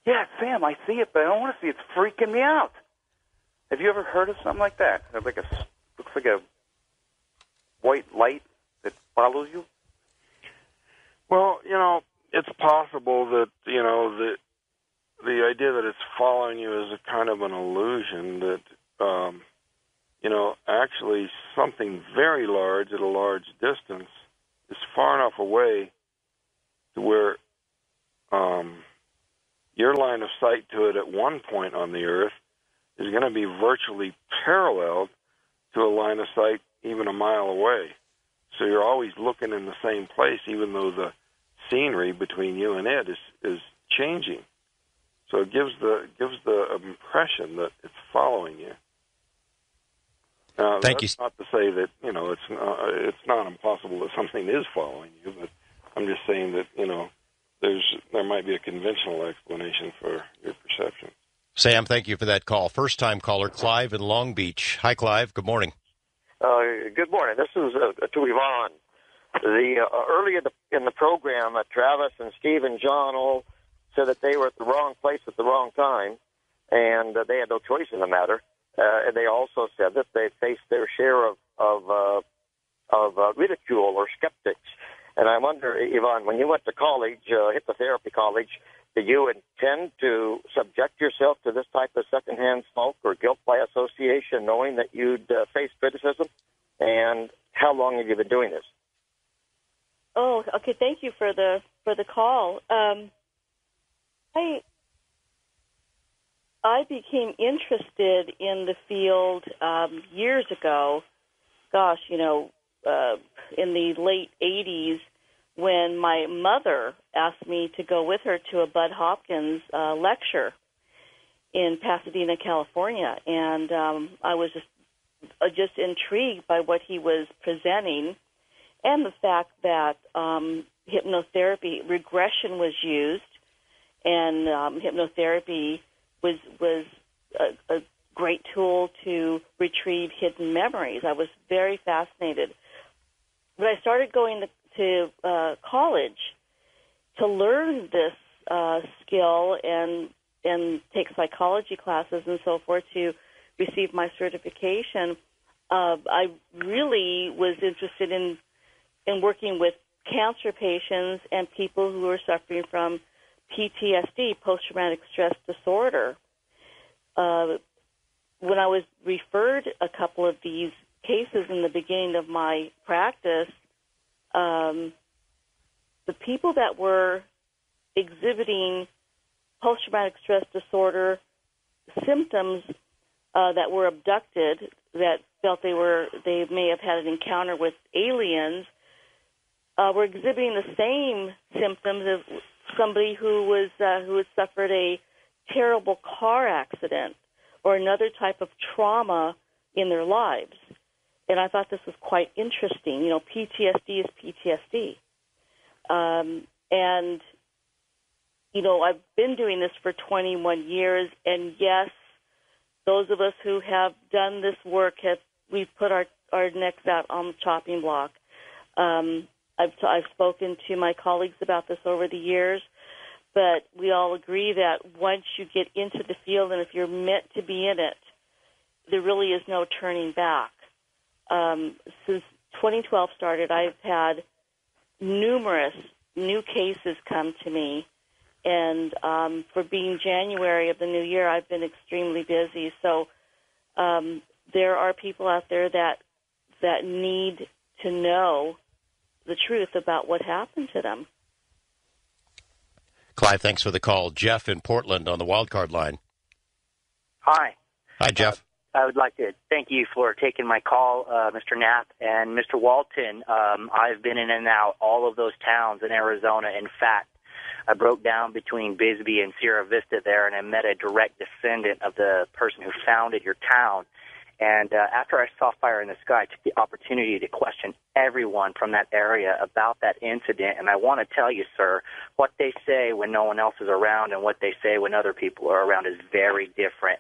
yeah, Sam, I see it, but I don't want to see it. It's freaking me out. Have you ever heard of something like that? Looks like a white light that follows you? Well, it's possible that, the idea that it's following you is a kind of an illusion that, actually something very large at a large distance is far enough away to where your line of sight to it at one point on the Earth is going to be virtually parallel to a line of sight even a mile away. So you're always looking in the same place, even though the scenery between you and it is changing. So it gives the impression that it's following you. Thank you. That's not to say that, it's not impossible that something is following you, but I'm just saying that, there might be a conventional explanation for your perception. Sam, thank you for that call. First-time caller, Clive in Long Beach. Hi, Clive. Good morning. Good morning. This is to Yvonne. Early in the program, Travis and Steve and John all said that they were at the wrong place at the wrong time, and they had no choice in the matter. And they also said that they faced their share of ridicule or skeptics. And I wonder, Yvonne, when you went to college, hypnotherapy college, did you intend to subject yourself to this type of secondhand smoke or guilt by association, knowing that you'd face criticism? And how long have you been doing this? Oh, okay. Thank you for the call. I became interested in the field years ago. Gosh, in the late 80s, when my mother asked me to go with her to a Bud Hopkins lecture in Pasadena, California, and I was just intrigued by what he was presenting, and the fact that hypnotherapy regression was used, and hypnotherapy was a great tool to retrieve hidden memories. I was very fascinated. But I started going to college to learn this skill and take psychology classes and so forth to receive my certification. I really was interested in working with cancer patients and people who are suffering from PTSD, post-traumatic stress disorder. When I was referred a couple of these cases in the beginning of my practice, the people that were exhibiting post-traumatic stress disorder symptoms that were abducted, that felt they may have had an encounter with aliens, were exhibiting the same symptoms as somebody who had suffered a terrible car accident or another type of trauma in their lives. And I thought this was quite interesting. PTSD is PTSD. And, I've been doing this for 21 years, and yes, those of us who have done this work, we've put our necks out on the chopping block. I've spoken to my colleagues about this over the years, but we all agree that once you get into the field, and if you're meant to be in it, there really is no turning back. Since 2012 started, I've had numerous new cases come to me, and for being January of the new year, I've been extremely busy. So there are people out there that need to know the truth about what happened to them. Clive, thanks for the call. Jeff in Portland on the wildcard line. Hi. Hi, Jeff. I would like to thank you for taking my call, Mr. Knapp. And Mr. Walton, I've been in and out all of those towns in Arizona. In fact, I broke down between Bisbee and Sierra Vista there, and I met a direct descendant of the person who founded your town. And after I saw Fire in the Sky, I took the opportunity to question everyone from that area about that incident. And I want to tell you, sir, what they say when no one else is around and what they say when other people are around is very different.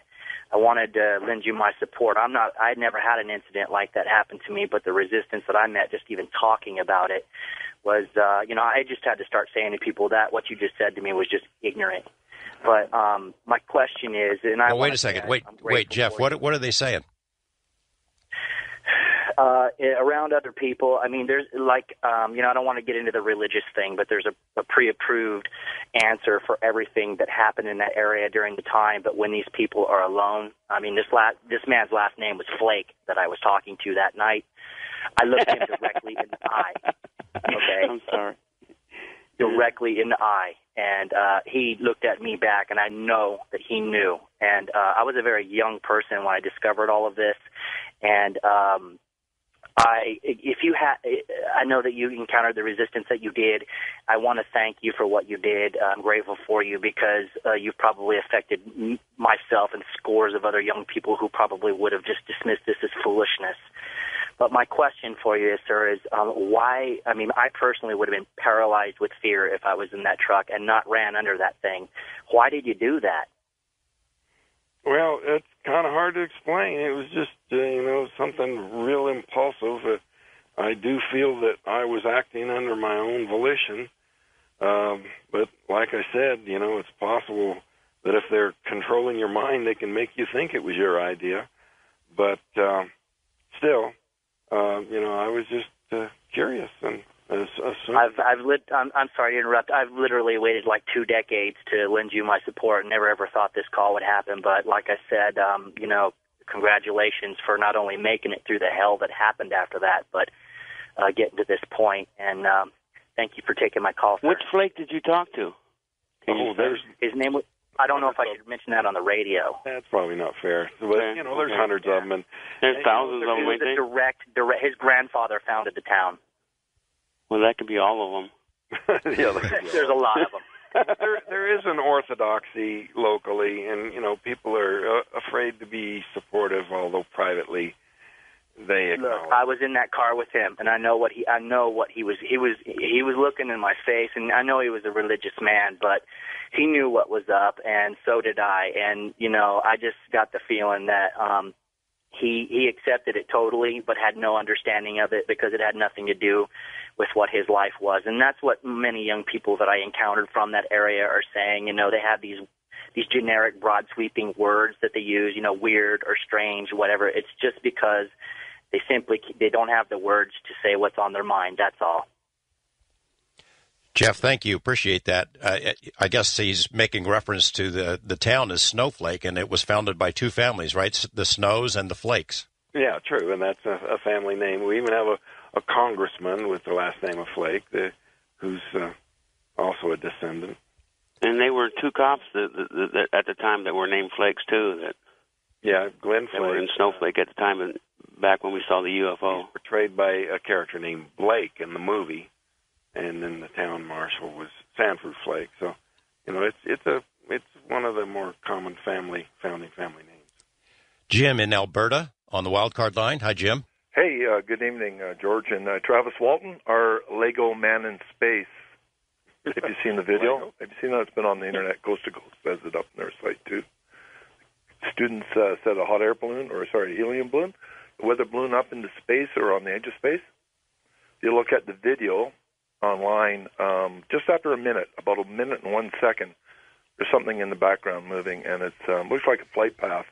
I wanted to lend you my support. I'd never had an incident like that happen to me, but the resistance that I met just even talking about it was, I just had to start saying to people that what you just said to me was just ignorant. But my question is, and I wait a second. Wait, Jeff. What are they saying? Around other people, I mean, there's I don't want to get into the religious thing, but there's a pre-approved answer for everything that happened in that area during the time. But when these people are alone, I mean, this man's last name was Flake that I was talking to that night. I looked him directly in the eye. Okay, I'm sorry. Directly in the eye, and he looked at me back, and I know that he knew. And I was a very young person when I discovered all of this, and I know that you encountered the resistance that you did. I want to thank you for what you did. I'm grateful for you because you've probably affected myself and scores of other young people who probably would have just dismissed this as foolishness. But my question for you, sir, is why? I mean, I personally would have been paralyzed with fear if I was in that truck and not ran under that thing. Why did you do that? Well, it's kind of hard to explain. It was just, something real impulsive. I do feel that I was acting under my own volition. But like I said, it's possible that if they're controlling your mind, they can make you think it was your idea. But still, I was just curious and assumed. I'm sorry to interrupt. I've literally waited like 2 decades to lend you my support and never ever thought this call would happen. But like I said, congratulations for not only making it through the hell that happened after that, but getting to this point. And thank you for taking my call, sir. Which flake did you talk to? His name was... I don't know if I should mention that on the radio. That's probably not fair. But, there's hundreds of them. And there's thousands of them. It was a direct... His grandfather founded the town. Well, that could be all of them. There's a lot of them. There is an orthodoxy locally, and, people are afraid to be supportive, although privately they acknowledge. I was in that car with him, and I know what he was. He was looking in my face, and I know he was a religious man, but he knew what was up, and so did I. And I just got the feeling that he accepted it totally, but had no understanding of it because it had nothing to do with what his life was. And that's what many young people that I encountered from that area are saying. They have these generic, broad sweeping words that they use, weird or strange, whatever. It's just because they don't have the words to say what's on their mind. That's all. Jeff, thank you. Appreciate that. I guess he's making reference to the town as Snowflake, and it was founded by 2 families, right? The Snows and the Flakes. Yeah, true, and that's a family name. We even have a congressman with the last name of Flake, who's also a descendant. And they were 2 cops that at the time that were named Flakes too. Glenn Flake. They were in Snowflake at the time, and back when we saw the UFO. Portrayed by a character named Blake in the movie, and then the town marshal was Sanford Flake. So, it's one of the more common founding family names. Jim in Alberta on the wildcard line. Hi, Jim. Hey, good evening, George and Travis Walton, our Lego Man in Space. Have you seen the video? Have you seen that? It's been on the internet. Coast to Coast has it up on their site, too. Students set a hot air balloon, helium balloon, a weather balloon up into space or on the edge of space. You look at the video online, just after a minute, about a minute and 1 second, there's something in the background moving, and it looks like a flight path,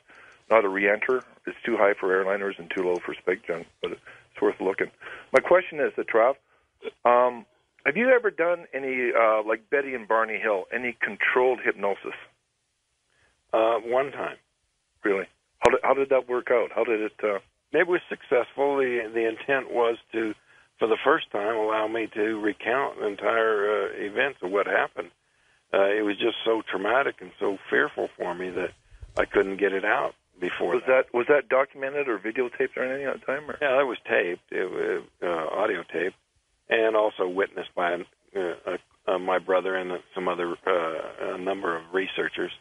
not a re-enter. It's too high for airliners and too low for spike junk, but it's worth looking. My question is, Trav, have you ever done any, like Betty and Barney Hill, any controlled hypnosis? One time. Really? How did that work out? How did it... It was successful. The intent was to, for the first time, allow me to recount the entire events of what happened. It was just so traumatic and so fearful for me that I couldn't get it out before Was that documented or videotaped or anything at the time? Or? Yeah, that was taped. It was audio taped, and also witnessed by my brother and some other a number of researchers.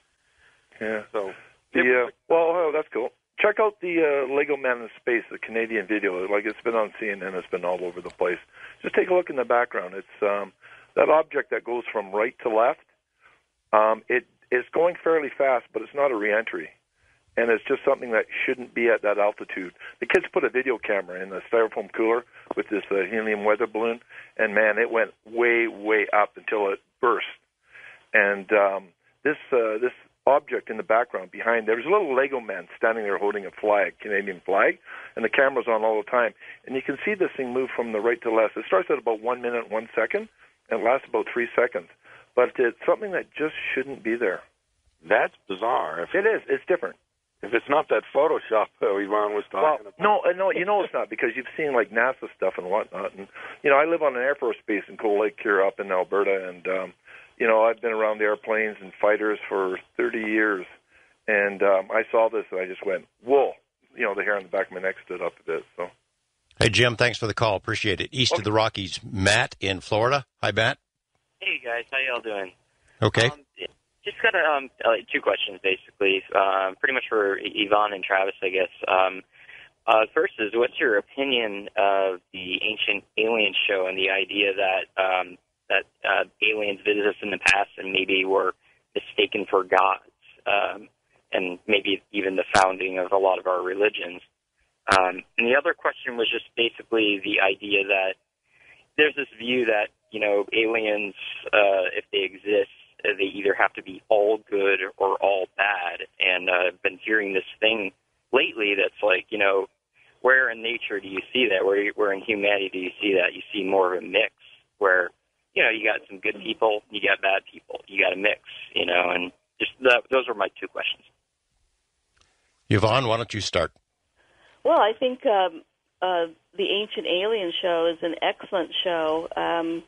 Yeah. So that's cool. Check out the Lego Man in Space, the Canadian video. Like, it's been on CNN. It's been all over the place. Just take a look in the background. It's that object that goes from right to left. It's going fairly fast, but it's not a re-entry. And it's just something that shouldn't be at that altitude. The kids put a video camera in the styrofoam cooler with this helium weather balloon, and, man, it went way, way up until it burst. And this object in the background behind, there's a little Lego man standing there holding a flag, Canadian flag, and the camera's on all the time. And you can see this thing move from the right to left. It starts at about 1 minute, 1 second, and it lasts about 3 seconds. But it's something that just shouldn't be there. That's bizarre. It is. It's different. If it's not that Photoshop Yvonne was talking about. No, it's not, because you've seen, like, NASA stuff and whatnot. And, I live on an Air Force base in Cold Lake here up in Alberta, and, I've been around the airplanes and fighters for 30 years, and I saw this, and I just went, whoa. The hair on the back of my neck stood up a bit. So, Hey, Jim, thanks for the call. Appreciate it. East of the Rockies, Matt in Florida. Hi, Matt. Hey, guys. How y'all doing? Okay. Just got two questions, basically. Pretty much for Yvonne and Travis, I guess. First is, what's your opinion of the Ancient Aliens show and the idea that aliens visited us in the past and maybe were mistaken for gods, and maybe even the founding of a lot of our religions? And the other question was just basically the idea that there's this view that, aliens, if they exist, they either have to be all good or all bad. And I've been hearing this thing lately that's like, where in nature do you see that? Where in humanity do you see that? You see more of a mix where, you got some good people, you got bad people, you got a mix, and just those are my two questions. Yvonne, why don't you start? Well, I think the Ancient Alien show is an excellent show, and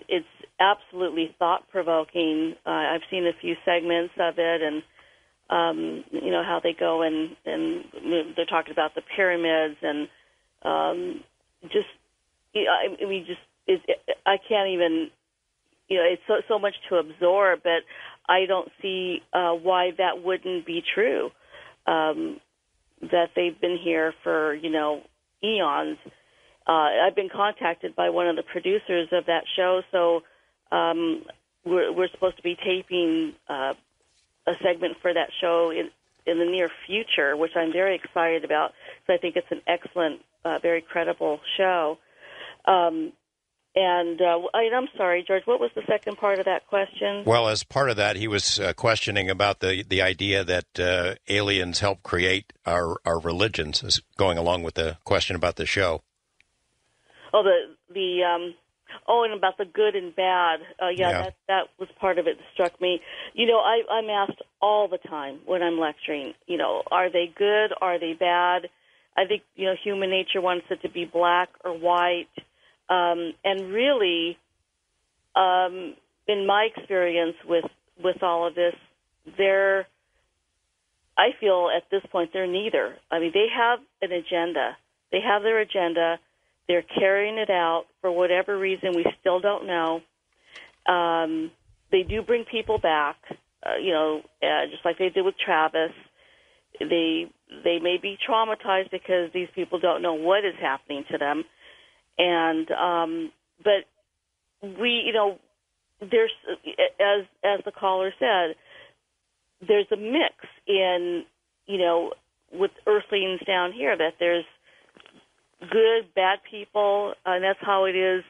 it's absolutely thought-provoking. I've seen a few segments of it, and how they go and they're talking about the pyramids, and I can't even, it's so much to absorb, but I don't see why that wouldn't be true. That they've been here for, eons. I've been contacted by one of the producers of that show, so we're supposed to be taping a segment for that show in the near future, which I'm very excited about, because I think it's an excellent, very credible show. I'm sorry, George, what was the second part of that question? Well, as part of that, he was questioning about the idea that aliens help create our religions, going along with the question about the show. Oh, and about the good and bad. That was part of it that struck me. I'm asked all the time when I'm lecturing, are they good? Are they bad? I think, human nature wants it to be black or white. And really, in my experience with all of this, I feel at this point they're neither. I mean, they have an agenda. They have their agenda. They're carrying it out for whatever reason we still don't know. They do bring people back, just like they did with Travis. They may be traumatized because these people don't know what is happening to them. And but we, there's, as the caller said, there's a mix in, with Earthlings down here, that there's good, bad people, and that's how it is,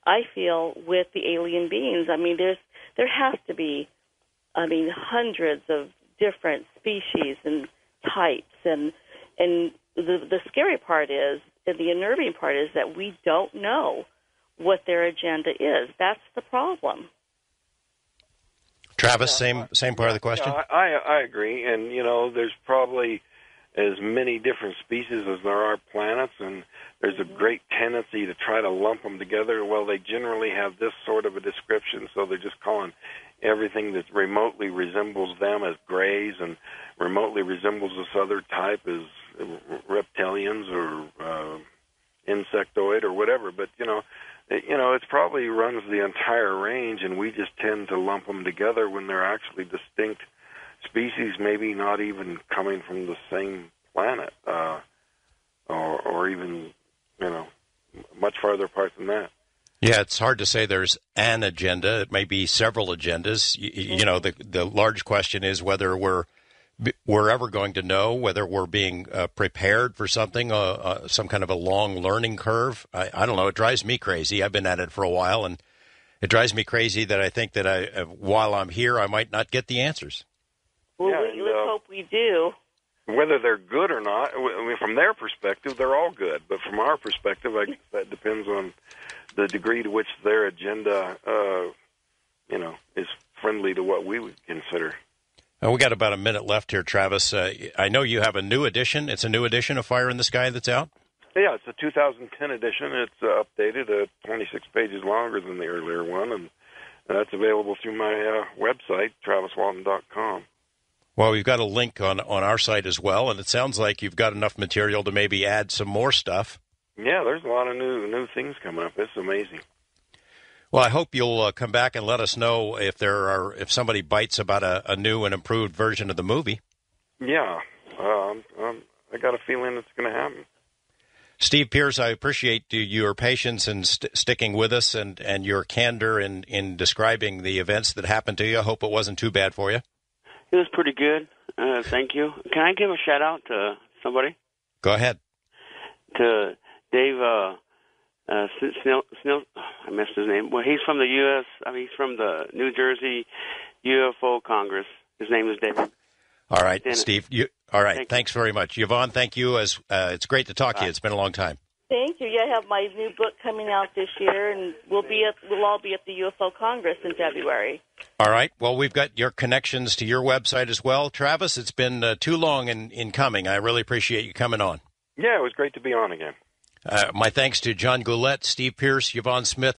I feel, with the alien beings. I mean, there has to be, hundreds of different species and types, and the scary part is, and the unnerving part is, that we don't know what their agenda is. That's the problem. Travis, same part of the question? I agree, and, there's probably as many different species as there are planets, and there's a great tendency to try to lump them together. Well, they generally have this sort of a description, so they're just calling everything that remotely resembles them as grays, and remotely resembles this other type as reptilians or insectoid or whatever. But, it probably runs the entire range, and we just tend to lump them together when they're actually distinct species, maybe not even coming from the same planet, or even, much farther apart than that. Yeah, it's hard to say there's an agenda. It may be several agendas. The large question is whether we're ever going to know, whether we're being prepared for something, some kind of a long learning curve. I don't know. It drives me crazy. I've been at it for a while, and it drives me crazy that I think that while I'm here, I might not get the answers. Well, let's hope we do. Whether they're good or not, from their perspective, they're all good. But from our perspective, I guess that depends on the degree to which their agenda, is friendly to what we would consider. We got about a minute left here, Travis. I know you have a new edition. It's a new edition of Fire in the Sky that's out? Yeah, it's a 2010 edition. It's updated, 26 pages longer than the earlier one, and that's available through my website, traviswalton.com. Well, we've got a link on our site as well, and it sounds like you've got enough material to maybe add some more stuff. Yeah, there's a lot of new things coming up. It's amazing. Well, I hope you'll come back and let us know if somebody bites about a new and improved version of the movie. Yeah, I got a feeling it's going to happen. Steve Pierce, I appreciate your patience and sticking with us and your candor in describing the events that happened to you. I hope it wasn't too bad for you. It was pretty good. Thank you. Can I give a shout out to somebody? Go ahead. To Dave Snell. I missed his name. Well, he's from the U.S. He's from the New Jersey UFO Congress. His name is Dave. All right, Dennis. Steve. All right. Thanks very much, Yvonne. Thank you. It's great to talk to you. It's been a long time. Thank you. Yeah, I have my new book coming out this year, and we'll all be at the UFO Congress in February. All right. Well, we've got your connections to your website as well. Travis, it's been too long in coming. I really appreciate you coming on. Yeah, it was great to be on again. My thanks to John Goulet, Steve Pierce, Yvonne Smith,